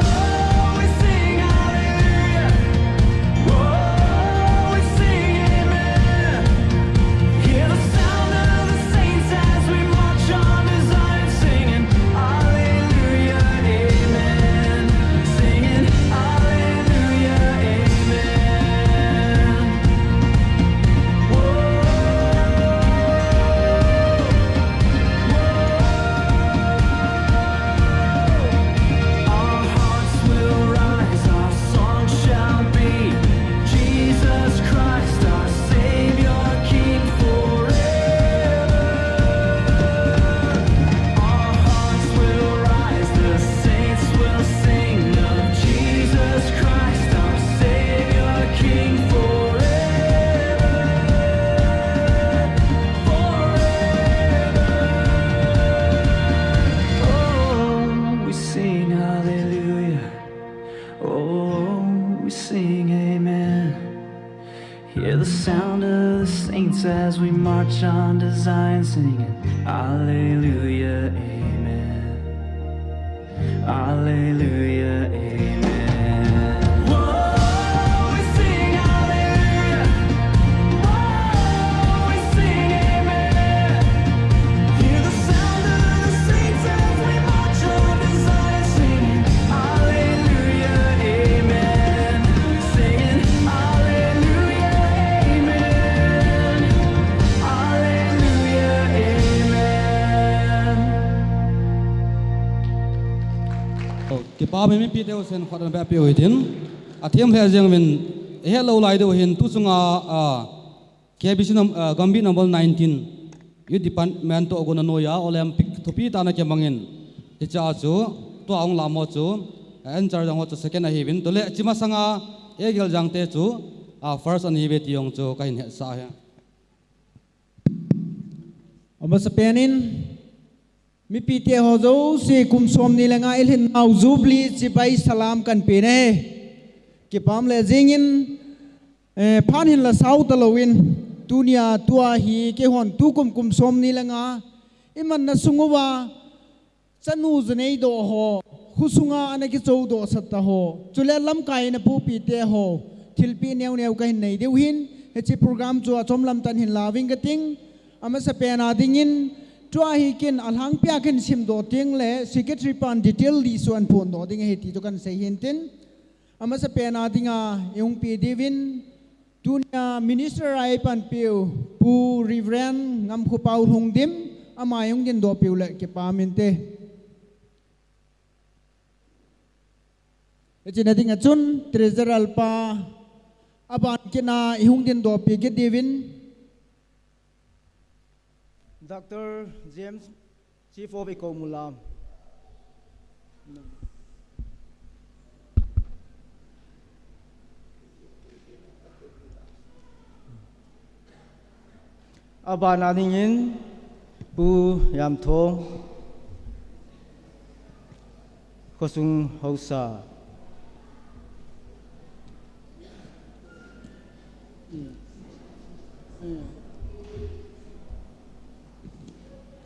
As we march on to Zion, singing hallelujah, amen. Hallelujah, amen. Whoa, we sing hallelujah. Whoa, we sing amen. Hear the sound of the saints as we march on to Zion, singing hallelujah, amen. Singing hallelujah, amen. Ki pa mi pi deu sen khadan ba pi hoitin athem le jeng min hello lai deu hin tu chunga KBC gambi number 19 yu department to ogona noya olympic thupi ta na ke mangin icha chu to aung lamo chu en char jang ho chu second a hibin to le chima sanga egel jang te chu first an hibe tiong chu ka hin sa ha Aba sa penin mi pite ho zo si kum som ni lenga ilhin au Jubilee chipai salam kan pe ne ki pam le jingin phan hin la sau talowin tunia tua hi ke hon tu kum som ni lenga iman na sunguwa chanu znei do ho khusunga anaki chou do satta ho chule lam kai na pu pite ho thilpi neu neu ka hin nei deu hin hechi program chu achom lam tan hin lawing ka ting ama sa pena dingin tua hi kin alhang pia kin sim do ting le secretary pan detail li suan phone do ding he ti to kan sei hintin ama sa pena dinga yung pi divin tunia minister ai pan piu pu reverend ngam khu pau hung dim ama yung din do piu le ke pa mente ejina dinga chun treasurer pa aban kina yung din do pi ke divin Dr. James, Chief of Eco Mulam. Abana dingin bu yam thong khosung hausa.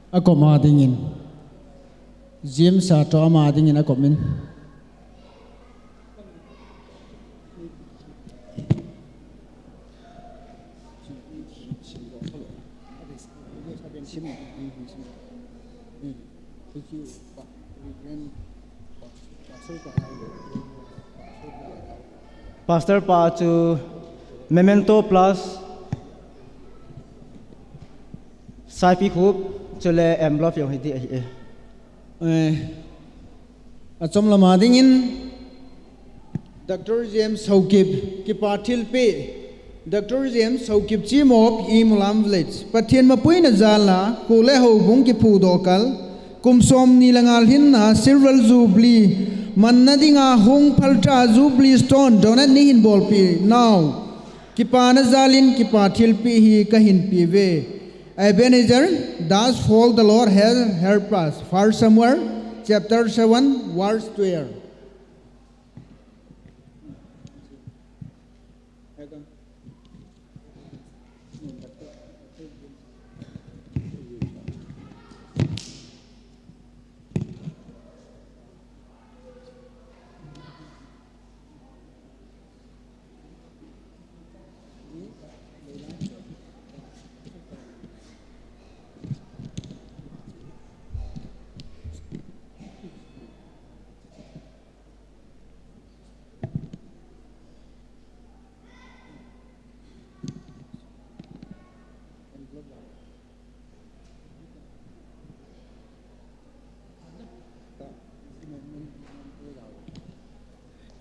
Ako ma dingin James sa to ma dingin ako min Pastor Pa to Memento Plus sai pi khup chule envelope yong hiti achom lama dingin Dr. James Haokip ki pathil pe Dr. James Haokip chief of Mulam village pathian mapui na zala kule ho bung ki phu dokal kumsom nilangal hinna silver jubilee mannadinga hung phalta jubilee stone donat ni hin bol pi now ki pana zalin ki pathil pi hi kahin pi ve Ebenezer does fall the Lord has helped us for somewhere chapter 7 verse 12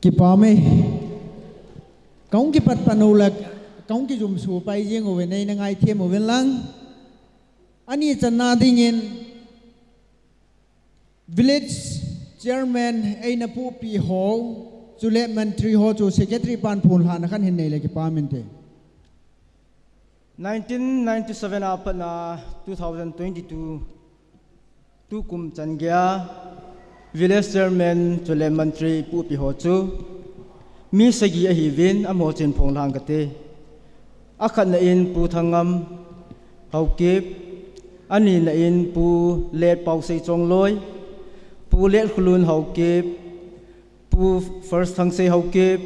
ki pame kaung ki pat panulak kaung ki jum su pai jing over nei na ngai them over lang ani channa dingin village chairman aina pu pi ho chule mantri ho chu secretary pan phun han khan hin nei le ki pamente 1997 apa na 2022 tu kum changya village chairman chule mantri pu pi ho chu mi sagi a hi vin a mo chen phong lang kate akhan na in pu thangam Haokip ani na in pu let pau sei chong loi pu let khulun Haokip pu first thang sei Haokip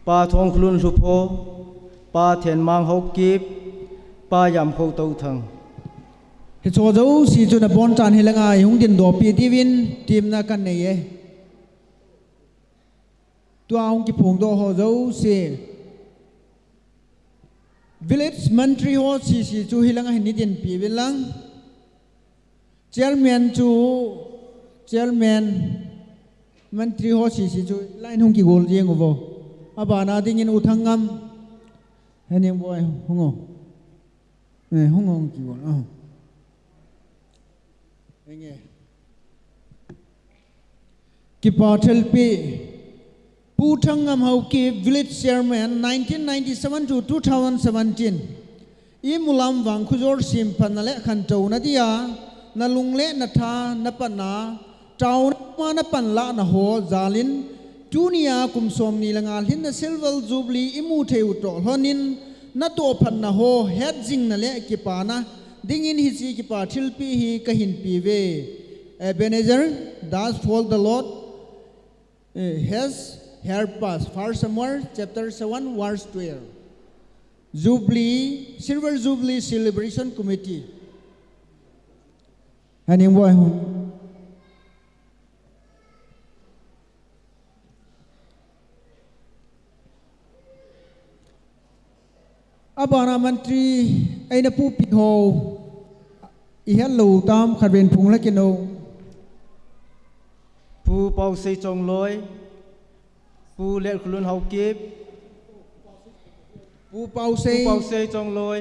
pa thong khulun lupho pa thian mang Haokip pa yam kho tau thang he cho zo si chu na bon chan hilanga hung din do pi divin tim na kan nei e tuang ki phung do ho zo se village mantri ho si chu hilanga hin din pi vilang chairman mantri ho si chu line hung ki gol jeng ovo abana dingin uthangam hening boy hungo hungo ki gol ki pathil pe puthangam Haokip village chairman 1997 to 2017 i mulam wang khujor sim panale khan chau na dia na lungle na tha na pana chau ma na pan la na ho zalin tunia kumsom ni langal hin na silver jubilee imu theu to honin na to phan na ho head jing na le ki pana dingin hi si ki pathil pi hi kahin pi ve Ebenezer does fall the Lord has helped us for somewhere chapter 7 verse 12 Jubilee silver jubilee celebration committee haning boy abana mantri aina pu pi ho i hello tam kharben phung la kino pu pau sei chong loi pu let khulun Haokip pu pau sei chong loi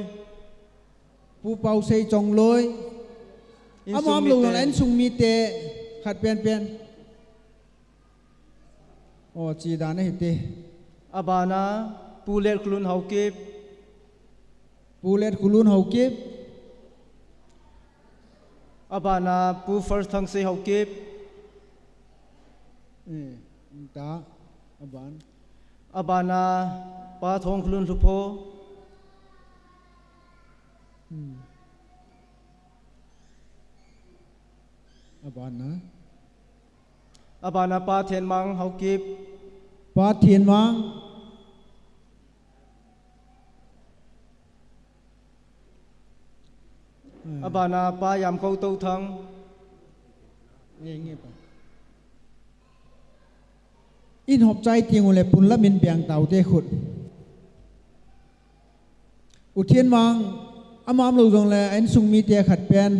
pu pau sei chong loi amam lu lan sung mi te khat pen o chi da na hite abana pu let khulun Haokip abana pu first thang sei Haokip ta abana pa thong khulun lupho abana pa thian mang Haokip abana pa yam khâu tâu thang in hop chai tiang le pun la min biang tau te khut u thiên mang amam lo jong le an sung mi te khat pen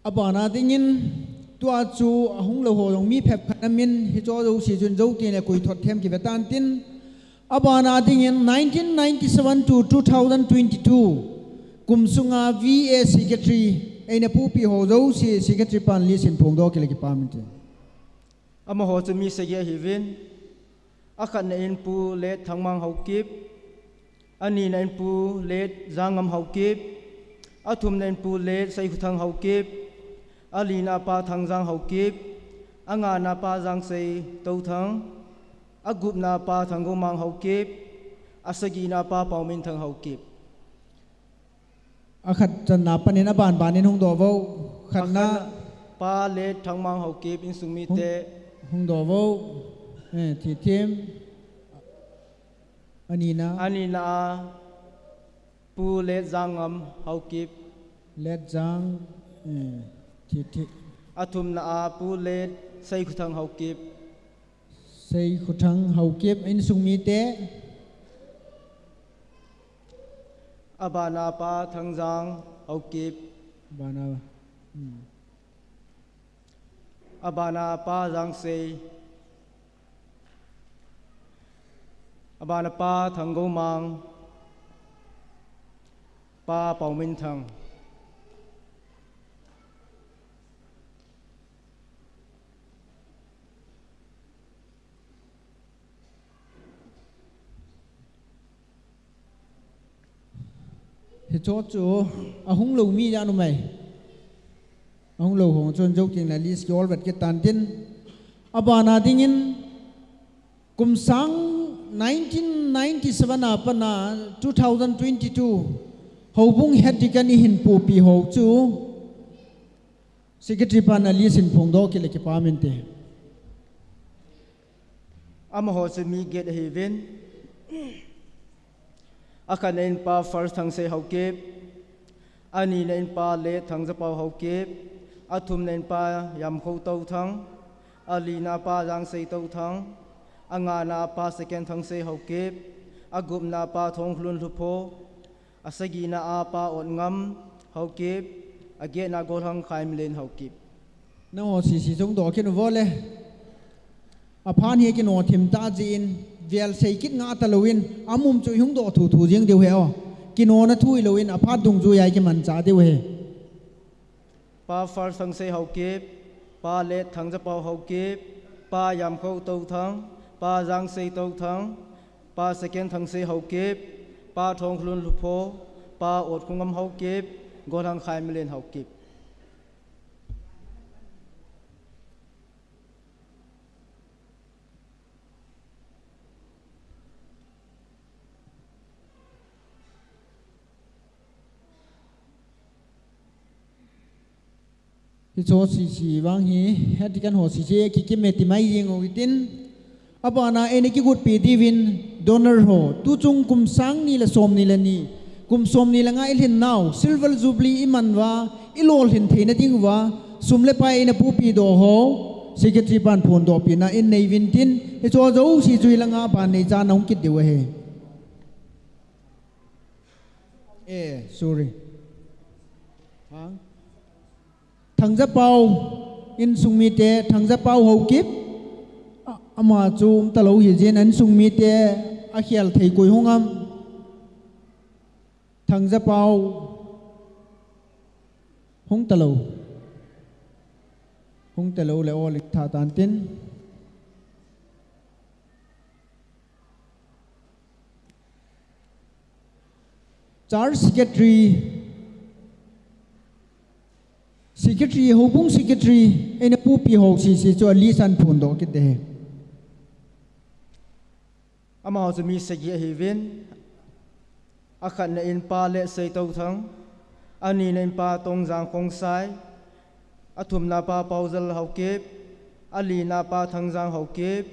abana dingin tua chu ahung lo ho yong mi phep khanamin hi cho do si jun zo ti le koi thot them ki betan tin abana dingin 1997 to 2022 kumsunga VA secretary aina pu pi ho zo si secretary pan li sin phong do ki le ki pam ti ama ho chu mi se ge hi vin akhan na in pu le thangmang Haokip ani na in pu le zangam Haokip athum na in pu le sai khuthang Haokip alina pa thangjang Haokip anga na pa jang sei tau thang agup na pa thango mang Haokip asagi na pa paumin thang Haokip akhat chan na panin ban banin hung do vo khat na pa le thangmang Haokip in sungmi te hung do vo thi them anina pu le jangam Haokip let jang athum na a pu le sei khuthang Haokip in sungmi te abana pa thangjang Haokip abana pa jang sei abana pa thanggo mang pa paumin thang thì cho chú ahung lâu mi ra nó mày ahung lâu hong chon jok ting la list yol vet ke tan tin abana dingin kum sang 1997 apana 2022 hobung hetikani hin pu pi ho chu secretary pan ali sin phong do ke le ke pamente ama ho se mi get heaven akhan in pa first thang se Haokip ani na in pa le thang za pau Haokip athum na in pa yam kho tau thang ali na pa jang sei tau thang anga na pa second thang se Haokip agup na pa thong hlun lupho asagi na a pa on ngam Haokip age na gol hang khaim len Haokip na ho si jong do ke no vole aphan hi ke no thim ta jin vel sei kit nga ta loin amum chu hung do thu jing deu he o kino na thui loin apha dung ju yai ke man cha deu he pa far sang se Haokip pa le thang za pau Haokip pa yam kho tau thang pa jang sei tau thang pa second thang se Haokip pa thong hlun lupho pa ot khungam Haokip gorang khai milen Haokip hi cho si wang hi heti kan ho si je ki ki meti mai yeng o tin abana ene ki gut pi divin donor ho tu chung kum sang ni la som ni la ni kum som ni la nga ilhin now silver jubilee imanwa ilol hin theina dingwa sumle pa ene pu pi do ho secretary pan phon do pi na in nei vin tin hi cho zo si chui la nga ban nei cha nong kit dewa he sorry thằng giáp bao in sung mi te thằng giáp bao Haokip ama chu ta lo hi jen an sung mi te a khial thei koi hongam thằng giáp bao hong ta lo le o lik tha tan tin charge secretary hobung secretary ena pu pi ho si cho li san phun do ke de ama ho mi se gi heaven akhan na in pa le sei tau thang ani na in pa tong jang khong sai athum na pa pauzal Haokip ali na pa thangjang Haokip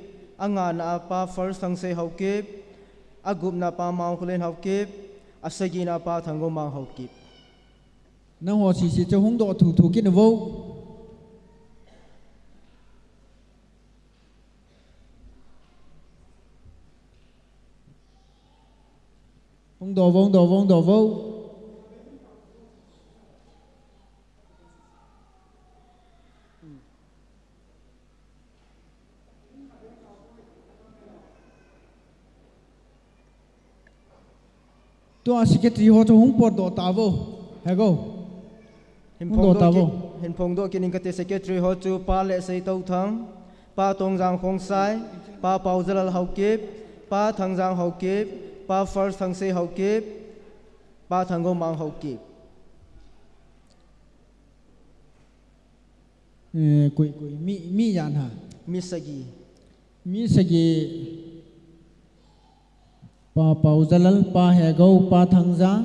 anga na pa first thang se Haokip agup na pa mau kulen Haokip asagi na pa thango mang Haokip nang ho si cho hung do thu kin vô vong đồ vô tua secretary ho cho hung pot do ta vô hego hin phong do kin ka te secretary ho chu pa le sei tau thang pa tong jang khong sai pa pau jalal Haokip pa thang jang Haokip pa first thang se Haokip pa thango mang Haokip kui mi yan ha mi sagi pa pau jalal pa hego pa thang jang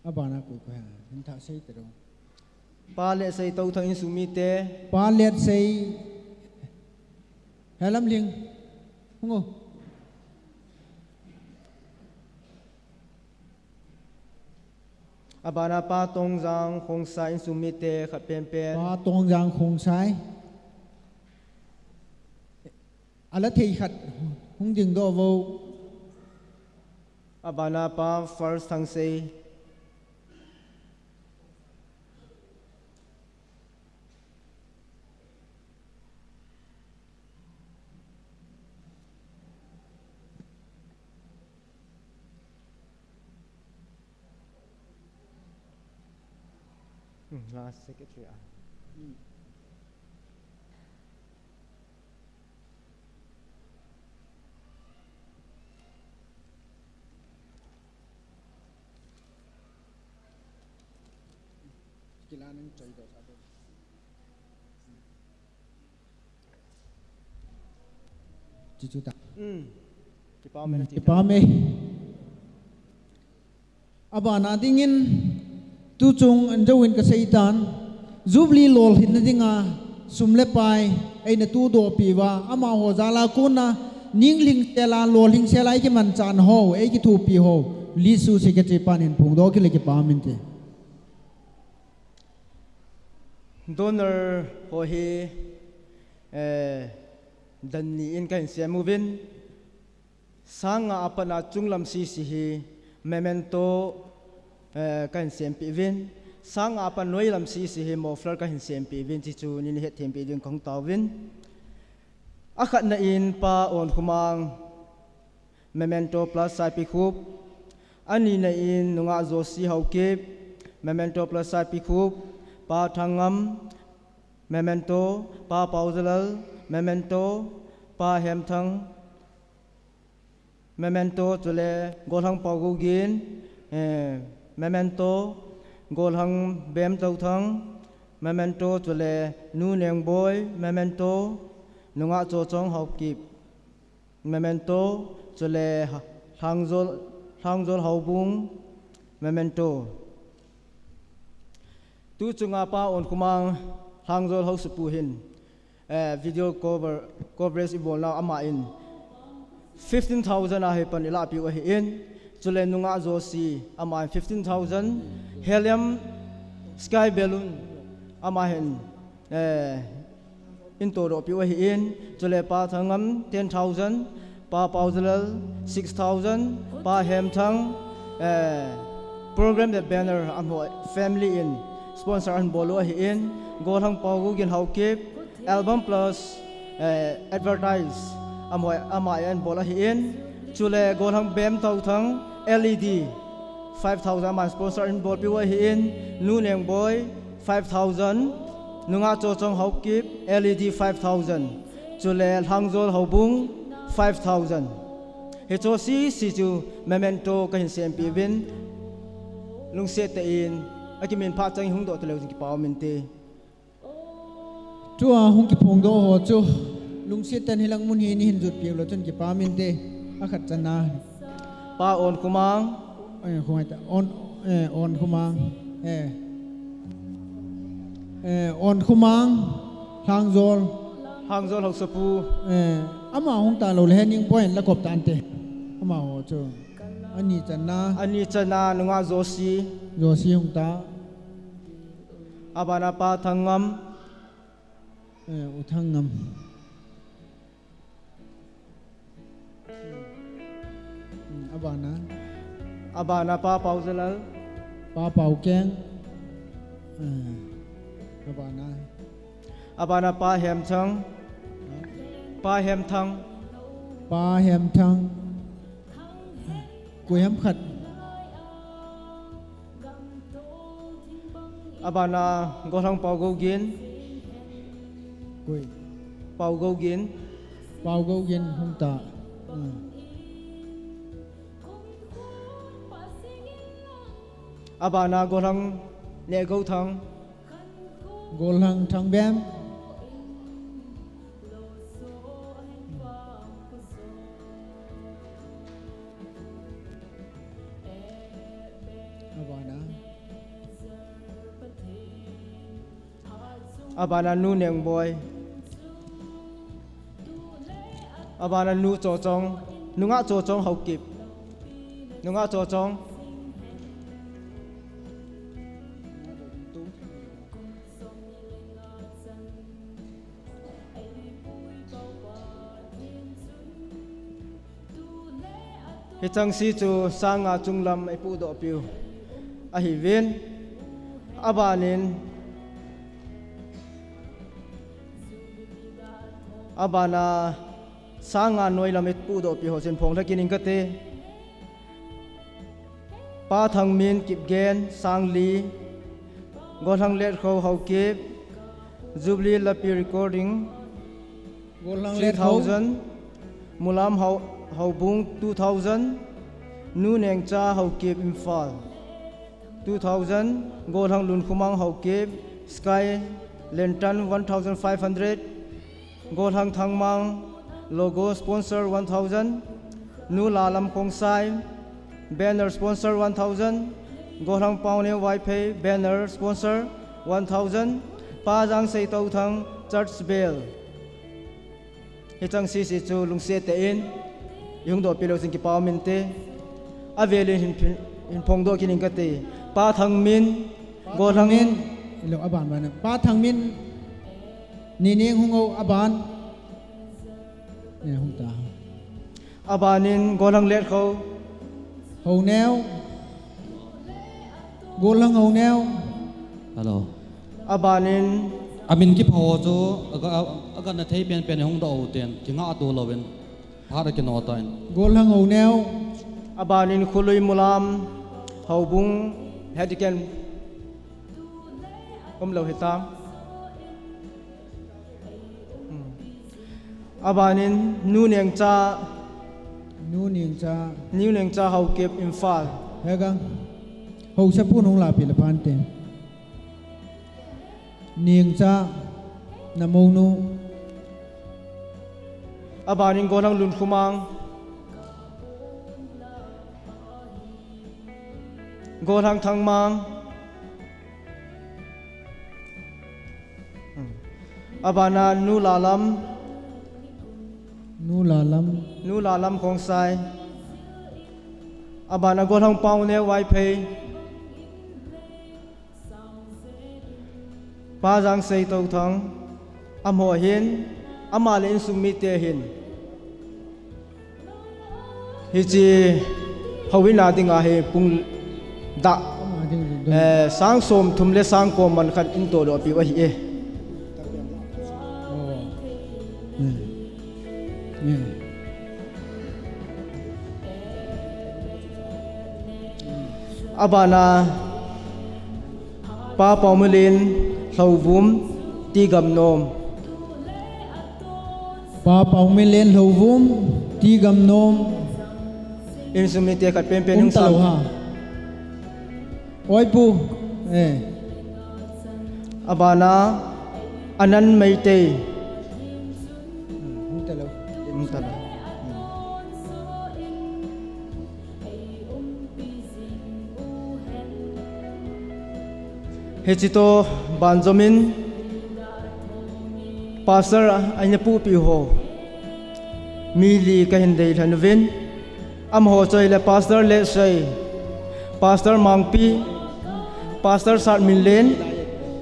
abana kui ha hin tha sei tero pa le sei tau thang in sumi te pa let sei halam ling hungo abana pa tong jang khong sai in sumi te khat pen pa tong jang khong sai ala thei khat hung ding do vô abana pa first thang sei last secretary Cicuta. Ipame. Aba na dingin tu chung anjawin ka seitan Jubilee lol hin na dinga sumle pai ai na tu do piwa ama ho jala kuna ningling tela lol hing selai ki man chan ho ai ki thu pi ho li su secretary panin phung do ki le ki pamin te donor ho hi dan ni in kan sia movin sanga apana chunglam si hi memento kan sem pi vin sang apan noi lam si hi moflar kan sem pi vin chi chu ni het them pi ding khong taw vin akhat na in pa on khumang memento plus sai pi khup ani na in nunga zo si Haokip memento plus sai pi khup pa thangam memento pa pauzalal memento pa hem thang memento chule golhang pagugin memento golhang bem tau thang memento chule nu neng boy memento nunga cho chong Haokip memento chule hangjol haubung memento tu chunga pa on kumang hangjol hau supuhin video coverage ibol na ama in 15,000 ahe pan ila pi wa in chule nunga zo si ama 15,000 helium sky balloon ama hen in to ro pi wa in chule pa thangam 10,000 pa pauzalal 6,000 pa hem thang program the banner amho family in sponsor an bolo in golhang pagu gin Haokip album plus advertise ama en bola in chule golhang bem tau thang LED 5,000 man sponsor in bol piwa in nu neng boy 5,000 nunga cho chong Haokip LED 5,000 chule hangjol haubung 5,000 he cho si chu memento ka hin sem pi vin lung se te in akimin pha chang hung do te lo ki paw min te chua hung ki phong do ho chu lung se tan hilang mun hi ni hin jut pi lo chun ki pa min te akhat chana pa on kumang khoi ta on kumang on khumang hang zol hok sapu ama hong ta lo le ning point la kop tan te ama ho chu ani chana nunga zosi hong ta abana pa thangam uthangam abana pa pauzelal pa pau keng abana pa hem thang cùi hem khật abana gothang pau go gin cùi pau go gin hung ta abana gothang le go thang bem abana nu neng boy abana nu cho chong nunga cho chong Haokip nunga cho chong hi chang si chu sanga chunglam ai pu do piu a hi ven abanin abana sanga noi lamit pu do pi ho chen phong la kining ka te pa thang min kip gen sang li go thang let kho Haokip Jubilee la pi recording 3000 Mulam Haubung 2000 Nu Neng Cha Haokip Imphal 2000 Go Thang Lun Khumang Haokip Sky Lantern 1500 Go Thang Thang Mang Logo sponsor 1000 Nu Lalam Kong Sai Banner sponsor 1000 Go Thang Paune Wipe Banner sponsor 1000 Pa Jang Sei Tau Thang Church Bell Hitang si chu lung se te in yung do pilo sing ki pa min te avele hin phong do kining ka te pa thang min go thang min lo aban ban pa thang min ni ning hungo aban ne hung ta abanin go thang let kho hầu neo go lang hầu neo hello abanin amin ki phaw chu aga na thei pen hong do ten ki nga tu lovin phara ki no tain go lang hầu neo abanin khului mulam haubung hediken lo hitam abanin nu neng cha Haokip Imphal hegang hầu sa pu nong la pi la pan te nieng cha namong nu abanin go thang lun khumang go thang thang mang abana nu lalam khong sai abana go thang pau ne wai phei pa jang sei tau thang amho hin amale in sumi te hin hi chi hawina dinga he pung da sang som thum le sang ko man khat in to do pi wa hi e abana pa paumelin hlovum ti gam nom pa paumelin hlovum ti gam nom in sumi te khat pen ung sam ha oi pu abana anan meite hechito banjomin pastor aina pu pi ho mili ka hindei thanvin am ho choi le pastor le sei pastor mangpi pastor sat min len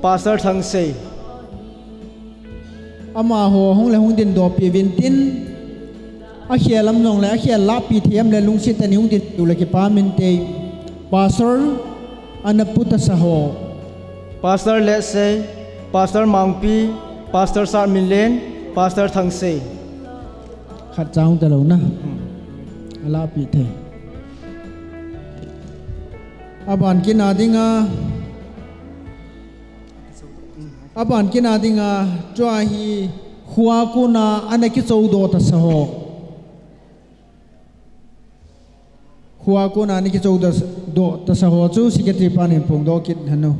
pastor thang sei ama ho hong le hong din do pi vin tin a khia lam nong le a khia la pi thiam le lung sit ani hong din tu le ki pa min te pastor anaputa sa ho pastor le sei pastor mangpi pastor sat min len pastor thang sei khat chang ta lo na ala pi the aban kin adinga chwa hi huwa kuna anaki choudo ta sa ho huwa kuna anaki choudo do ta sa ho chu secretary panin pung do kit hanu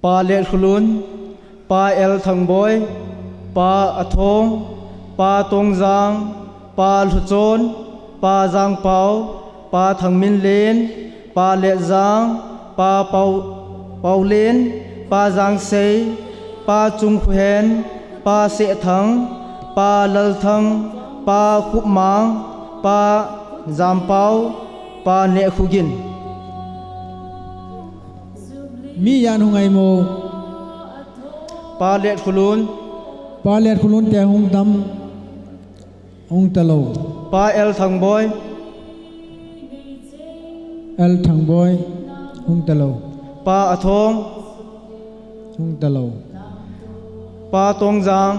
pa le khulun pa el thangboy pa athong pa tongjang pa luchon pa jang pau pa thangmin len pa le jang pa pau len pa jang sei pa chung khen pa se thang pa lal thang pa khup mang pa jam pau pa ne khugin mi yan hungai mo pa le khulun te hung dam hung talo pa el thangboy hung talo pa athong hung talo pa tongjang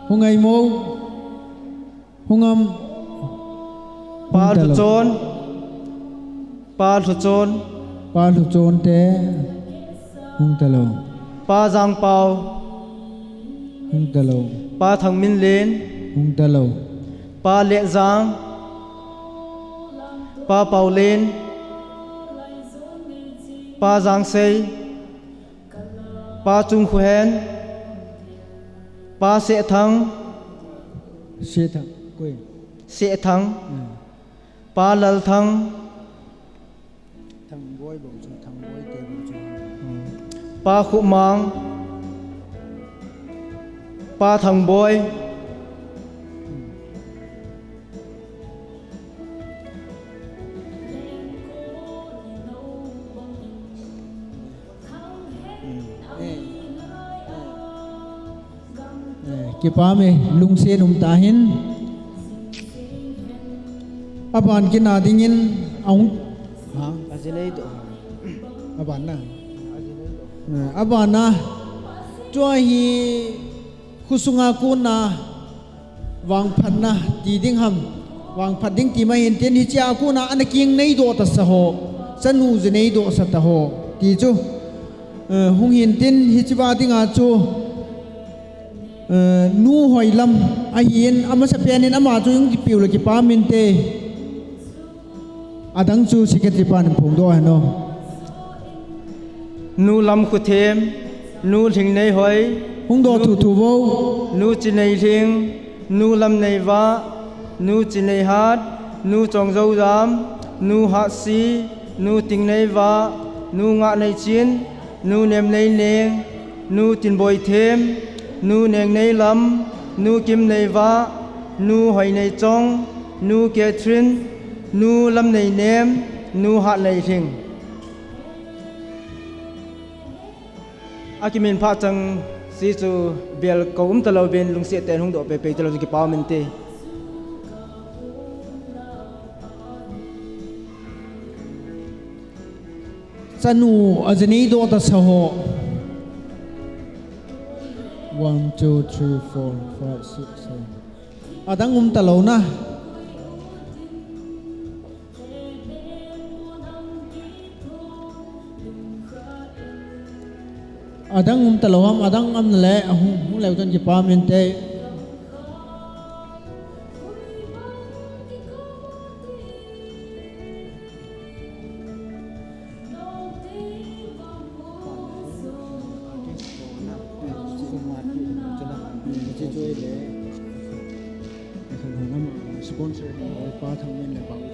hungai mo hungam pa luchon te hung talo pa jang pau hung talo pa thangmin len hung talo pa le jang pa pau len pa jang sei pa chung khen pa se thang pa lal thang pa khu mang pa thang boy ki pa me lung se ta hin aban kin adingin aung ha aban na abana chua hi khusunga kuna wang phan na ti ding ham wang phat ding ti ma hin ten hi cha kuna anaking nei do ta sa ho sanu je nei do sa ta ho ti chu hung hin tin hi chiwa dinga chu nu hoi lam a hin ama sa pianin ama chu yung ki piu le ki pa min te adang chu secretary pan phung do no nu lam khu them nu thing nei hoi hung do thu vô nu chi nei thing nu lam nei wa nu chi nei hat nu chong zau dam nu ha si nu ting nei wa nu nga nei chin nu nem nei neng nu tin boy them nu neng nei lam nu kim nei wa nu hoi nei chong nu Catherine nu lam nei nem nu ha nei thing akimin pha chang si chu bel ko talo ben lung se ten hung do pe talo ki pa min te sanu ajani do ta sa ho 1 2 3 4 5 6 7 adang talo na adang talawam adang am le hung le ton ki pa min te sponsor pa thang min le pa u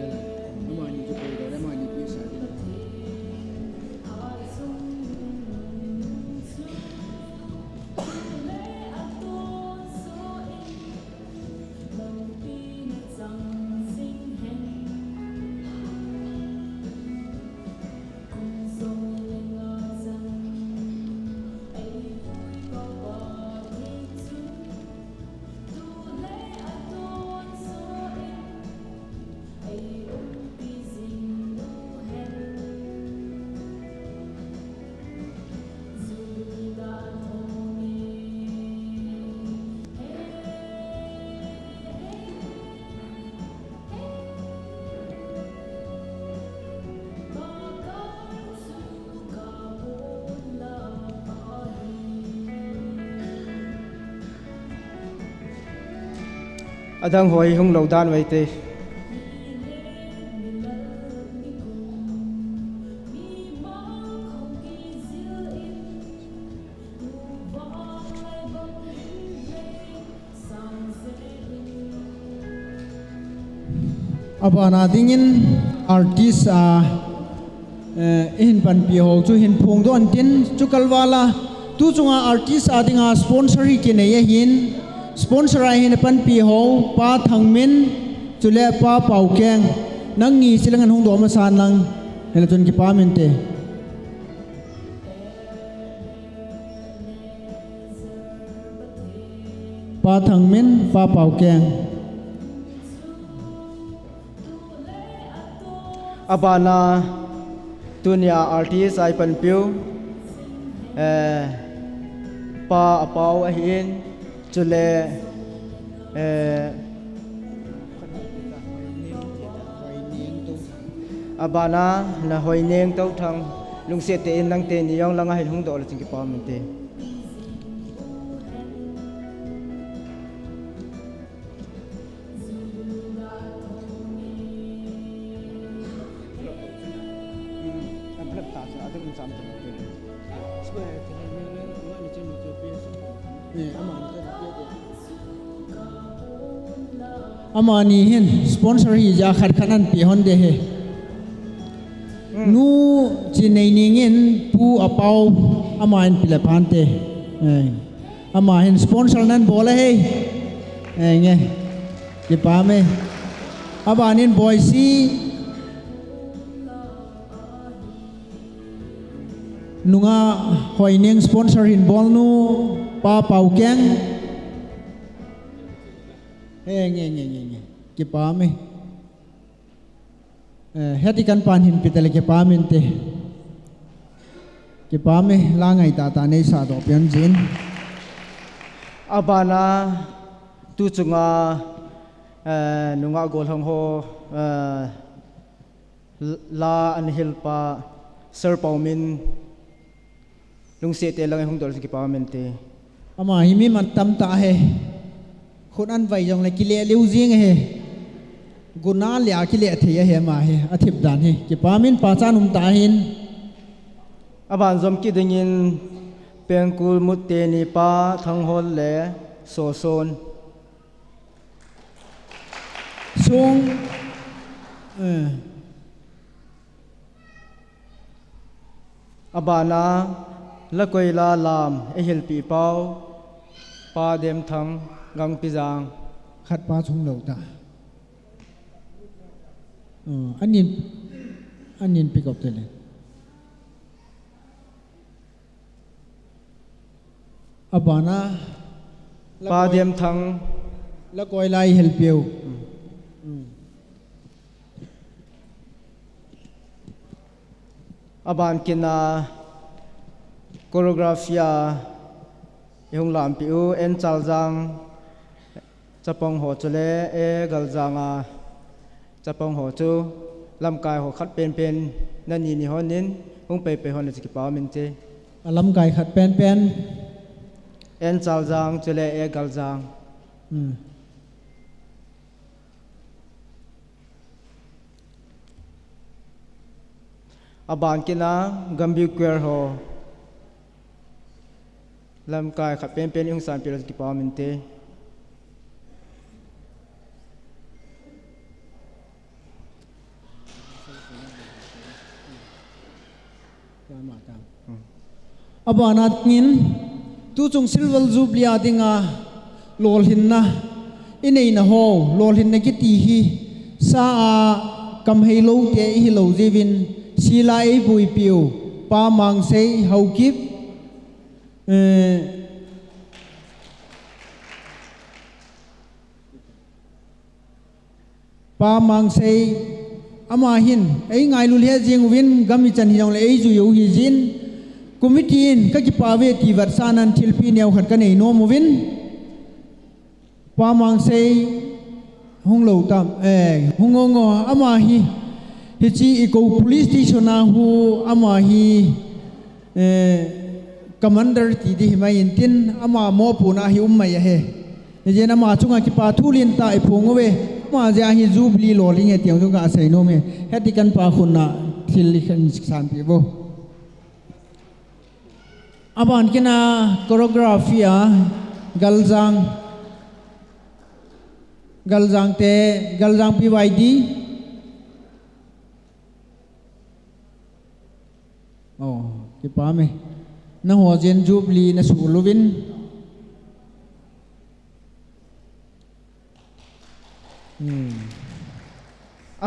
adang hoi hung lo dan wai te abana dingin artist in pan pi ho chu hin phung do an tin chu kalwala tu chunga artist adinga sponsor hi ke nei hin sponsor ai hin pan pi ho pa thangmin chule pa pau keng nang ni silang an hung do ma san lang hela chun ki pa min te pa thangmin pa pau keng abana tunia artist ai pan piu pa apau a hin chule abana na hoi neng tau thang lung se te in lang te ni yong langa hin hung do la ching ki pa min te amani hin sponsor hi ja khat khanan pi hon de he nu chi nei ningin pu apau ama in pile pante ama hin sponsor nan bola he nge ki pa me abanin boy si nunga hoining sponsor in bol nu pa pau keng nghe cái pa me heti kan pan hin pitele ke pa min te ke pa me la ngai ta nei sa do pian jin abana tu chunga nunga gol hong ho la an hil pa sir paumin lung se te lang hong dol ki pa min te ama hi mi man tam ta he khôn ăn vậy dòng này kile lưu riêng he guna lia kile thia he ma he athip dan he ki pamin pa chanum ta hin aban zom ki dingin pengkul mutte ni pa thang hol le so son sung abana la koi la lam e hil pi pau pa dem thang gang pizang khát pa chung đầu ta anh nhìn pick up tele abana pa dem thang la koi lai help you aban kina choreografia yung lam piu en chaljang chapong ho chule e galjanga chapong ho chu lam kai ho khat pen pen nani ni honin hung pe pe hon chi pa min che lam kai khat pen pen en chaljang chule e galjang aban kina gambi queer ho lam kai khat pen pen yung san pi chi pa min te abana ngin tu chung silver jubilee adinga lol hinna inei na ho lol hinna ki ti hi sa a kam hei lo te hi lo jevin silai bui piu pa mang sei Haokip pa mang sei ama hin ei ngai lu le jing win gami chan hi jong le ei ju yu hi jin committee in ka ki pawe ti varsanan thilpi neu khat ka nei no movin pa mang sei hung lo tam hung ngo ama hi chi eco police station na hu ama hi commander ti di mai tin ama mo pu na hi mai he je na ma chunga ki pa thulin ta iphong we ma ja hi Jubilee lo ling e tiang chunga sei no me heti kan pa khun na thil li khan san pi bo aban kina choreography a galjang PYD oh ki pa me na ho jen Jubilee na su lovin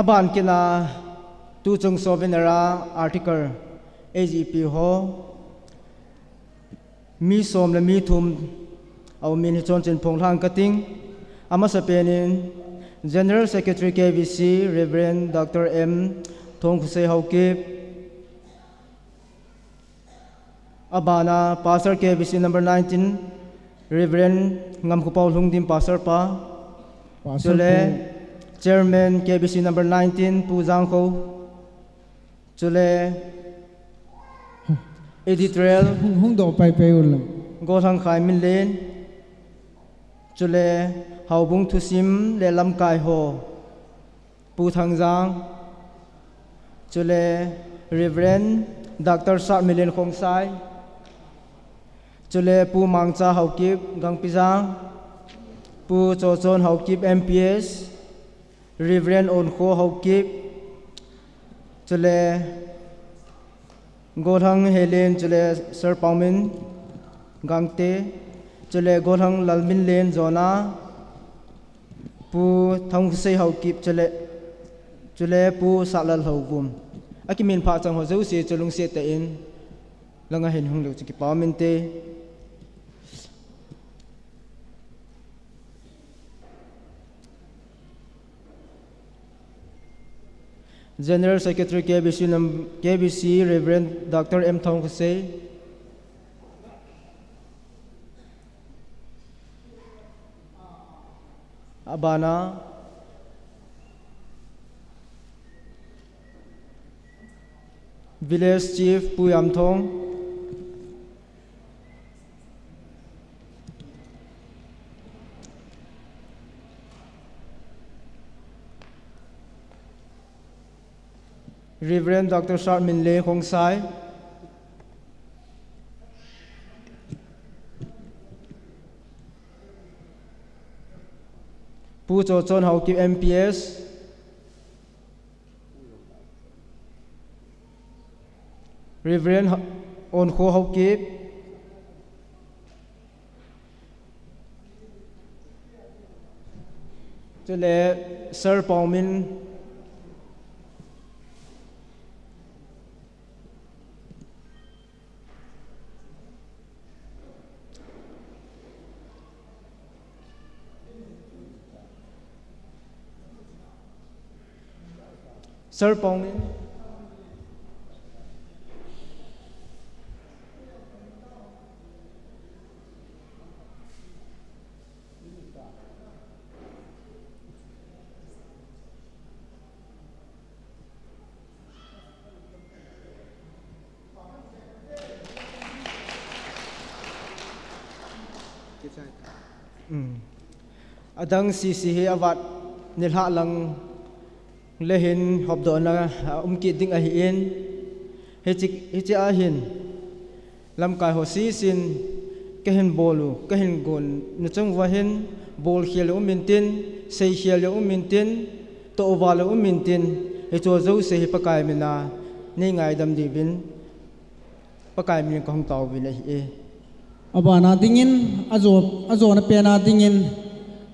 aban kina tu chung sovenera article AGP ho mi som le mi thum au min chon chen phong thang kating ama sapenin General Secretary KBC Reverend Dr. M Thong Khuse Haokip abana pastor KBC number 19 Reverend Ngam Khupau Lungdim pastor pa chule Chairman KBC number 19 Pu Zangko chule editorial hung do pai pai ul go thang khai min len chule haubung thusim le lam kai ho pu thang jang chule Reverend Dr. Sar Milen Khong Sai chule pu mangcha Haokip gang pizang pu cho chon Haokip MPS Reverend On Kho Haokip chule Godhang Helen chule Sir Paumin Gangte chule Godhang Lalmin Len Zona pu Thong Khuse Haokip chule pu Salal Haubum akimin pha chang ho zo se chulung se ta in langa hen hung lo chi ki Paumin te General Secretary KBC Reverend Dr. M Thong Khuse abana Village Chief Puyam Thong Reverend Dr. Sar Min Le Khong Sai Pu Cho Chon Haokip MPS Reverend On Kho Haokip chule Sir Paumin Sir Paumin adang CC he avat nilha lang lehin hobdo na umki ding a hiin hichi a hin lam kai ho si sin kehin bolu kehin gon nu chang wa hin bol khial mintin sei khial mintin to wal mintin he cho zo se hi pakai mina ni ngai dam di bin pakai min kong taw bin hi abana dingin azo na pena dingin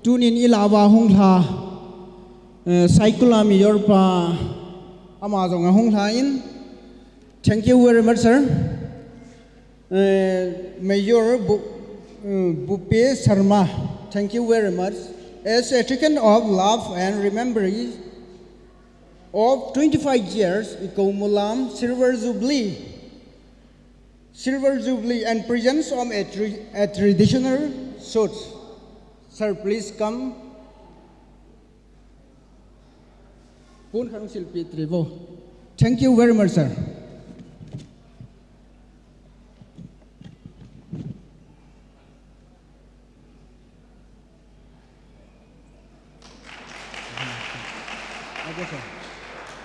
tunin ilawa hongtha cycle mi yorpa amazon hongtha in thank you very much sir Mayor Bupe Sharma thank you very much as a token of love and remembrance of 25 years iko Mulam Silver Jubilee and presence of a traditional suit. Sir, please come. Thank you very much, sir.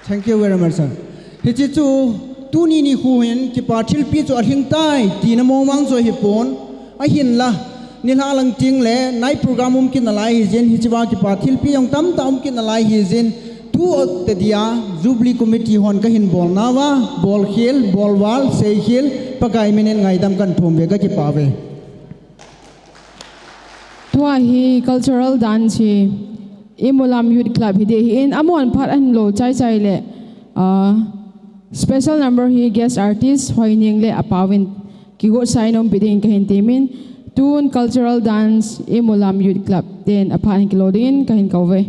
Thank you very much, sir. Hichi chu tu ni huin ki pathil pi chu ahing tai ti na momang zo hi pon a hin la ni la lang ting le nai program kin alai hi jen hi chiwa ki pathil pi yong tam tam kin alai hi jen tu te dia Jubilee committee hon ka hin bol na wa bol khel bol wal sei khel pakai minen ngai dam kan thom ve ka ki pa ve tua hi cultural dance hi Mulam Youth Club hi de hi in amon phat an lo chai chai le special number hi guest artist Hoikim le apawin ki go sign biding ka hin temin tun cultural dance Mulam Youth Club den aphan ki lodin ka hin kauve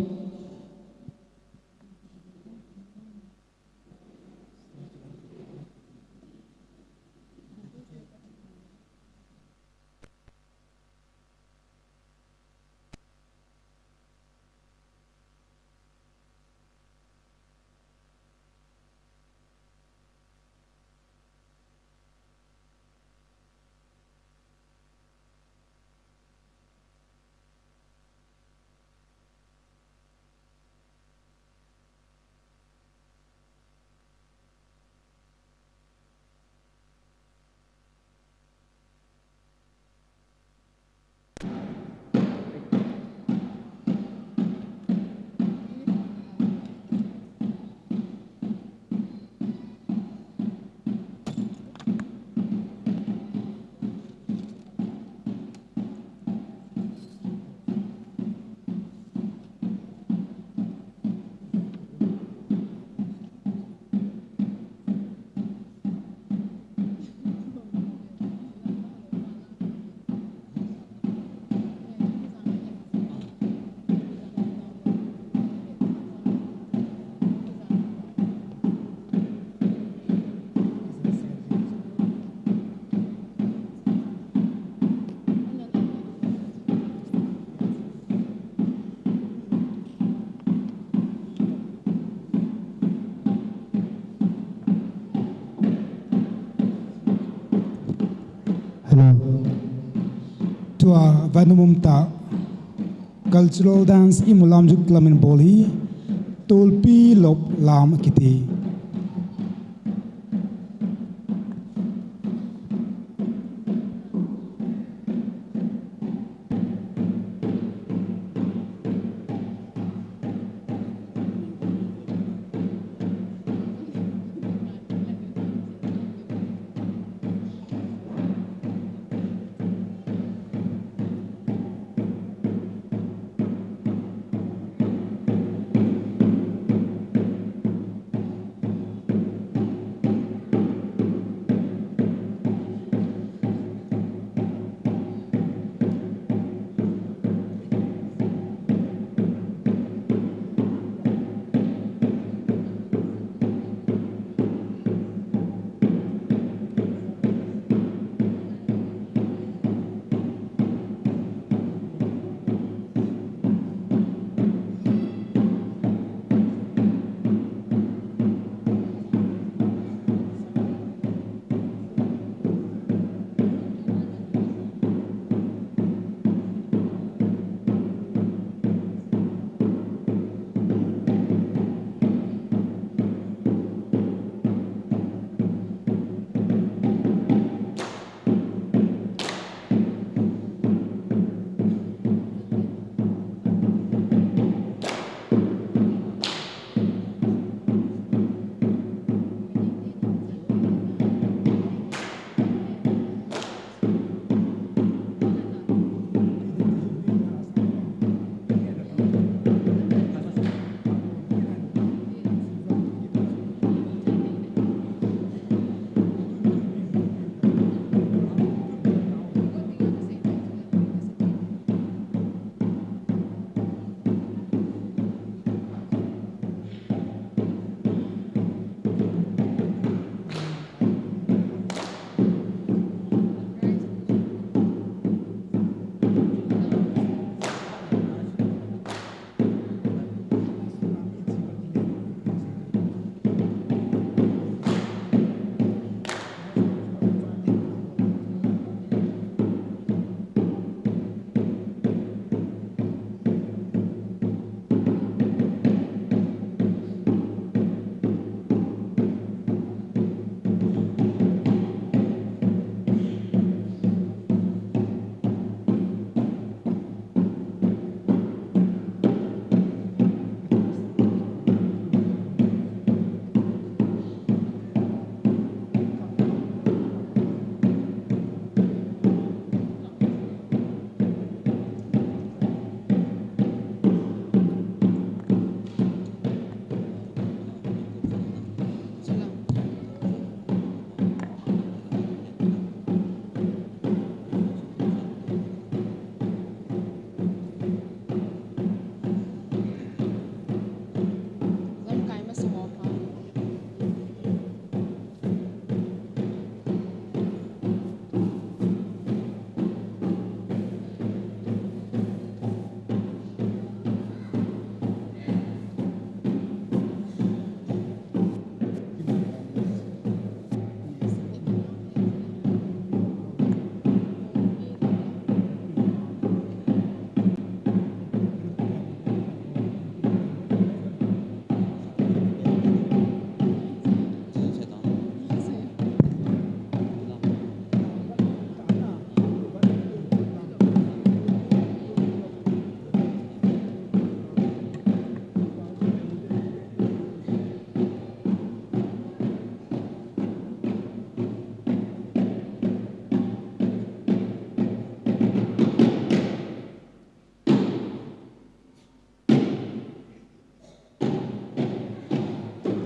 tua vanumumta cultural dance Mulam Youth Club in Boli tolpi lop lam kiti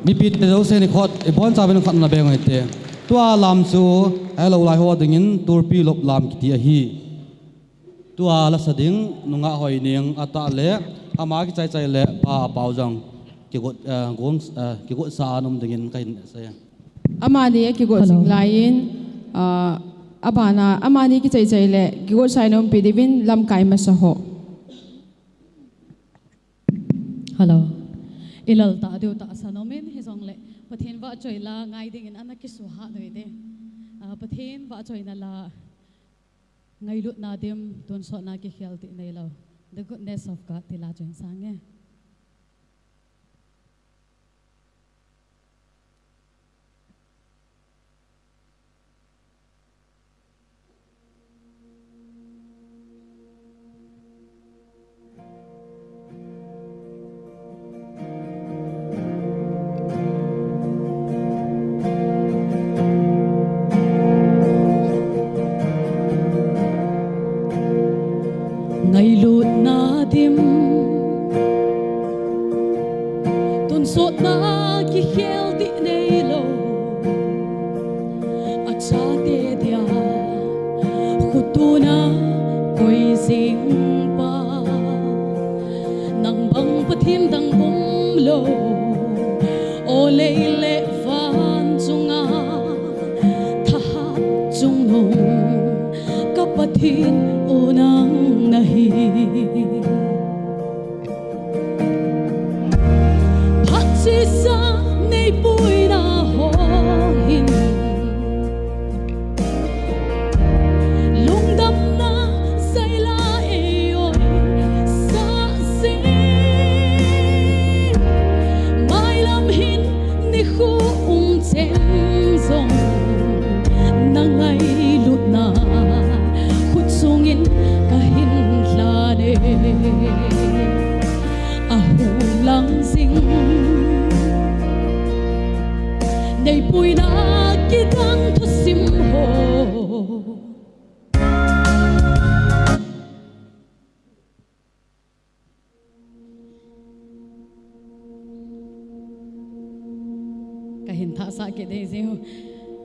mi pit te zo se ni khot e bon cha ben khat na be ngai te tua lam chu alo lai ho dingin turpi lop lam ki ti a hi tua la sading nunga hoi ning ata le ama ki chai chai le pa pau jang ki got gong ki got sa anom dingin kain se amani ki got sing lain abana amani ki chai chai le ki got sai nom pidivin lam kai ma sa ho hello ilal ta deu ta sanomen hezong le pathen wa choi la ngai ding in anak ki su ha noi de pathen wa choi na la ngai lut na dem ton so na ki khel ti nei lo the goodness of God ti la chen sang nge ngày lụt na dim tuần sốt na ki khel ti nei lo a cha te dia khutuna koi sing pa nang bang pathin dang lo o le le van chunga tha chung nong kapathin unang nahi Phật si sa nei pui na ho hin lung dam na sai la e oi sa si mai lam hin ni khu chen zong na ngai lut na khut sungin kahin lane ahu lang sing nei pui na kitang thu sim ho kahin tha sa ke de zeu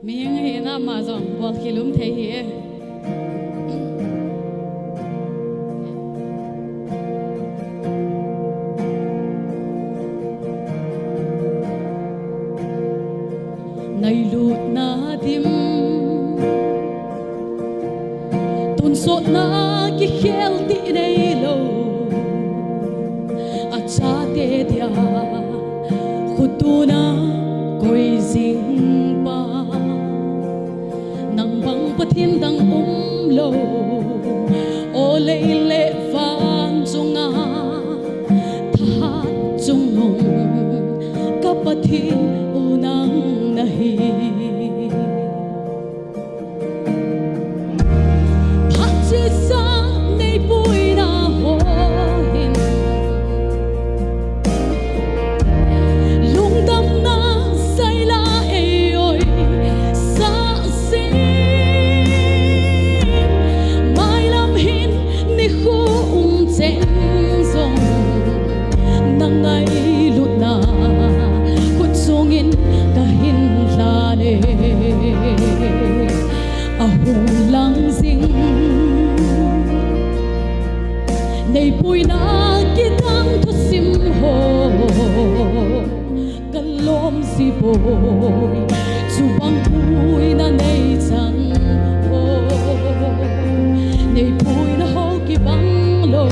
mieng he na ma zong bol khilum the hi ngày lụt na dim tuần sốt na ki khel ti nei lo a cha te dia khutuna koi sing pa nang bang pathin dang lo o le le van chunga tha chung nong kapathin unang nahi Phật chi sa nei pui na ho hin lung dam na sai la e oi sa si mai lam hin ni khu chen zong na ngai lut na khut sungin kahin lane ahu lang sing nei pui na kitang thu sim ho kalom si boy chu bang pui na nei chang ho nei pui na ho ki bang lo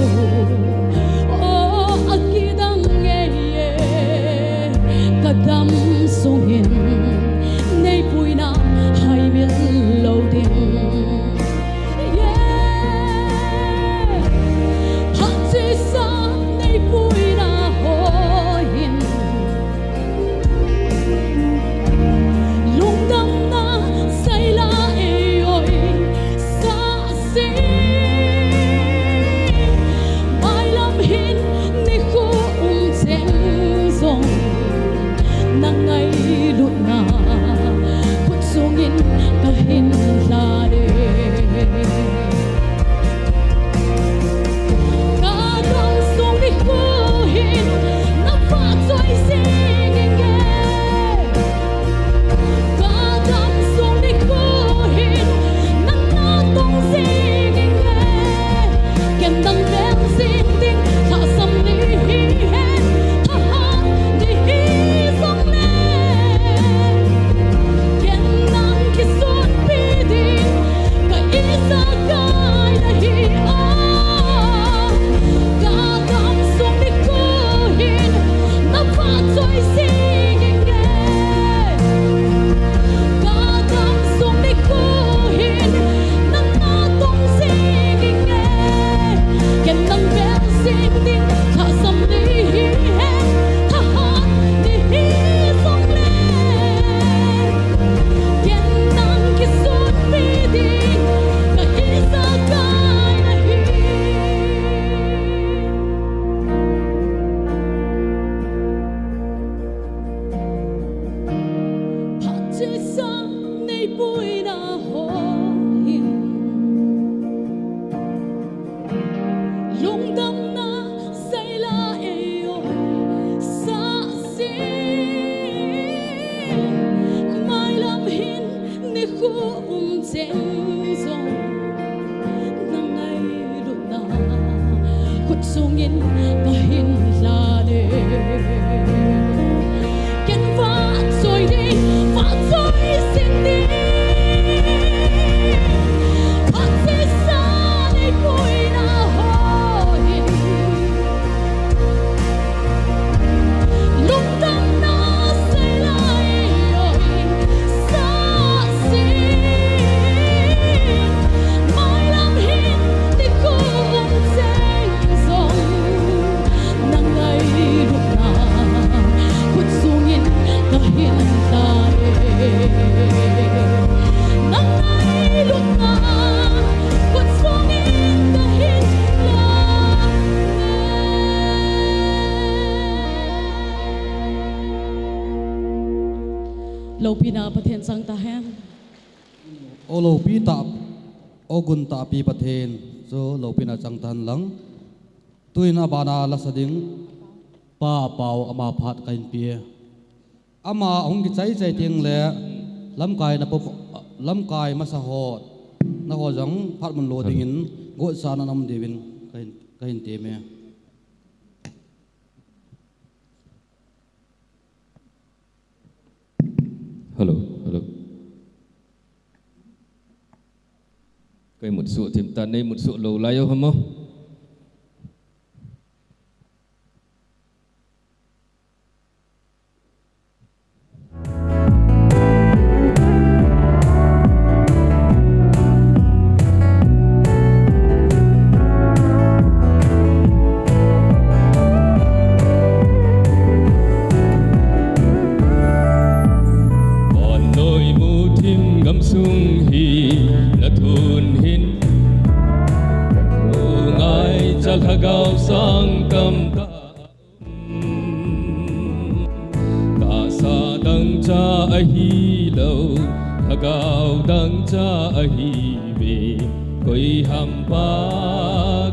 o akidang nge kadam sungin nei pui na hai mil lo ding Phật chi sa nei pui na ho hin lung dam na sai la e oi sa si lâu pinaประเทศสังตาแห้ง โอโลปีตาโอกุนตาปีประเทศโซโลปีนาจังทันหลังตุยนาบานาลัสดิงป้าเป่าอามาพัดกันเปียอามาองกิใจใจเตียงแหละลำกายนะปบลำกายมาสะหอดนะหัวจังพัดมันโลดิ่งโกสานนำเดวินกันเตเมฮัลโหลฮัลโหลcái một số thêm ta đây một số lầu lai không không hagaw sang kamta ta sa dang cha ahilaw hagaw dang cha ahibe koi hampa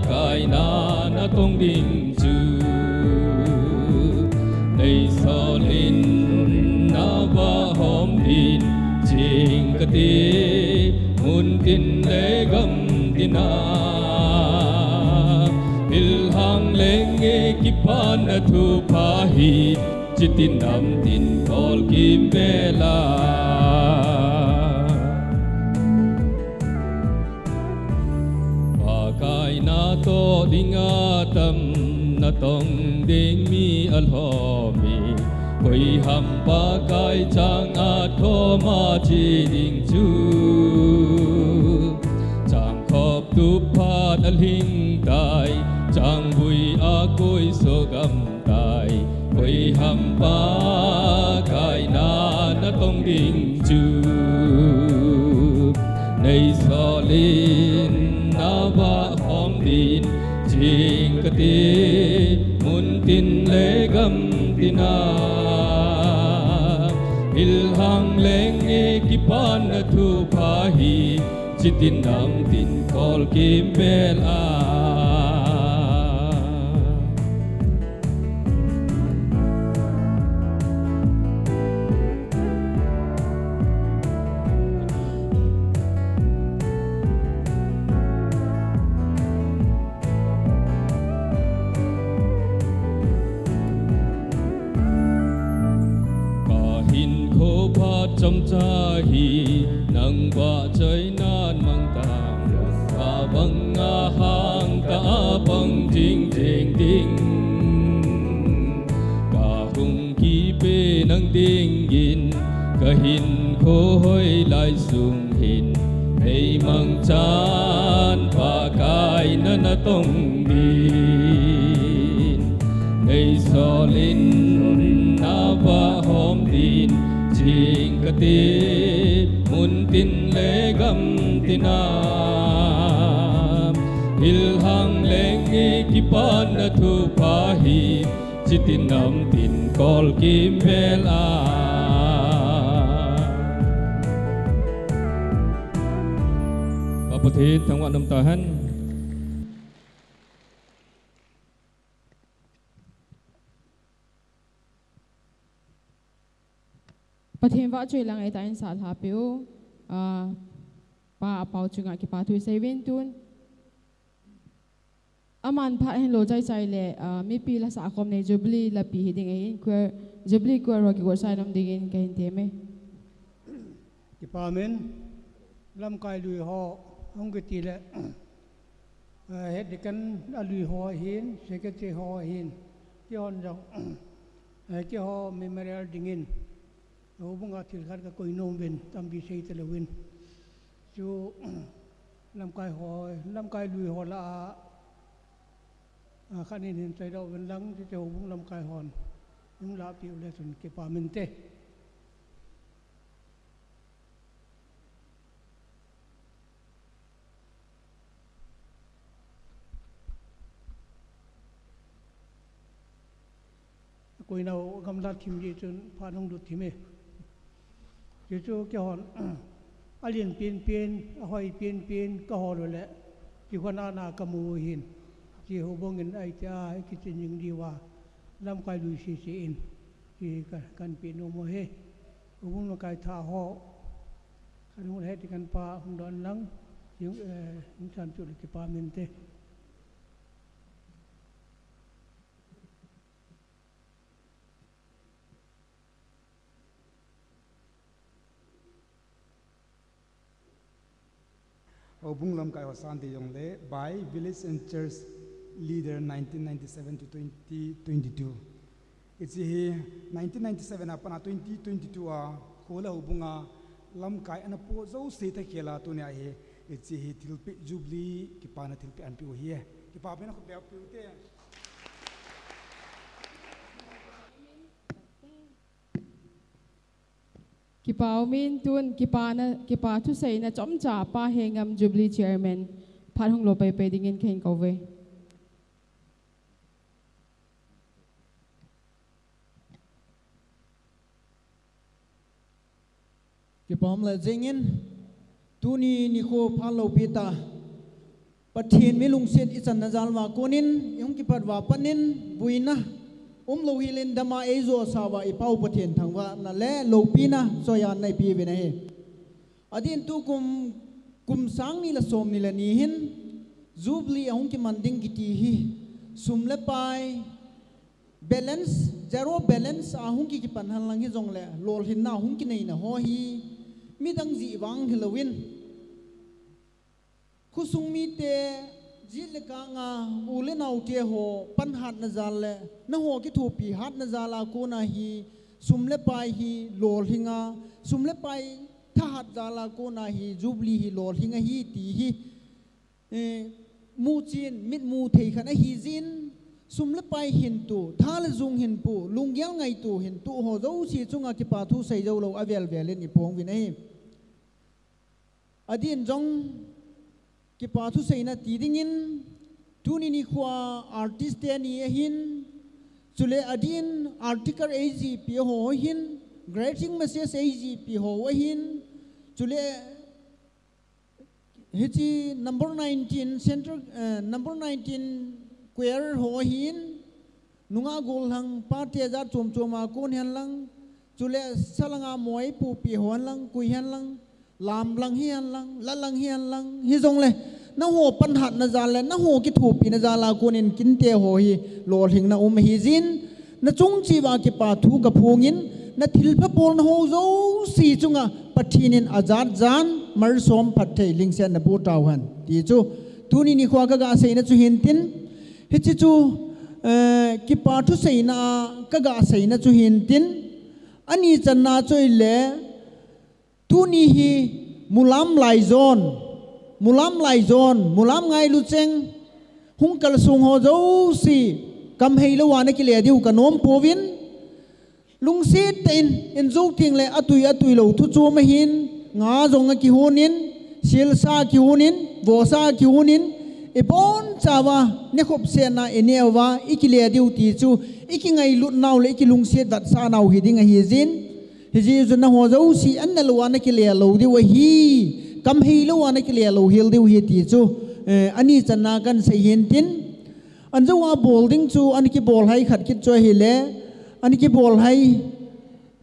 kai na tong ding chu nei solin na ba hom din jing ka ti mun tin le gam tina ilhang lenge kipan na thu pahi chitin nam tin kol kim bela pakai na to dingatam na tong ding mi alhomi koi ham pakai chang atho ma chi ding chu chang khop tu phat alhing tai chang vui a koi so gam tai koi ham pa kai na tong ding chu nei so lin na ba hom din jing ka ti mun tin le gam tina ilhang leng e kipan na thu pahi chitin nam tin kol kim bel a chom cha hi nang ba chai nan mang tang ka bang a hang ka bang jing jing ding ka hung ki pe nang ding yin ka hin kho hoi lai sung hin ei mang chan pa kai na tong din ei solin na ba hom din jing ka ti mun tin le gam tina ilhang leng e kipan na thu pahi chitin nam tin kol kim bel a kapatid thang wan nam tahanประเทศว่าช่วยลังไอ้ตาอินสาธาเปียวป้าเป่าจุงอากิป้าทุยเซเว่นตุน aman pha hen lo chai chai le mi pi la sa khom ne Jubilee la pi hiding in queer Jubilee queer ro ki go sai nam ding in kain te me Department lam kai lui ho hong ke ti le het de kan lui ho hin secretary ho hin ki hon jong ki ho memorial dingin ho bunga til khat ka koi nom ben tam bi sei te le win chu lam kai lui ho la khanin hin sai do wen lang ti ho bung lam kai hon ung la pi le sun ke pamente koi nào gam la thim ji chun pha nong du thime je chu ke hon alien pin hoi pin ka ho lo le ki khona na ka mu hin ki ho bong in ai ta ki tin ning di wa lam kai lu si in ki kan pin no mo he ho bong no kai tha ho kan ho he ti kan pa hong don lang yung chan chu ki pa mente Bunglam kai Sante Yongle by Village and Church Leader 1997 to 2022. It's here 1997 upon 2022 kola hubunga lam kai anapo zo state kela to ne ahe it's here tilpi Jubilee kipana tilpi anpi here kipapena ko te Kipao min tun kipa tu say na chom cha pa hengam Jubilee chairman phat hong lo pai pai ding in khen ko ve Kipam la jengin tuni ni ko phalo pita pathin milung set isan nazal wa konin yung kipat wa panin buina lo hilin dama ezo sawa ipau pathin thangwa na le lo pina soyan nai pi ve nei adin tu kum sang ni la som ni la ni hin Jubilee ahung ki manding ki ti hi sumle pai balance zero balance ahung ki pan han lang hi jong le lol hin na hung ki nei na ho hi mi dang ji wang hilowin khusung mi te jil ka nga ule nau te ho pan hat na zal le na ho ki thu pi hat na zala ko na hi sumle pai hi lol hinga sumle pai tha hat zala ko na hi Jubilee hi lol hinga hi ti hi mu chin mit mu thei khana hi jin sumle pai hin tu thal zung hin pu lungyal ngai tu hin tu ho zo si chunga ki pa thu sei zo lo avel velin ni pong vi nei adin jong ki pa thu sei na ti ding in tuni ni khwa artist te ni hin chule adin article az pi ho hin greeting message az pi ho hin chule hichi number 19 center number 19 queer ho hin nunga gol hang party za chom choma kon han lang chule salanga moi pu pi hon lang kui han lang lam lang hian lang la lang hian lang hi jong le na ho pan hat na za le na ho ki thu pi na za la kon in kin te ho hi lol hing na hi jin na chung chi wa ki pa thu ka phungin na thil pha pol na ho zo si chunga pathinin azad jan mar som phathei lingsen na bu taw han ti chu tuni ni khwa ka ga sei na chu hin tin hi chi chu ki pa thu sei na ka ga sei na chu hin tin ani chan na choi le tuni hi mulam lai zone mulam ngai lu cheng hung kal sung ho zo si kam hei lo wa na ki le diu ka nom povin lung si tin in zo ting le atui lo thu chu ma hin nga zong ki hunin sil sa ki hunin vo sa ki hunin e bon chawa ne khop se na enewa ikile diu ti chu ikingai lut naw le ikilung se dat sa naw hi ding hi jin hi ju na ho zo si an na lo wa na ki le lo di wa hi kam hi lo wa na ki le lo hil diu hi ti chu ani channa kan se hin tin an zo wa bowling chu an ki ball hai khat kit choi hi le an ki ball hai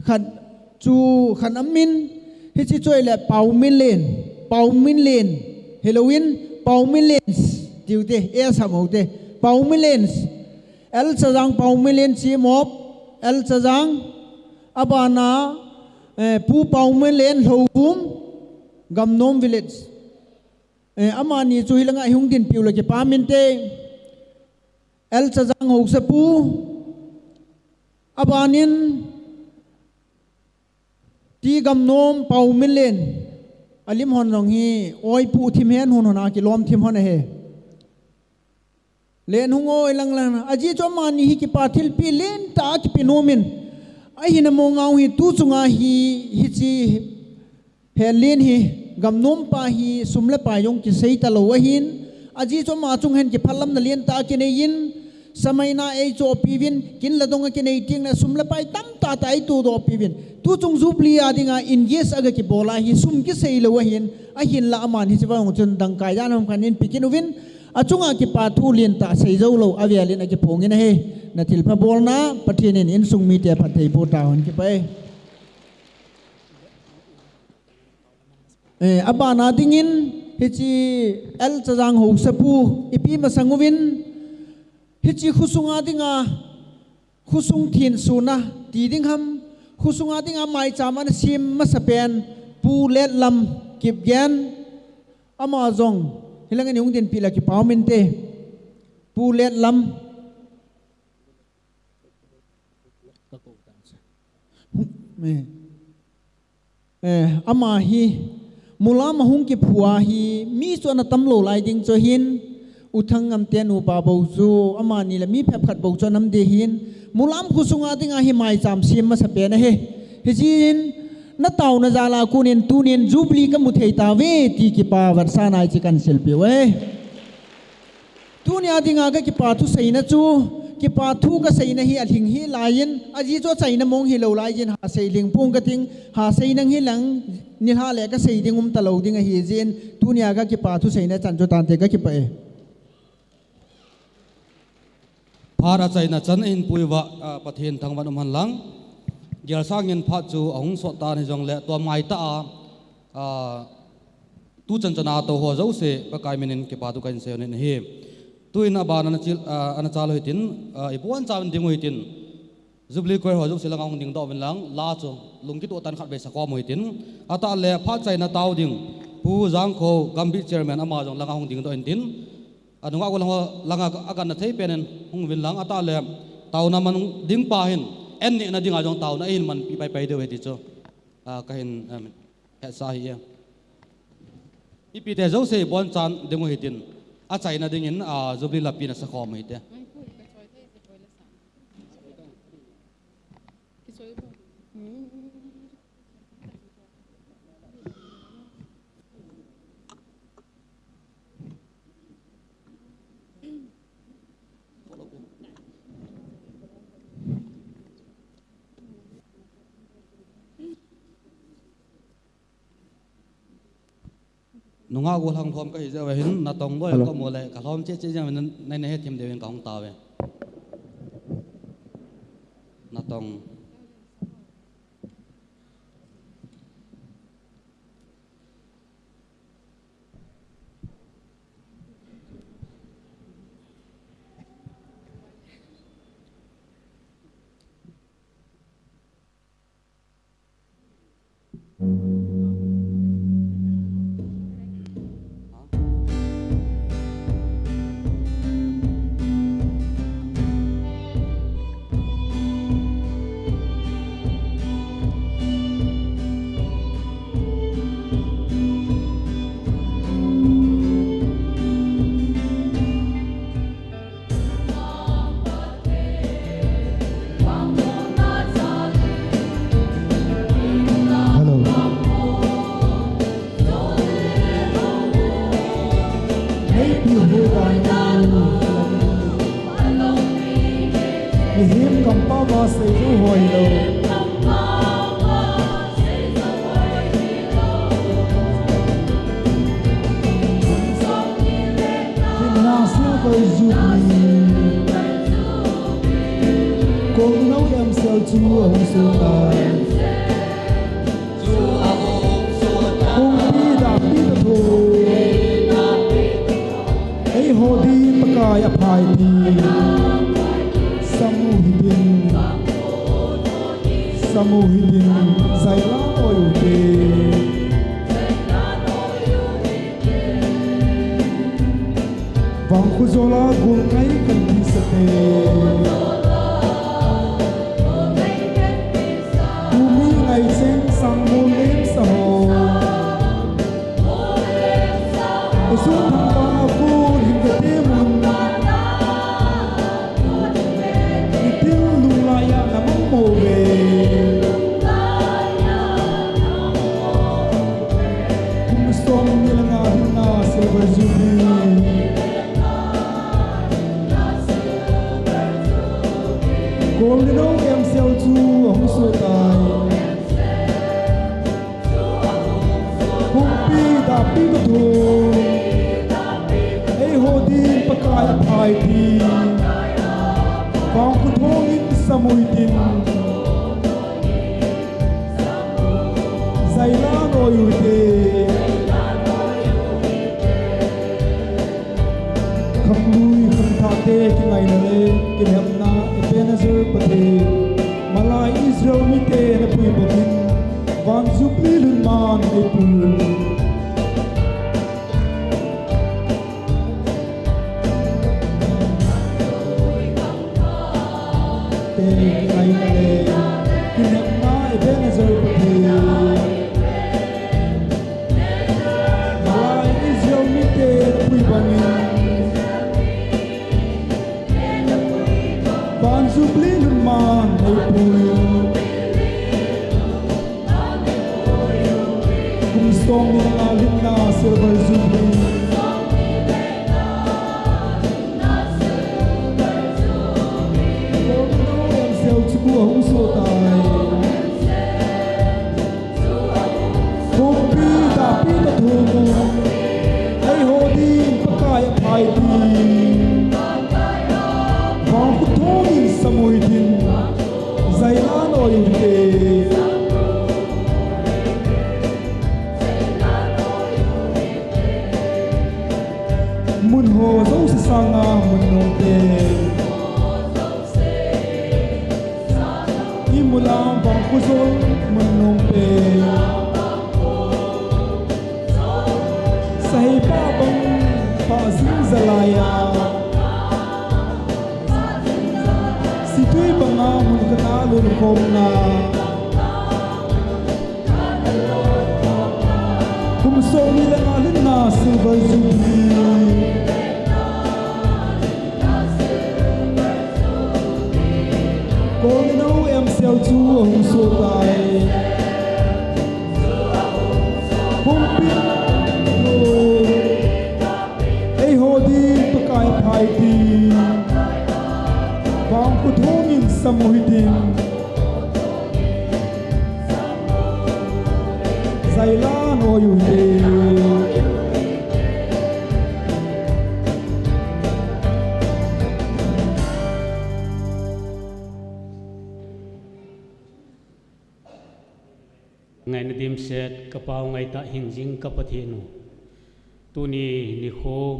khat chu khan amin hi chi choi le pau min len Halloween pau min len tiute e samote pau milen el chajang pau milen chi mop el chajang abana pu pau milen lobum gamnom village amani chu hilanga hungdin piula ke paminte el chajang ho se pu abanin ti gamnom pau milen alim hon rong hi oi pu thim hen hon hona ki lom thim hon he len hungo ilang lang aji cho mani hi ki pathil pi len ta ki pinomin ai hina mo ngau hi tu chunga hi chi helin hi gamnom pa hi sumle pa yong ki sei ta lo hin aji cho ma chung hen ki phalam na len ta ki nei yin samaina ei cho piwin kin ladong ki nei ting na sumle pai tam ta tai tu do piwin tu chung Jubilee adinga in yes aga ki bola hi sum ki sei lo hin a hin la aman hi chiwa ngong chun dang kai janam kanin pikinuwin achunga ki pa thu lien ta sei zo lo avialin aki phongin he na til pha bol na pathinin in sung mi te phathei po ta hon ki pai abana dingin hichi el chajang ho sapu ipi masanguwin hichi khusunga dinga khusung thin suna ti ding ham khusunga dinga mai chaman sim masapen pu let lam kip gen amazong hilang ni ungdin pila ki pawmente pu let lam ama hi Mulam mahung ki phua hi mi so na tamlo lai ding cho hin uthang ngam te nu pa bo zu ama ni la mi phep khat bo cho nam de hin Mulam khusunga dinga hi mai cham sim ma sa pe na he hi jin na taw na jala kunin tunin Jubilee ka mu thei ta ve ti ki pa warsa nai chi kan sel pe we tunia dinga ka ki pa thu sei na chu ki pa thu ka sei na hi aling hi lain aji cho chai na mong hi lo lai jin ha sei ling pung ka ting ha sei nang hi lang ni ha le ka sei ding ta lo ding hi jin tunia ka ki pa thu sei na chan cho tan te ka ki pa e phara chai na chan in puiwa pathin thangwan man lang gyal sangin pha chu ahung so ta ni jong le to mai ta tu chan chana to ho zo se pa kai minin ke pa tu kan se ne hi tuin abana na chil ana chal hoitin ipuan chawn ding hoitin Jubilee ko ho zo silang ang ding do ben lang la chu lungki to tan khat be sa ko moitin ata le pha chai na taw ding pu jang kho gambi chairman ama jong lang ang ding do en tin anunga ko lang agan na thei penen hung bin lang ata le taw na man ding pa hin en ni na ding a jong taw na in man pi pai de we ti chu ka hin he sa hi ipi te zo se bon chan ding hoitin a chai na ding in Jubilee la pi na sa kho mai te nunga go lang thom ka hi jawa hin na tong boy ko mo le ka thom che che jam nai ne he thim dewen ka hong ta we na tong kai aphai ti samu hidin zaila oyute vang khuzola gul kai kan ti sate umi ngai seng sang mulim saho usu thang ba ku hingate mun itil lulaya namang mowe kumstom nilanga hina silver jubilee golden o em sel tu hong so tai pi da pi ko thu ei ho di pakai phai thi vang ku thong in samui tin zaila no yu te kham lui kham tha te ki ngai na le ki hem na ebenezer pate malai israel mi te na pui batin van Jubilee lun man e pul te ngai na le ki hem na ebenezer pate malai israel mi te na pui batin van Jubilee lun man e pul song ni nga linna silver jubilee em sel chu hong so tai hong pi da pi da thu mu ai ho di pakai phai ti vang ku thong in samui din zaila no yu te mun ho zo se sanga mun no te i mulam bang ku zo mun no te sai pa bang pa zin zalaya si tui banga mun kana lu kom na kum so ni la alin na silver jubilee golden o em sel chu hong so tai hong pi no ei ho di pakai phai ti vang ku thong in samuhidin zaila no yu he ngày nay đêm xét cấp bao ngày ta hình dinh cấp thiên tu ni khô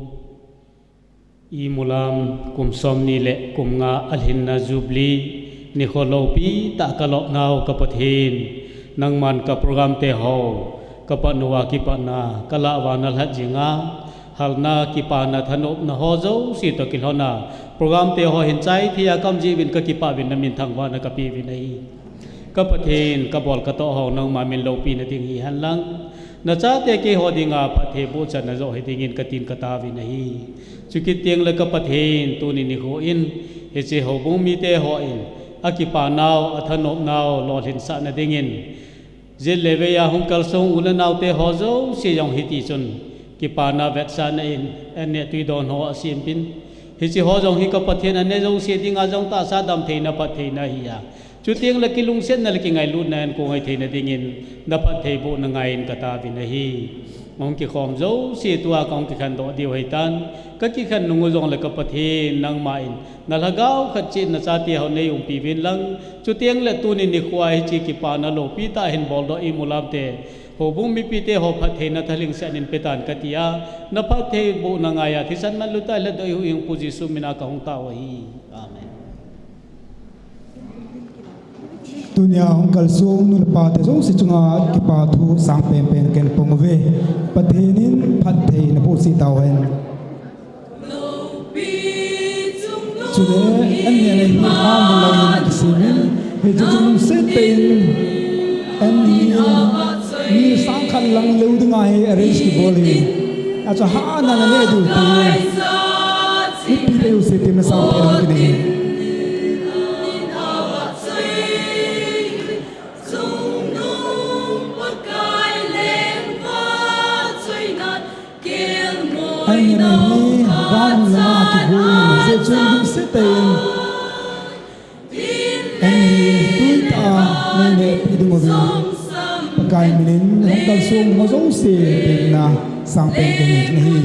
i mulam kum som ni le kum nga alhinna Jubilee ni khô lâu pi ta ka lo ngao cấp thiên nang man ka program te ho cấp nuwa ki pa na kala wanal hat jinga halna ki pa na thanop na ho zo si to ki hona program te ho hin chai thia kam ji bin ka ki pa bin na min thang wa na ka pi bin nei cấp thiên cấp bol cấp to hậu nông mà mình lâu pi na tiếng hi han lang na cha te ke ho dinga pha the bo chan na zo he dingin ka tin ka ta vi nahi chu ki tieng le cấp thiên tu ni ho in he che ho bung mi te ho in akipa naw athanop naw lo hin sa na dingin je leve ya hong kal song ula naw te ho zo si yong hi ti chun ki pa na vet sa na in ane tui don ho asim pin hi chi ho jong hi cấp thiên ane zo si dinga jong ta sa dam the na pa the na hi ya chu tieng la kilung sen na ki ngai lu nan ko ngai theina dingin na pat thei bu na ngai in kata vi nahi mong ki khom zo si tua kong ki khan do diu hai tan ka ki khan nung jong la ka pathe nang ma in na lagao khat chi na cha ti ho nei um pi vin lang chu tieng la tu ni ni khwai chi ki pa na lo pi ta hin bol do i mulam te hồ bung mi pi te ho phat the na thaling sa nin petan katia na phat the bu na ngaya thisan man lutai la doi hu ing puji su mina ka hong ta wa hi amen Tunia hong kalsung nul pa te song si chunga ki pa thu sang pen pen ken pong ve pathenin phat thei na pu si taw hen chude an ne nei ha mu la ki simin he chung se pen an ni sang khan lang leu dinga he arrange ki bol he a cha ha na na ne du ti ni pi te u se te na sang pen ki ni anh này ran là cái vui dễ chung sẽ tên anh tuổi ta nên để đi đường một cái mình không cần xuống mà giống xe tên là sang tên cái này